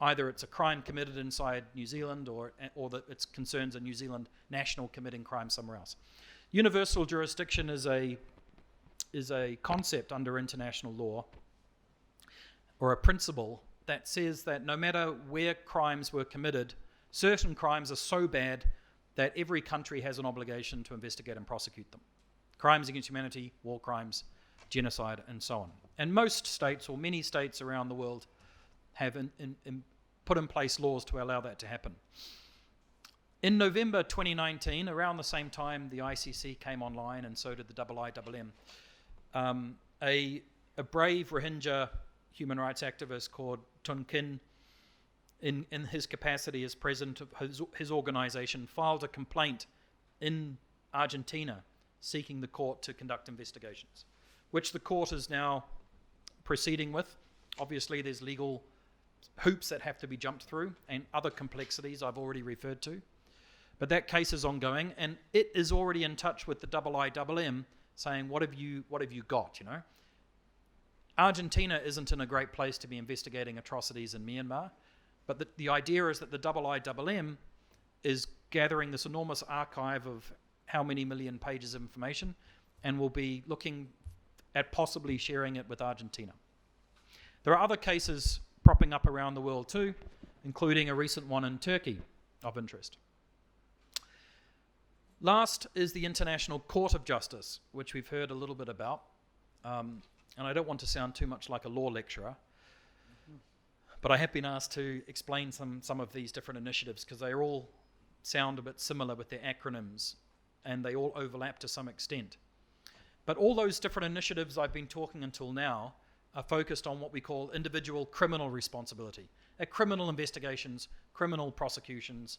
either it's a crime committed inside New Zealand or that it concerns a New Zealand national committing crime somewhere else. Universal jurisdiction is a concept under international law, or a principle that says that no matter where crimes were committed, certain crimes are so bad that every country has an obligation to investigate and prosecute them. Crimes against humanity, war crimes, genocide, and so on. And most states, or many states around the world, have put in place laws to allow that to happen. In November 2019, around the same time the ICC came online, and so did the IIM, a brave Rohingya human rights activist called Tun Kin, in his capacity as president of his organization, filed a complaint in Argentina seeking the court to conduct investigations, which the court is now proceeding with. Obviously, there's legal hoops that have to be jumped through and other complexities I've already referred to. But that case is ongoing, and it is already in touch with the IIMM, saying, what have you got, you know? Argentina isn't in a great place to be investigating atrocities in Myanmar, but the idea is that the IIMM is gathering this enormous archive of how many million pages of information, and will be looking at possibly sharing it with Argentina. There are other cases propping up around the world too, including a recent one in Turkey of interest. Last is the International Court of Justice, which we've heard a little bit about. And I don't want to sound too much like a law lecturer, but I have been asked to explain some of these different initiatives because they all sound a bit similar with their acronyms, and they all overlap to some extent. But all those different initiatives I've been talking until now are focused on what we call individual criminal responsibility. Criminal investigations, criminal prosecutions,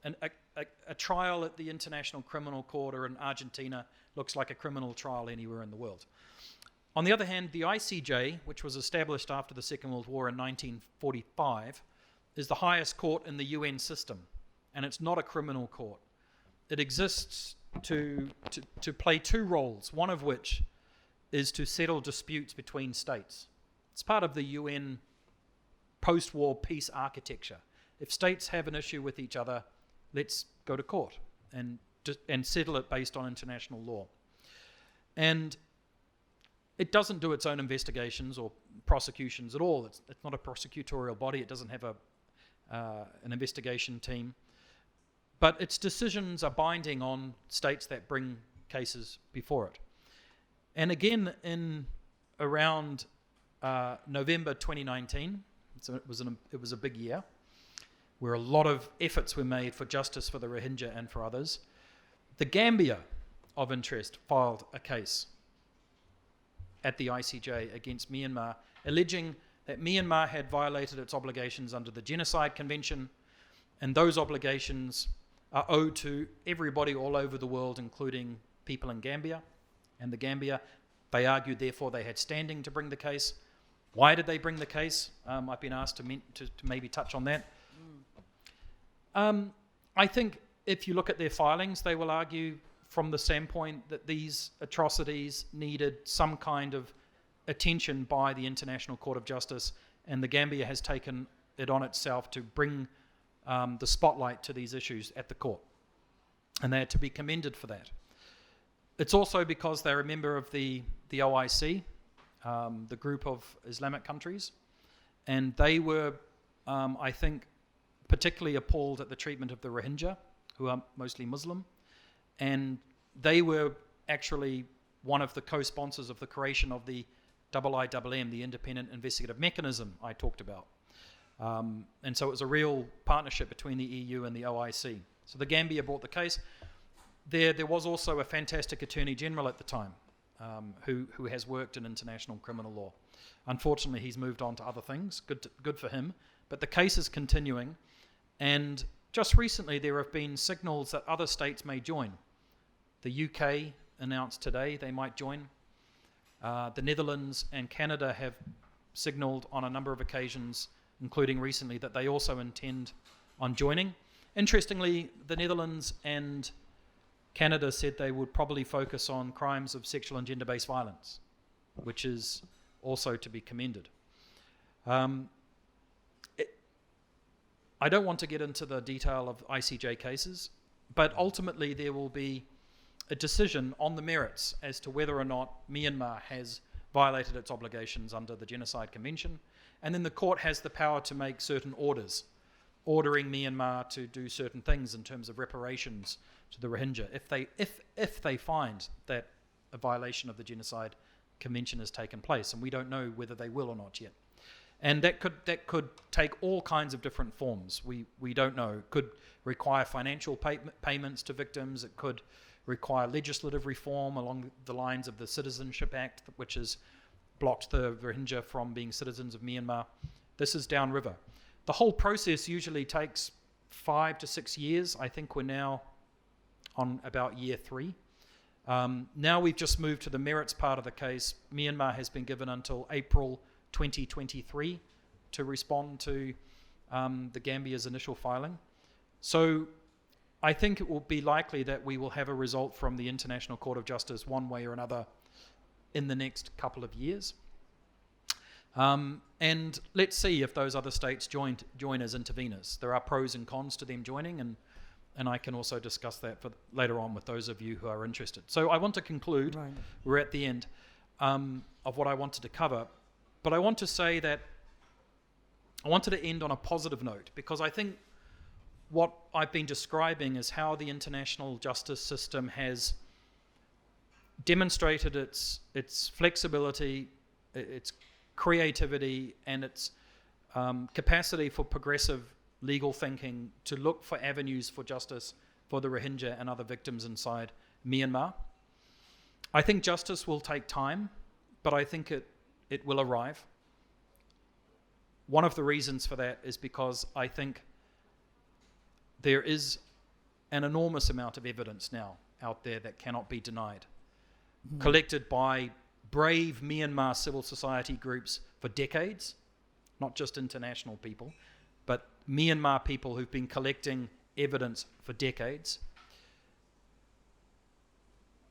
and a trial at the International Criminal Court or in Argentina looks like a criminal trial anywhere in the world. On the other hand, the ICJ, which was established after the Second World War in 1945, is the highest court in the UN system, and it's not a criminal court. It exists to play two roles, one of which is to settle disputes between states. It's part of the UN post-war peace architecture. If states have an issue with each other, let's go to court and settle it based on international law. And it doesn't do its own investigations or prosecutions at all. It's not a prosecutorial body. It doesn't have an investigation team. But its decisions are binding on states that bring cases before it. And again, in around November 2019, so it was a big year, where a lot of efforts were made for justice for the Rohingya and for others, the Gambia of interest filed a case at the ICJ against Myanmar, alleging that Myanmar had violated its obligations under the Genocide Convention, and those obligations are owed to everybody all over the world, including people in Gambia. And the Gambia, they argued, therefore, they had standing to bring the case. Why did they bring the case? I've been asked to maybe touch on that. I think if you look at their filings, they will argue from the standpoint that these atrocities needed some kind of attention by the International Court of Justice, and the Gambia has taken it on itself to bring the spotlight to these issues at the court, and they are to be commended for that. It's also because they're a member of the OIC, the group of Islamic countries, and they were, I think, particularly appalled at the treatment of the Rohingya, who are mostly Muslim, and they were actually one of the co-sponsors of the creation of the IIMM, the Independent Investigative Mechanism I talked about. And so it was a real partnership between the EU and the OIC. So the Gambia brought the case. There was also a fantastic Attorney General at the time who has worked in international criminal law. Unfortunately, he's moved on to other things. Good for him. But the case is continuing. And just recently, there have been signals that other states may join. The UK announced today they might join. The Netherlands and Canada have signalled on a number of occasions, including recently, that they also intend on joining. Interestingly, the Netherlands and Canada said they would probably focus on crimes of sexual and gender-based violence, which is also to be commended. I don't want to get into the detail of ICJ cases, but ultimately there will be a decision on the merits as to whether or not Myanmar has violated its obligations under the Genocide Convention, and then the court has the power to make certain orders, ordering Myanmar to do certain things in terms of reparations to the Rohingya if they find that a violation of the Genocide Convention has taken place, and we don't know whether they will or not yet. And that could take all kinds of different forms. We don't know. It could require financial payments to victims. It could require legislative reform along the lines of the Citizenship Act, which has blocked the Rohingya from being citizens of Myanmar. This is downriver. The whole process usually takes 5 to 6 years. I think we're now on about year 3. Now we've just moved to the merits part of the case. Myanmar has been given until April 2023 to respond to the Gambia's initial filing. So I think it will be likely that we will have a result from the International Court of Justice one way or another in the next couple of years. And let's see if those other states join as interveners. There are pros and cons to them joining, and I can also discuss that later on with those of you who are interested. So I want to conclude. Right. We're at the end of what I wanted to cover, but I want to say that I wanted to end on a positive note, because I think what I've been describing is how the international justice system has demonstrated its flexibility, its creativity, and its capacity for progressive legal thinking to look for avenues for justice for the Rohingya and other victims inside Myanmar. I think justice will take time, but I think it will arrive. One of the reasons for that is because I think there is an enormous amount of evidence now out there that cannot be denied, collected by brave Myanmar civil society groups for decades, not just international people, but Myanmar people who've been collecting evidence for decades.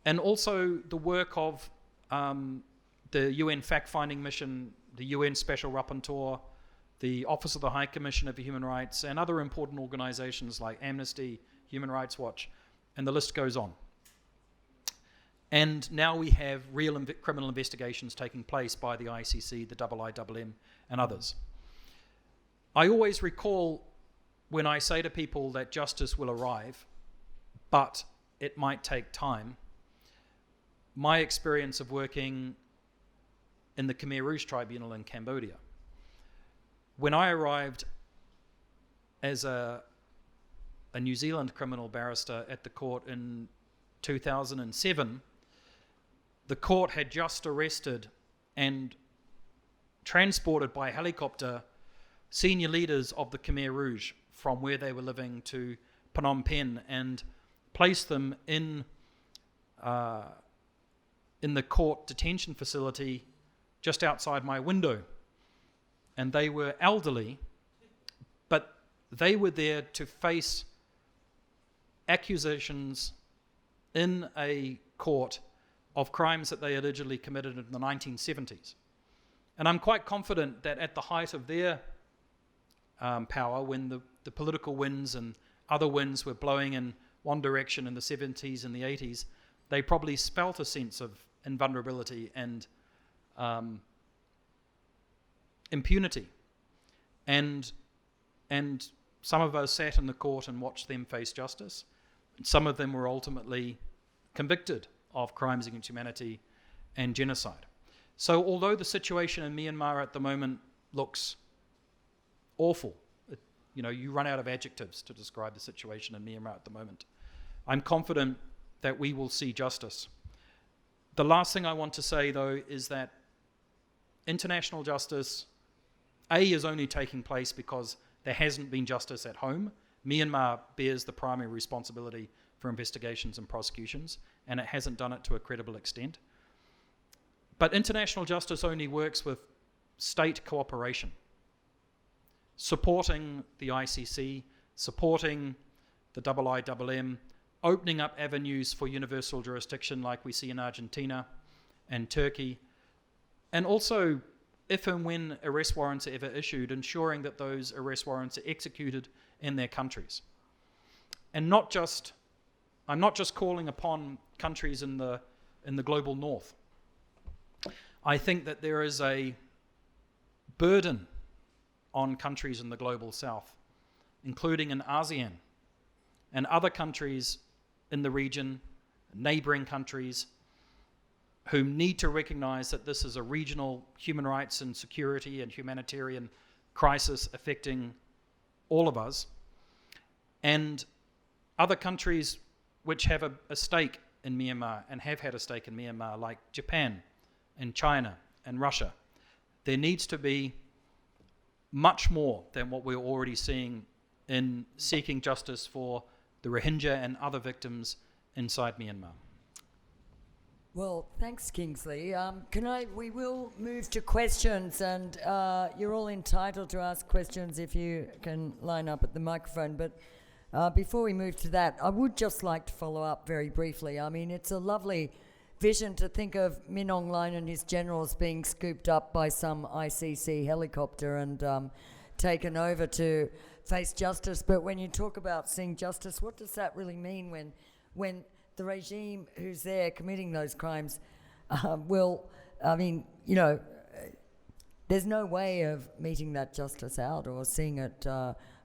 And also the work of the UN fact-finding mission, the UN Special Rapporteur, the Office of the High Commissioner for Human Rights, and other important organizations like Amnesty, Human Rights Watch, and the list goes on. And now we have real criminal investigations taking place by the ICC, the IIMM, and others. I always recall when I say to people that justice will arrive, but it might take time, my experience of working in the Khmer Rouge Tribunal in Cambodia. When I arrived as a New Zealand criminal barrister at the court in 2007, the court had just arrested and transported by helicopter senior leaders of the Khmer Rouge from where they were living to Phnom Penh and placed them in the court detention facility just outside my window. And they were elderly, but they were there to face accusations in a court of crimes that they allegedly committed in the 1970s. And I'm quite confident that at the height of their power, when the political winds and other winds were blowing in one direction in the 70s and the 80s, they probably felt a sense of invulnerability and impunity. And some of us sat in the court and watched them face justice. Some of them were ultimately convicted of crimes against humanity and genocide. So although the situation in Myanmar at the moment looks awful, you run out of adjectives to describe the situation in Myanmar at the moment, I'm confident that we will see justice. The last thing I want to say, though, is that international justice, is only taking place because there hasn't been justice at home. Myanmar bears the primary responsibility for investigations and prosecutions, and it hasn't done it to a credible extent. But international justice only works with state cooperation, supporting the ICC, supporting the IIMM, opening up avenues for universal jurisdiction like we see in Argentina and Turkey, and also, if and when arrest warrants are ever issued, ensuring that those arrest warrants are executed in their countries. And I'm not just calling upon countries in the global north. I think that there is a burden on countries in the global south, including in ASEAN and other countries in the region, neighbouring countries, who need to recognize that this is a regional human rights and security and humanitarian crisis affecting all of us, and other countries which have a stake in Myanmar and have had a stake in Myanmar, like Japan and China and Russia. There needs to be much more than what we're already seeing in seeking justice for the Rohingya and other victims inside Myanmar. Well, thanks, Kingsley. We will move to questions, and you're all entitled to ask questions if you can line up at the microphone. But Before we move to that, I would just like to follow up very briefly. I mean, it's a lovely vision to think of Min Aung Hlaing and his generals being scooped up by some ICC helicopter and taken over to face justice. But when you talk about seeing justice, what does that really mean when the regime who's there committing those crimes there's no way of meeting that justice out or seeing it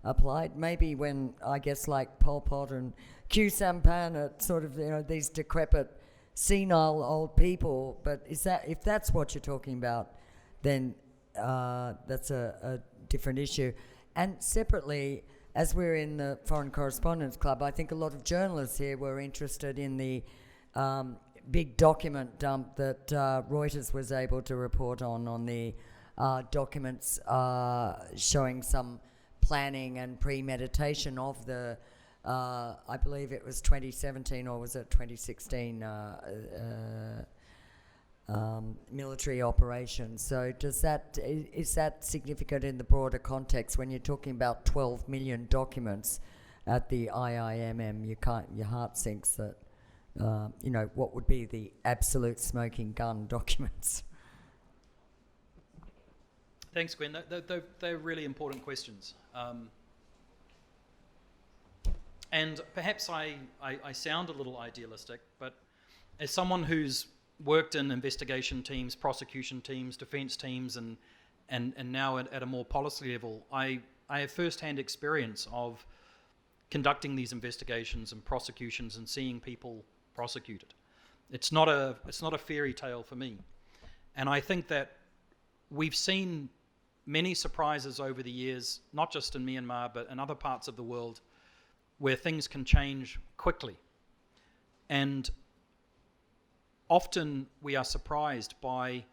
applied. Maybe when, I guess, like Pol Pot and Khieu Sampan are sort of, these decrepit, senile old people. But if that's what you're talking about, then that's a different issue. And separately, as we're in the Foreign Correspondents Club, I think a lot of journalists here were interested in the big document dump that Reuters was able to report on the documents showing some planning and premeditation of the, I believe it was 2017 or was it 2016 military operation. So is that significant in the broader context when you're talking about 12 million documents at the IIMM? Your heart sinks that, what would be the absolute smoking gun documents? Thanks, Gwen. They're really important questions. And perhaps I sound a little idealistic, but as someone who's worked in investigation teams, prosecution teams, defence teams, and now at a more policy level, I have first-hand experience of conducting these investigations and prosecutions and seeing people prosecuted. It's not a fairy tale for me. And I think that we've seen many surprises over the years, not just in Myanmar, but in other parts of the world, where things can change quickly. And often we are surprised by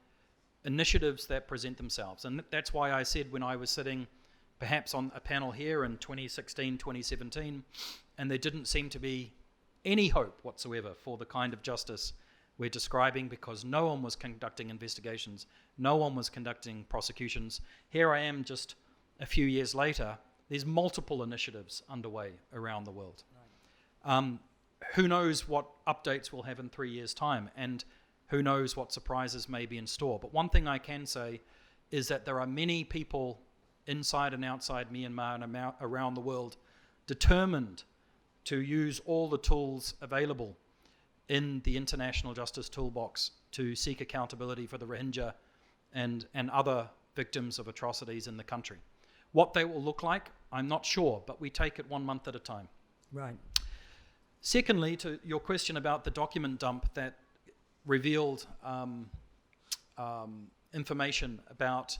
initiatives that present themselves. And that's why I said when I was sitting perhaps on a panel here in 2016, 2017, and there didn't seem to be any hope whatsoever for the kind of justice we're describing, because no one was conducting investigations, no one was conducting prosecutions. Here I am just a few years later, there's multiple initiatives underway around the world. Right. Who knows what updates we'll have in 3 years' time, and who knows what surprises may be in store. But one thing I can say is that there are many people inside and outside Myanmar and around the world determined to use all the tools available in the international justice toolbox to seek accountability for the Rohingya and other victims of atrocities in the country. What they will look like, I'm not sure, but we take it 1 month at a time. Right. Secondly, to your question about the document dump that revealed information about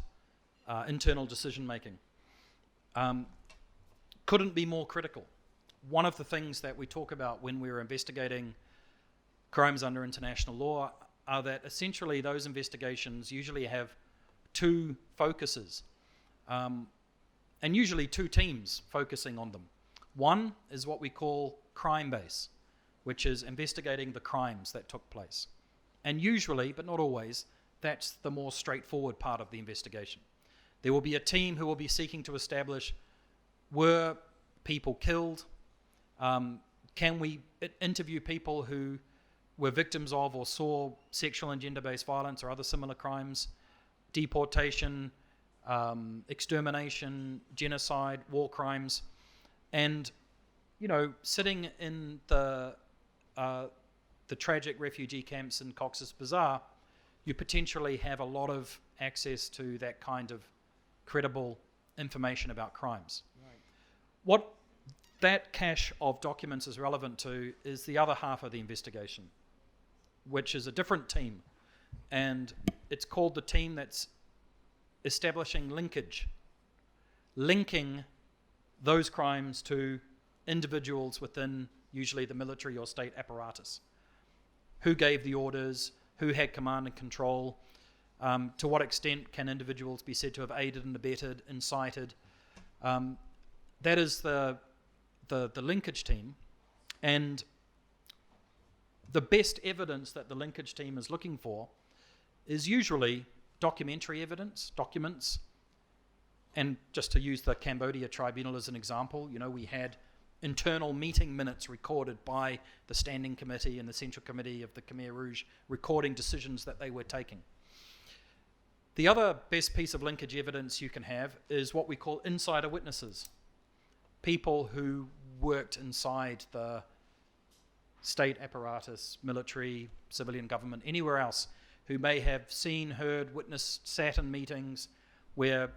internal decision making, couldn't be more critical. One of the things that we talk about when we're investigating crimes under international law are that essentially those investigations usually have two focuses, and usually two teams focusing on them. One is what we call crime base, which is investigating the crimes that took place. And usually, but not always, that's the more straightforward part of the investigation. There will be a team who will be seeking to establish, were people killed? Can we interview people who were victims of or saw sexual and gender-based violence or other similar crimes, deportation, extermination, genocide, war crimes, and sitting in the tragic refugee camps in Cox's Bazar, you potentially have a lot of access to that kind of credible information about crimes. Right. What that cache of documents is relevant to is the other half of the investigation, which is a different team, and it's called the team that's establishing linkage, linking those crimes to individuals within usually the military or state apparatus. Who gave the orders, who had command and control, to what extent can individuals be said to have aided and abetted, incited. That is the linkage team, and the best evidence that the linkage team is looking for is usually documentary evidence, documents. And just to use the Cambodia tribunal as an example, we had internal meeting minutes recorded by the Standing Committee and the Central Committee of the Khmer Rouge, recording decisions that they were taking. The other best piece of linkage evidence you can have is what we call insider witnesses. People who worked inside the state apparatus, military, civilian government, anywhere else, who may have seen, heard, witnessed, sat in meetings where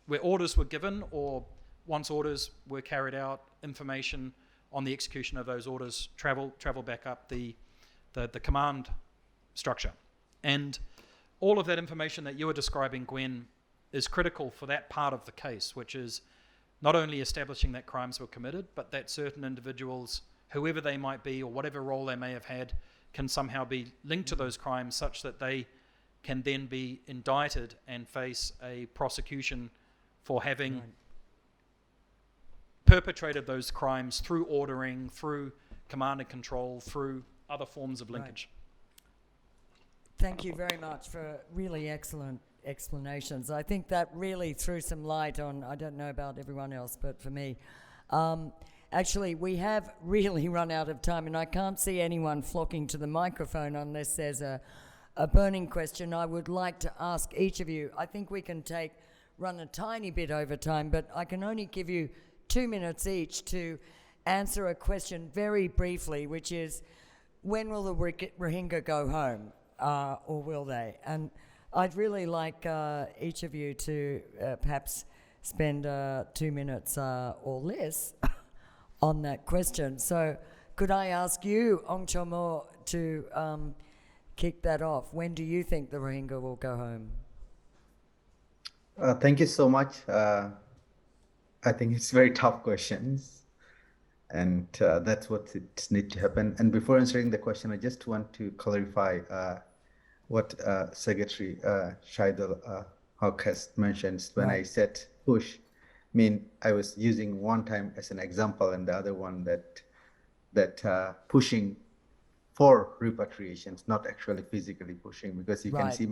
where orders were given, or once orders were carried out, information on the execution of those orders travel back up the command structure. And all of that information that you were describing, Gwen, is critical for that part of the case, which is not only establishing that crimes were committed, but that certain individuals, whoever they might be or whatever role they may have had, can somehow be linked to those crimes such that they can then be indicted and face a prosecution for having perpetrated those crimes through ordering, through command and control, through other forms of linkage. Thank you very much for really excellent explanations. I think that really threw some light on, I don't know about everyone else, but for me. Actually, we have really run out of time, and I can't see anyone flocking to the microphone unless there's a burning question I would like to ask each of you. I think we can run a tiny bit over time, but I can only give you 2 minutes each to answer a question very briefly, which is, when will the Rohingya go home, or will they? And I'd really like each of you to perhaps spend 2 minutes or less on that question. So could I ask you, Ong Chomo, to kick that off? When do you think the Rohingya will go home? Thank you so much. I think it's very tough questions, and that's what it needs to happen. And before answering the question, I just want to clarify what Secretary Shaidul Haq has mentioned. When I said push, I was using one time as an example, and the other one that pushing for repatriations, not actually physically pushing, because you can see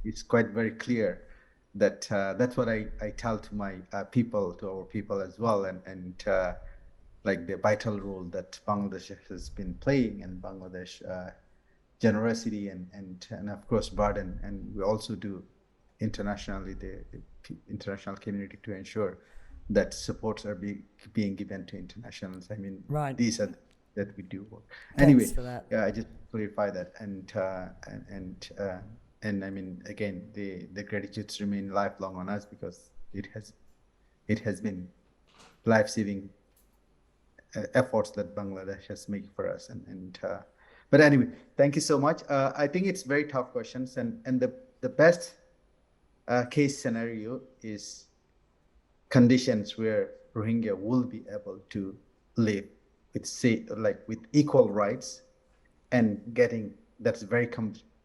it's quite very clear that that's what I tell to my people, to our people as well, and like the vital role that Bangladesh has been playing, and Bangladesh generosity and of course burden, and we also do internationally, the international community, to ensure that supports are being given to internationals. These are that we do work. Anyway, I just clarify that, and again, the gratitudes remain lifelong on us, because it has been life-saving efforts that Bangladesh has made for us, but anyway, thank you so much. I think it's very tough questions, and the best case scenario is conditions where Rohingya will be able to live with equal rights, and getting that's very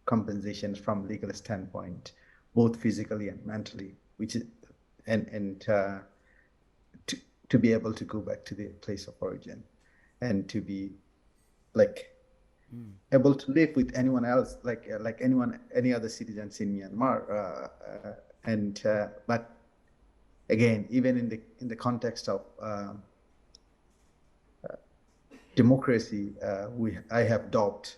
compensations from legal standpoint, both physically and mentally, which is to be able to go back to the place of origin, and to be able to live with anyone else, any other citizens in Myanmar, but again, even in the context of democracy, I have doubt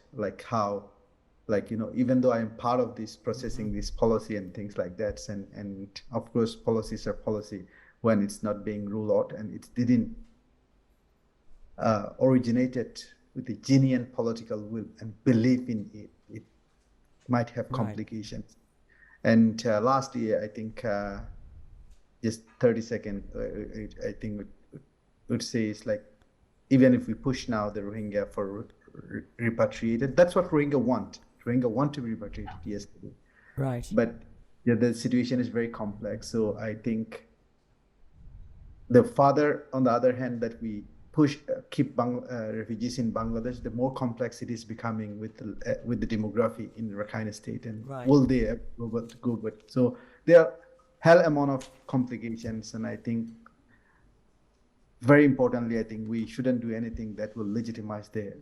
even though I'm part of this processing this policy and things like that, and of course policies are policy when it's not being ruled out, and it didn't originated with a genuine political will and belief in it, it might have complications. And lastly, I think just 30 seconds, I think would say is even if we push now the Rohingya for repatriated, that's what Rohingya want. Rohingya want to be repatriated yesterday. Right. But the situation is very complex. So I think the farther, on the other hand, that we keep refugees in Bangladesh, the more complex it is becoming with the demography in Rakhine State, and will they be able to go? But so there are hell amount of complications, and I think very importantly, I think we shouldn't do anything that will legitimize the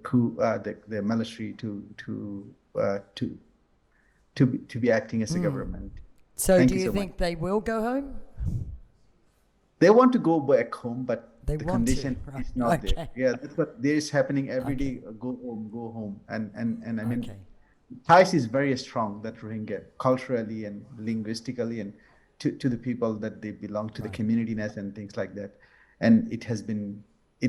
coup, the military to be acting as a government. So do you think they will go home? they want to go back home, but They the want to, condition right. is not Okay. there. Yeah, that's what there is happening every day. Go home. And I mean, Okay. ties is very strong, that Rohingya, culturally and linguistically, and to the people that they belong to, the community-ness and things like that. And it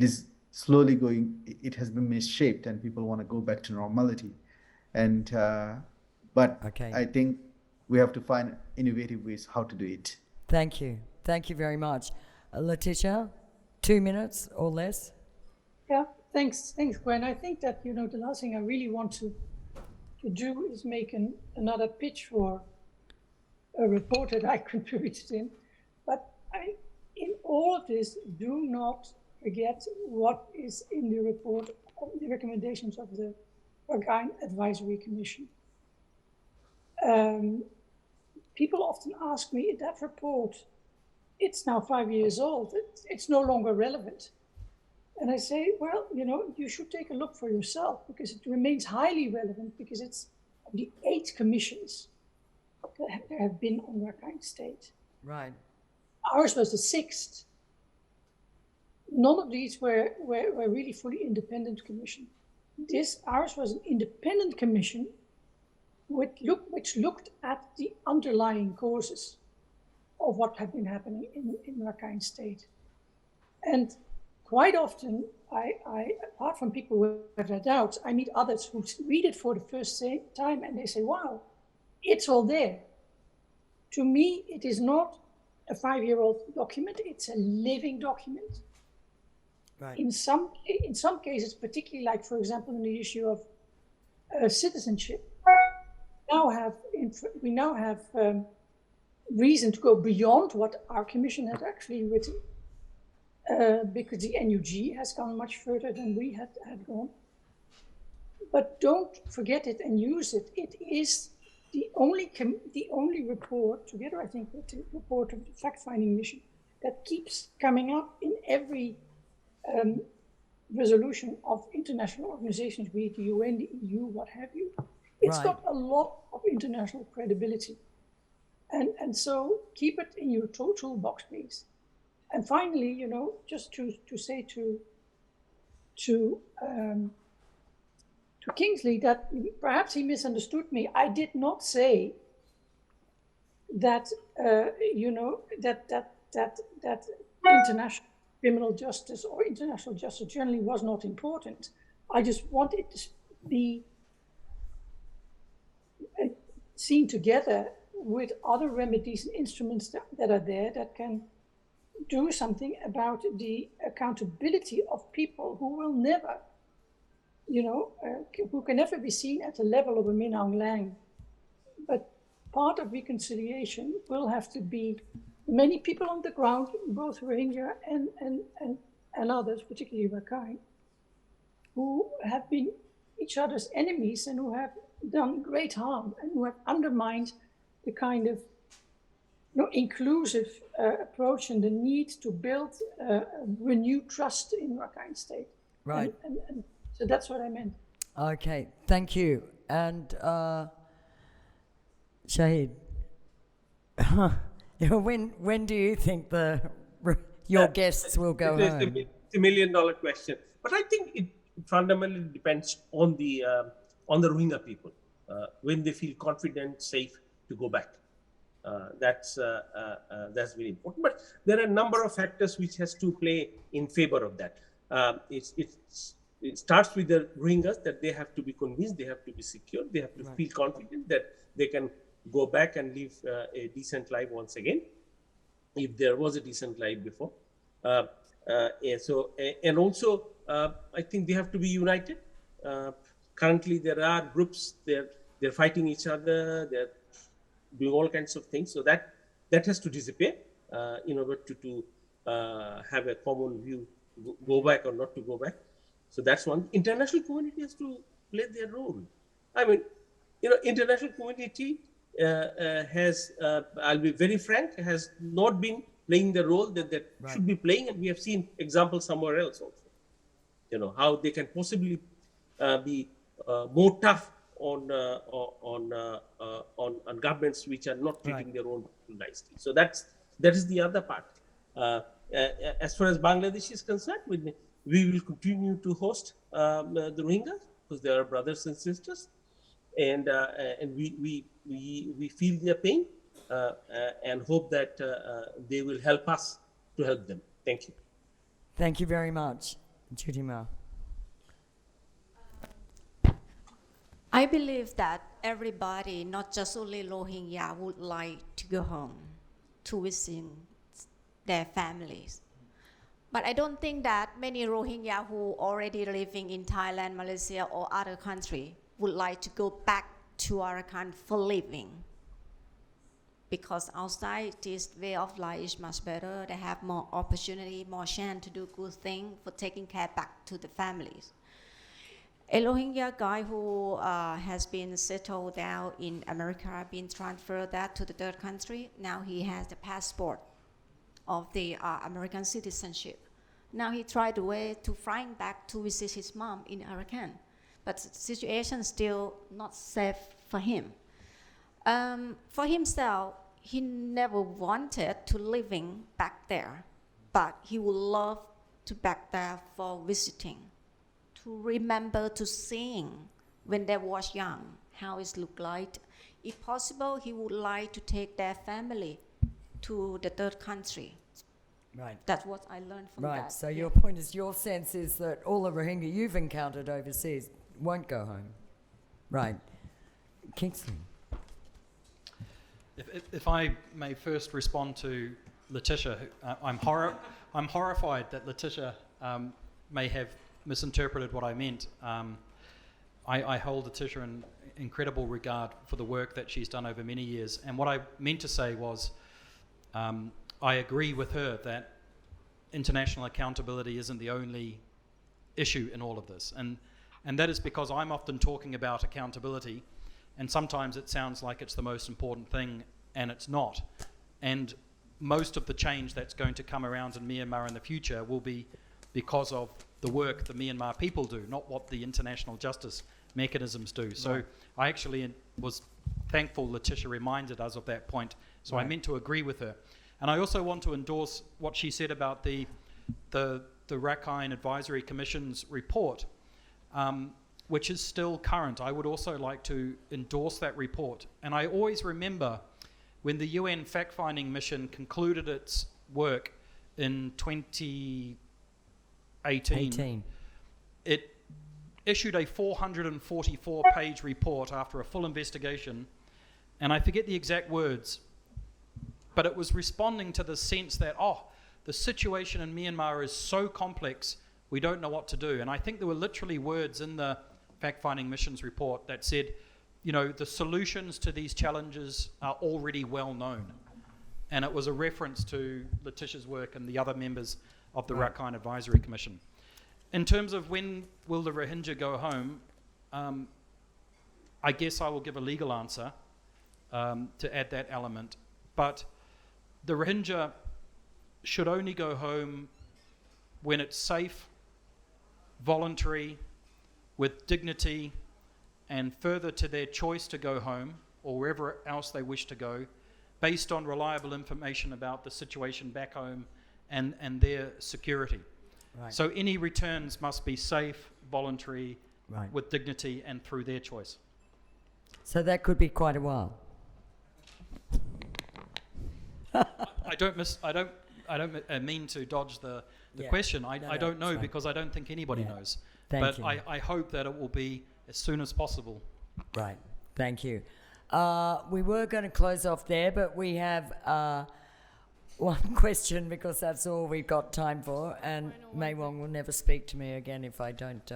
is slowly going, it has been misshaped, and people want to go back to normality. And but I think we have to find innovative ways how to do it. Thank you. Thank you very much. Letitia, 2 minutes or less. Yeah, thanks, Gwen. I think that, the last thing I really want to do is make another pitch for a report that I contributed in. But in all of this, do not forget what is in the report, the recommendations of the Rakhine Advisory Commission. People often ask me, that report, it's now 5 years old, it's no longer relevant. And I say, well, you should take a look for yourself, because it remains highly relevant, because it's the 8 commissions that there have been on Rakhine State. Right. Ours was the 6th. None of these were really fully independent commission. Ours was an independent commission which looked at the underlying causes of what had been happening in Rakhine State. And quite often, I apart from people who have their doubts, I meet others who read it for the first time and they say, wow, it's all there. To me, it is not a 5-year-old document, it's a living document. Right. In some cases, particularly like, for example, in the issue of citizenship, we now have reason to go beyond what our commission had actually written, because the NUG has gone much further than we had gone. But don't forget it and use it. It is the only report, together I think with the report of the fact-finding mission, that keeps coming up in every resolution of international organizations, be it the UN, the EU, what have you. It's got a lot of international credibility. And so keep it in your toolbox, please. And finally, just to say to Kingsley that perhaps he misunderstood me. I did not say that that international criminal justice or international justice generally was not important. I just want it to be seen together with other remedies and instruments that are there that can do something about the accountability of people who will never, who can never be seen at the level of a Min Aung Hlaing. But part of reconciliation will have to be many people on the ground, both Rohingya and others, particularly Rakhine, who have been each other's enemies and who have done great harm and who have undermined the kind of inclusive approach and the need to build renewed trust in Rakhine State. Right. And so that's what I meant. Okay, thank you. And Shahid, when do you think your guests will go home? It's a $1 million question, but I think it fundamentally depends on the Rohingya people when they feel confident, safe to go back. That's very important. But there are a number of factors which has to play in favor of that. It starts with the Rohingyas, that they have to be convinced, they have to be secure, they have to feel confident that they can go back and live a decent life once again, if there was a decent life before. And also, I think they have to be united. Currently, there are groups, they're fighting each other, they're doing all kinds of things. So that has to disappear in order to have a common view, go back or not to go back. So that's one. International community has to play their role. I mean, international community has, I'll be very frank, has not been playing the role that should be playing, and we have seen examples somewhere else also. How they can possibly be more tough on governments which are not treating their own people nicely. So that is the other part. as far as Bangladesh is concerned, we will continue to host the Rohingyas because they are brothers and sisters, and we feel their pain and hope that they will help us to help them. Thank you. Thank you very much, Judy Ma. I believe that everybody, not just only Rohingya, would like to go home to visit their families. But I don't think that many Rohingya who already living in Thailand, Malaysia, or other country would like to go back to Arakan for living. Because outside, this way of life is much better. They have more opportunity, more chance to do good things for taking care back to the families. A Rohingya guy who has been settled down in America, been transferred that to the third country. Now he has the passport of the American citizenship. Now he tried a way to flying back to visit his mom in Arakan, but the situation is still not safe for him. For himself, he never wanted to living back there, but he would love to back there for visiting, to remember to seeing when they was young, how it looked like. If possible, he would like to take their family to the third country. Right. That's what I learned from that. Right, so your point is, your sense is that all the Rohingya you've encountered overseas won't go home. Right. Kingsley. If I may first respond to Letitia, I'm horrified that Letitia may have misinterpreted what I meant. I hold Letitia in incredible regard for the work that she's done over many years, and what I meant to say was I agree with her that international accountability isn't the only issue in all of this, and that is because I'm often talking about accountability, and sometimes it sounds like it's the most important thing, and it's not. And most of the change that's going to come around in Myanmar in the future will be because of the work the Myanmar people do, not what the international justice mechanisms do. So Right. I actually was thankful Letitia reminded us of that point. So I meant to agree with her. And I also want to endorse what she said about the Rakhine Advisory Commission's report, which is still current. I would also like to endorse that report. And I always remember when the UN fact-finding mission concluded its work in 2018, it issued a 444-page report after a full investigation, and I forget the exact words, but it was responding to the sense that, the situation in Myanmar is so complex, we don't know what to do. And I think there were literally words in the fact-finding mission's report that said, the solutions to these challenges are already well known. And it was a reference to Letitia's work and the other members of the Rakhine Advisory Commission. In terms of when will the Rohingya go home, I guess I will give a legal answer to add that element. But the Rohingya should only go home when it's safe, voluntary, with dignity, and further to their choice to go home or wherever else they wish to go, based on reliable information about the situation back home and their security. Right. So any returns must be safe, voluntary, Right. with dignity, and through their choice. So that could be quite a while. I don't mean to dodge the Yeah. question. No, I no, don't know it's fine. because I don't think anybody Yeah. knows. Thank But you. I hope that it will be as soon as possible. Right. Thank you. We were going to close off there, but we have one question because that's all we've got time for, and Mei Wong will never speak to me again if I don't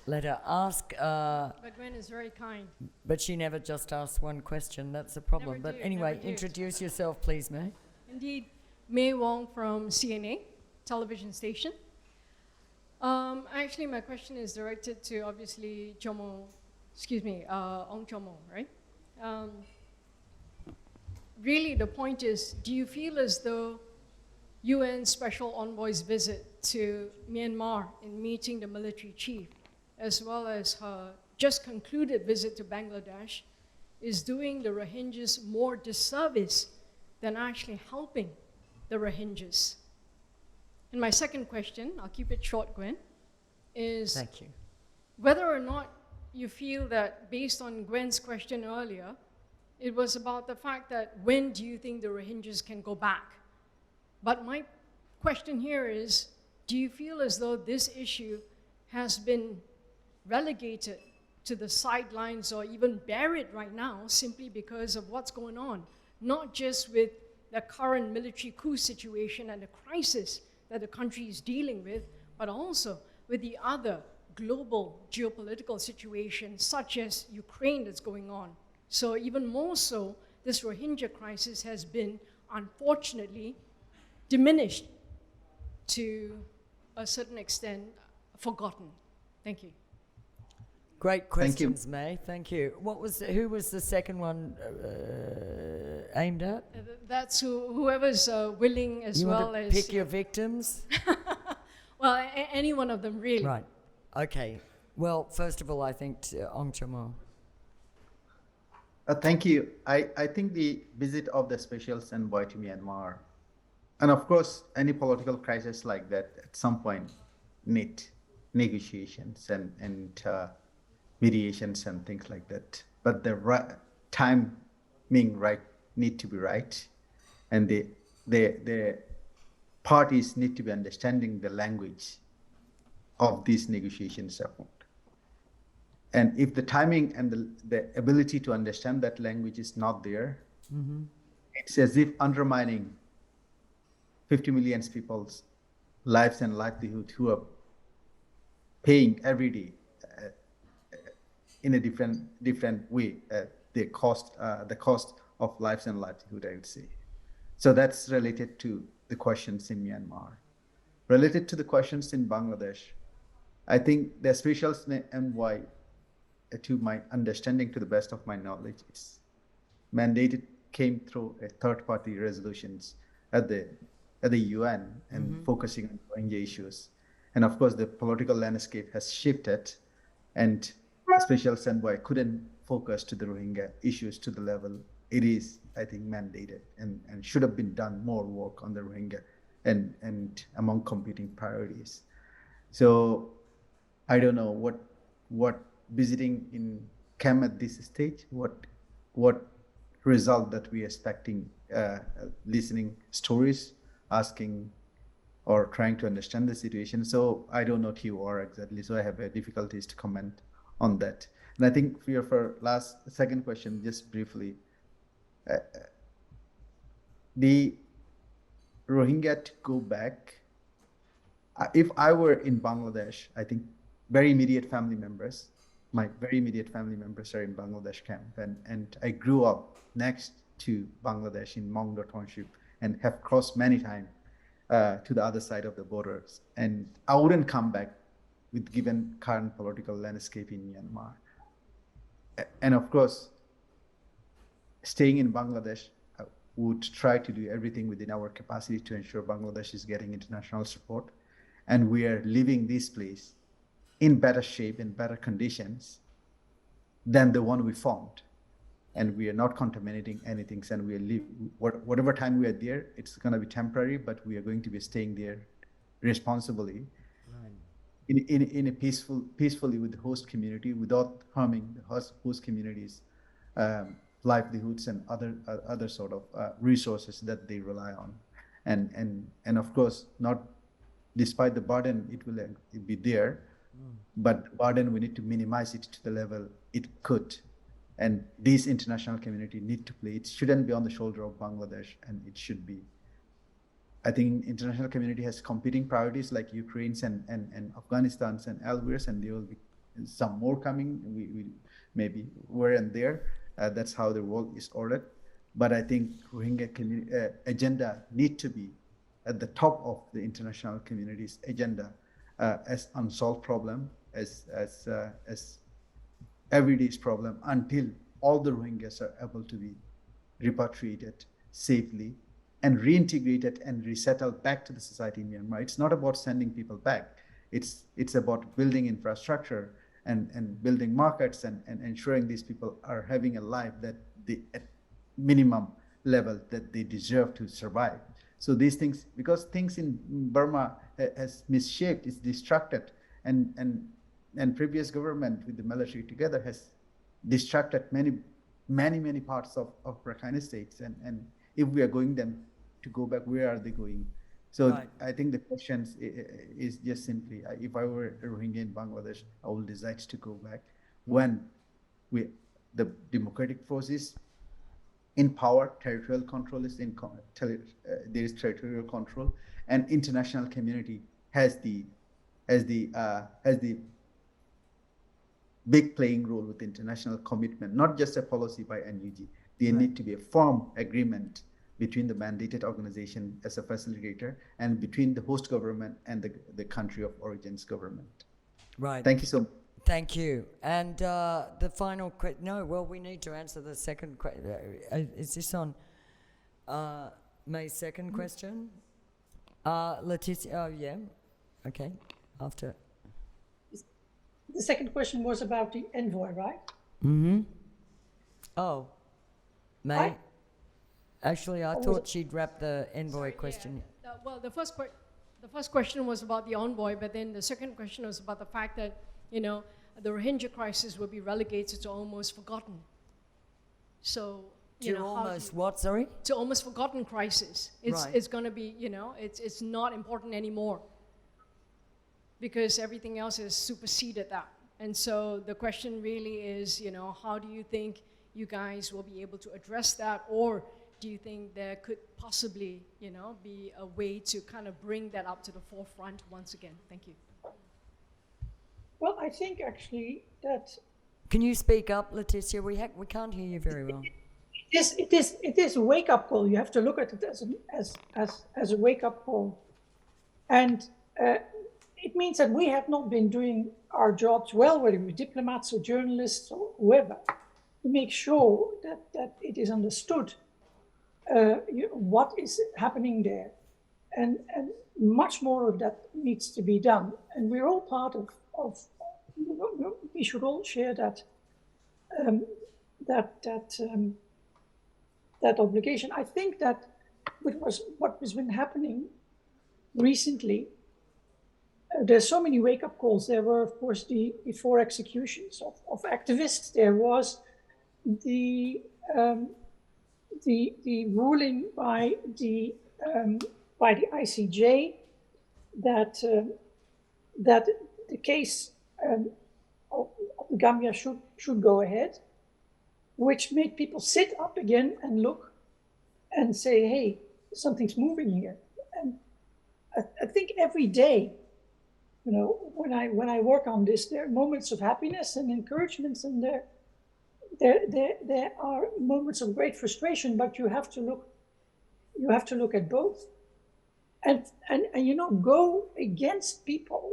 let her ask. But Gwen is very kind. But she never just asks one question. That's a problem. Never But do, anyway, never do. introduce yourself, please, Mei. Indeed, Mei Wong from CNA television station. Actually, my question is directed to obviously Ong Chomo, right? Really, the point is, do you feel as though UN Special Envoy's visit to Myanmar in meeting the military chief, as well as her just concluded visit to Bangladesh, is doing the Rohingyas more disservice than actually helping the Rohingyas? And my second question, I'll keep it short, Gwen, is Thank you. whether or not you feel that, based on Gwen's question earlier, it was about the fact that when do you think the Rohingyas can go back? But my question here is, do you feel as though this issue has been relegated to the sidelines or even buried right now simply because of what's going on, not just with the current military coup situation and the crisis that the country is dealing with, but also with the other global geopolitical situations such as Ukraine that's going on? So even more so, this Rohingya crisis has been, unfortunately, diminished to a certain extent, forgotten. Thank you. Great questions, May. Thank you. Who was the second one aimed at? That's whoever's willing as you well want to as... pick your victims? Well, any one of them, really. Right. Okay. Well, first of all, I think Ong Chamo. Thank you. I think the visit of the special envoy to Myanmar, and of course, any political crisis like that at some point need negotiations and mediations and things like that. But the timing need to be right, and the parties need to be understanding the language of these negotiations effort. And if the timing and the ability to understand that language is not there, it's as if undermining 50 million people's lives and livelihood who are paying every day in a different way the cost of lives and livelihood, I would say. So that's related to the questions in Myanmar. Related to the questions in Bangladesh, I think the special envoy, to my understanding, to the best of my knowledge, it's mandated, came through a third-party resolutions at the UN and focusing on Rohingya issues. And of course, the political landscape has shifted, and special envoy couldn't focus to the Rohingya issues to the level it is, I think, mandated, and should have been done more work on the Rohingya and among competing priorities. So I don't know what visiting in camp at this stage, what result that we are expecting, listening stories, asking or trying to understand the situation. So I don't know TOR exactly, so I have difficulties to comment on that. And I think for your second question, just briefly, the Rohingya to go back, if I were in Bangladesh, I think very immediate family members, my very immediate family members are in Bangladesh camp, and I grew up next to Bangladesh in Mongdo Township and have crossed many times to the other side of the borders. And I wouldn't come back with given current political landscape in Myanmar. And of course, staying in Bangladesh, would try to do everything within our capacity to ensure Bangladesh is getting international support. And we are leaving this place in better shape, in better conditions than the one we formed. And we are not contaminating anything, and we are whatever time we are there, it's going to be temporary, but we are going to be staying there responsibly, in a peacefully with the host community, without harming the host communities' livelihoods and other sort of resources that they rely on, and of course, not despite the burden, it will be there, but the burden, we need to minimize it to the level it could. And this international community need to play. It shouldn't be on the shoulder of Bangladesh, and it should be. I think international community has competing priorities like Ukraine's and Afghanistan's and Algeria, and there will be some more coming. We maybe where and there. That's how the world is ordered. But I think Rohingya agenda need to be at the top of the international community's agenda as unsolved problem, as everyday's problem, until all the Rohingyas are able to be repatriated safely and reintegrated and resettled back to the society in Myanmar. It's not about sending people back. It's about building infrastructure and building markets and ensuring these people are having a life that at minimum level that they deserve to survive. So these things, because things in Burma has misshaped, is distracted, and previous government with the military together has distracted many parts of Rakhine states, and if we are going them to go back, where are they going? So Right. I think the question is just simply, if I were a Rohingya in Bangladesh, I will decide to go back when the democratic forces in power, territorial control is there is territorial control, and international community has the big playing role with international commitment, not just a policy by NUG. There need to be a firm agreement between the mandated organization as a facilitator and between the host government and the country of origin's government. Right. Thank you so much. Thank you. And the final question, no, well, we need to answer the second question. Is this on May's second question? Letitia, oh, yeah. Okay, after. The second question was about the envoy, right? Mm-hmm. Oh, May? I- Actually, I thought she'd wrap the envoy question. Well, the first question was about the envoy, but then the second question was about the fact that, you know, the Rohingya crisis will be relegated to almost forgotten. So, you To know, almost what, sorry? to almost forgotten crisis. Right. It's going to be, you know, it's not important anymore because everything else has superseded that. And so the question really is, you know, how do you think you guys will be able to address that, or do you think there could possibly, you know, be a way to kind of bring that up to the forefront once again? Thank you. Well, I think actually that Can you speak up, Letitia? We can't hear you very well. it is a wake-up call. You have to look at it as a wake-up call, and it means that we have not been doing our jobs well, whether we're diplomats or journalists or whoever, to make sure that it is understood what is happening there, and much more of that needs to be done. And we're all part of we should all share that obligation. I think that what has been happening recently, there's so many wake-up calls. There were, of course, the 4 executions of activists. There was the ruling by the ICJ that the case of the Gambia should go ahead, which made people sit up again and look and say, hey, something's moving here. And I think every day, you know, when I work on this, there are moments of happiness and encouragements, and there are moments of great frustration, but you have to look at both, and you know, go against people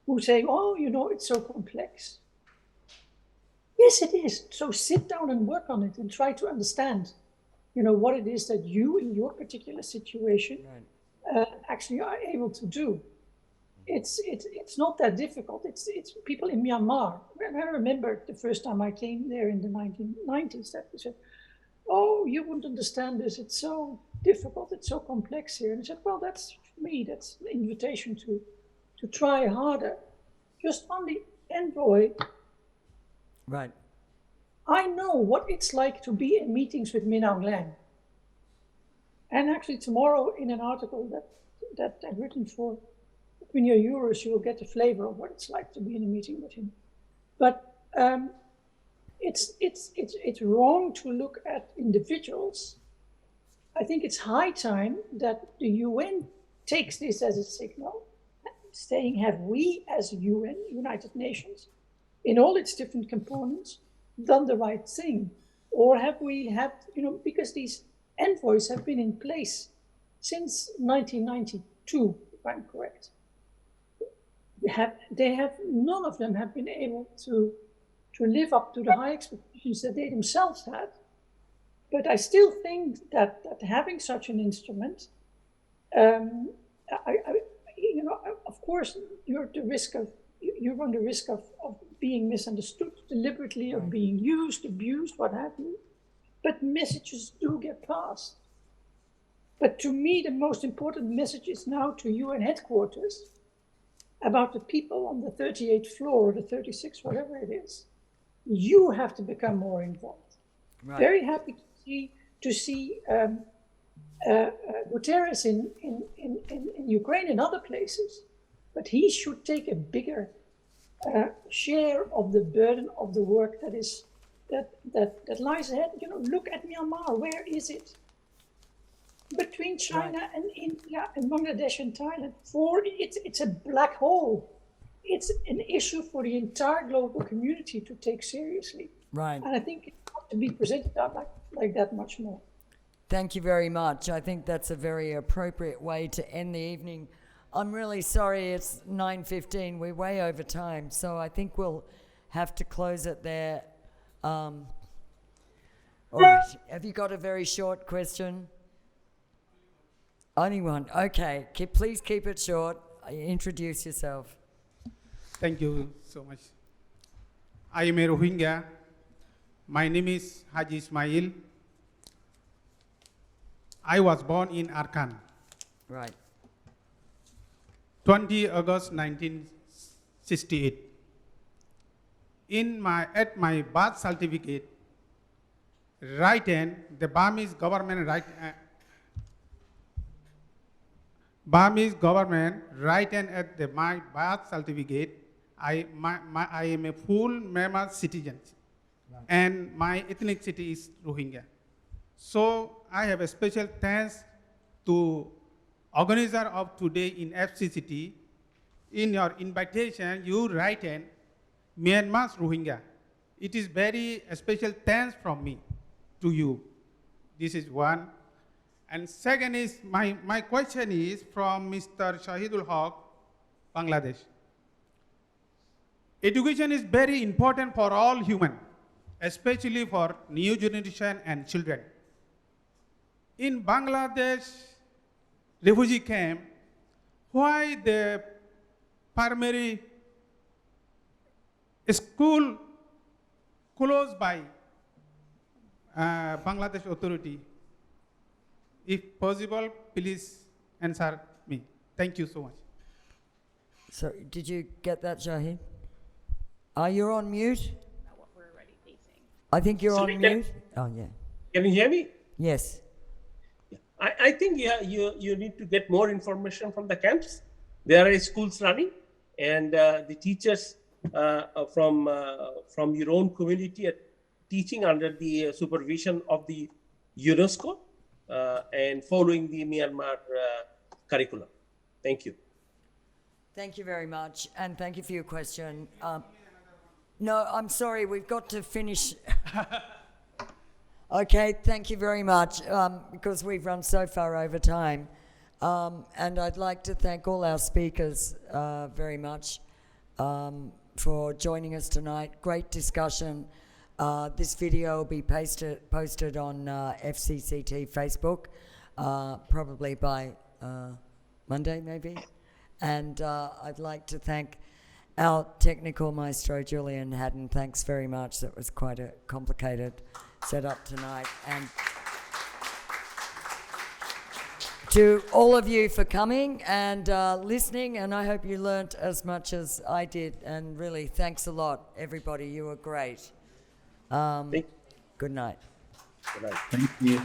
who say, oh, you know, it's so complex. Yes, it is. So sit down and work on it and try to understand, you know, what it is that you in your particular situation actually are able to do. It's not that difficult. It's people in Myanmar. I remember the first time I came there in the 1990s that they said, oh, you wouldn't understand this. It's so difficult. It's so complex here. And I said, well, that's for me. That's an invitation to try harder. Just on the envoy. Right. I know what it's like to be in meetings with Min Aung Hlaing. And actually tomorrow in an article that I've written for Opinion Euros, you will get a flavor of what it's like to be in a meeting with him. But it's wrong to look at individuals. I think it's high time that the UN takes this as a signal, saying, have we as UN, United Nations, in all its different components, done the right thing? Or have we had, you know, because these envoys have been in place since 1992, if I'm correct. None of them have been able to live up to the high expectations that they themselves had. But I still think that having such an instrument, you know, of course, you run the risk of being misunderstood deliberately, of being used, abused, what have you. But messages do get passed. But to me, the most important message is now to UN headquarters about the people on the 38th floor or the 36th, whatever it is. You have to become more involved. Right. Very happy to see Guterres in Ukraine and other places, but he should take a bigger share of the burden of the work that lies ahead. You know, look at Myanmar. Where is it? Between China and India and Bangladesh and Thailand, it's a black hole. It's an issue for the entire global community to take seriously. Right. And I think it ought to be presented like that much more. Thank you very much. I think that's a very appropriate way to end the evening. I'm really sorry it's 9:15. We're way over time, so I think we'll have to close it there. All right. Have you got a very short question? Only one. Okay. Please keep it short. Introduce yourself. Thank you so much. I am a Rohingya. My name is Haji Ismail. I was born in Arkan. Right. 20 August 1968. At my birth certificate, right hand, the Burmese government right hand at my birth certificate, I am a full Myanmar citizen, and my ethnicity is Rohingya. So I have a special thanks to organizer of today in FCCT. In your invitation, you write in Myanmar's Rohingya. It is very special thanks from me to you. This is one. And second is, my question is from Mr. Shahidul Haq, Bangladesh. Education is very important for all human, especially for new generation and children. In Bangladesh refugee camp, why the primary school closed by Bangladesh authority? If possible, please answer me. Thank you so much. So, did you get that, Shahid? You're on mute? I think you're on mute. Oh, yeah. Can you hear me? Yes. I think you need to get more information from the camps. There are schools running, and the teachers from your own community are teaching under the supervision of the UNESCO and following the Myanmar curriculum. Thank you. Thank you very much, and thank you for your question. No, I'm sorry, we've got to finish. Okay, thank you very much, because we've run so far over time. And I'd like to thank all our speakers very much for joining us tonight. Great discussion. This video will be posted on FCCT Facebook, probably by Monday maybe. And I'd like to thank our technical maestro, Julian Haddon. Thanks very much. That was quite a complicated setup tonight. And to all of you for coming and listening, and I hope you learnt as much as I did. And really, thanks a lot, everybody. You were great. Good night. Good night. Thank you.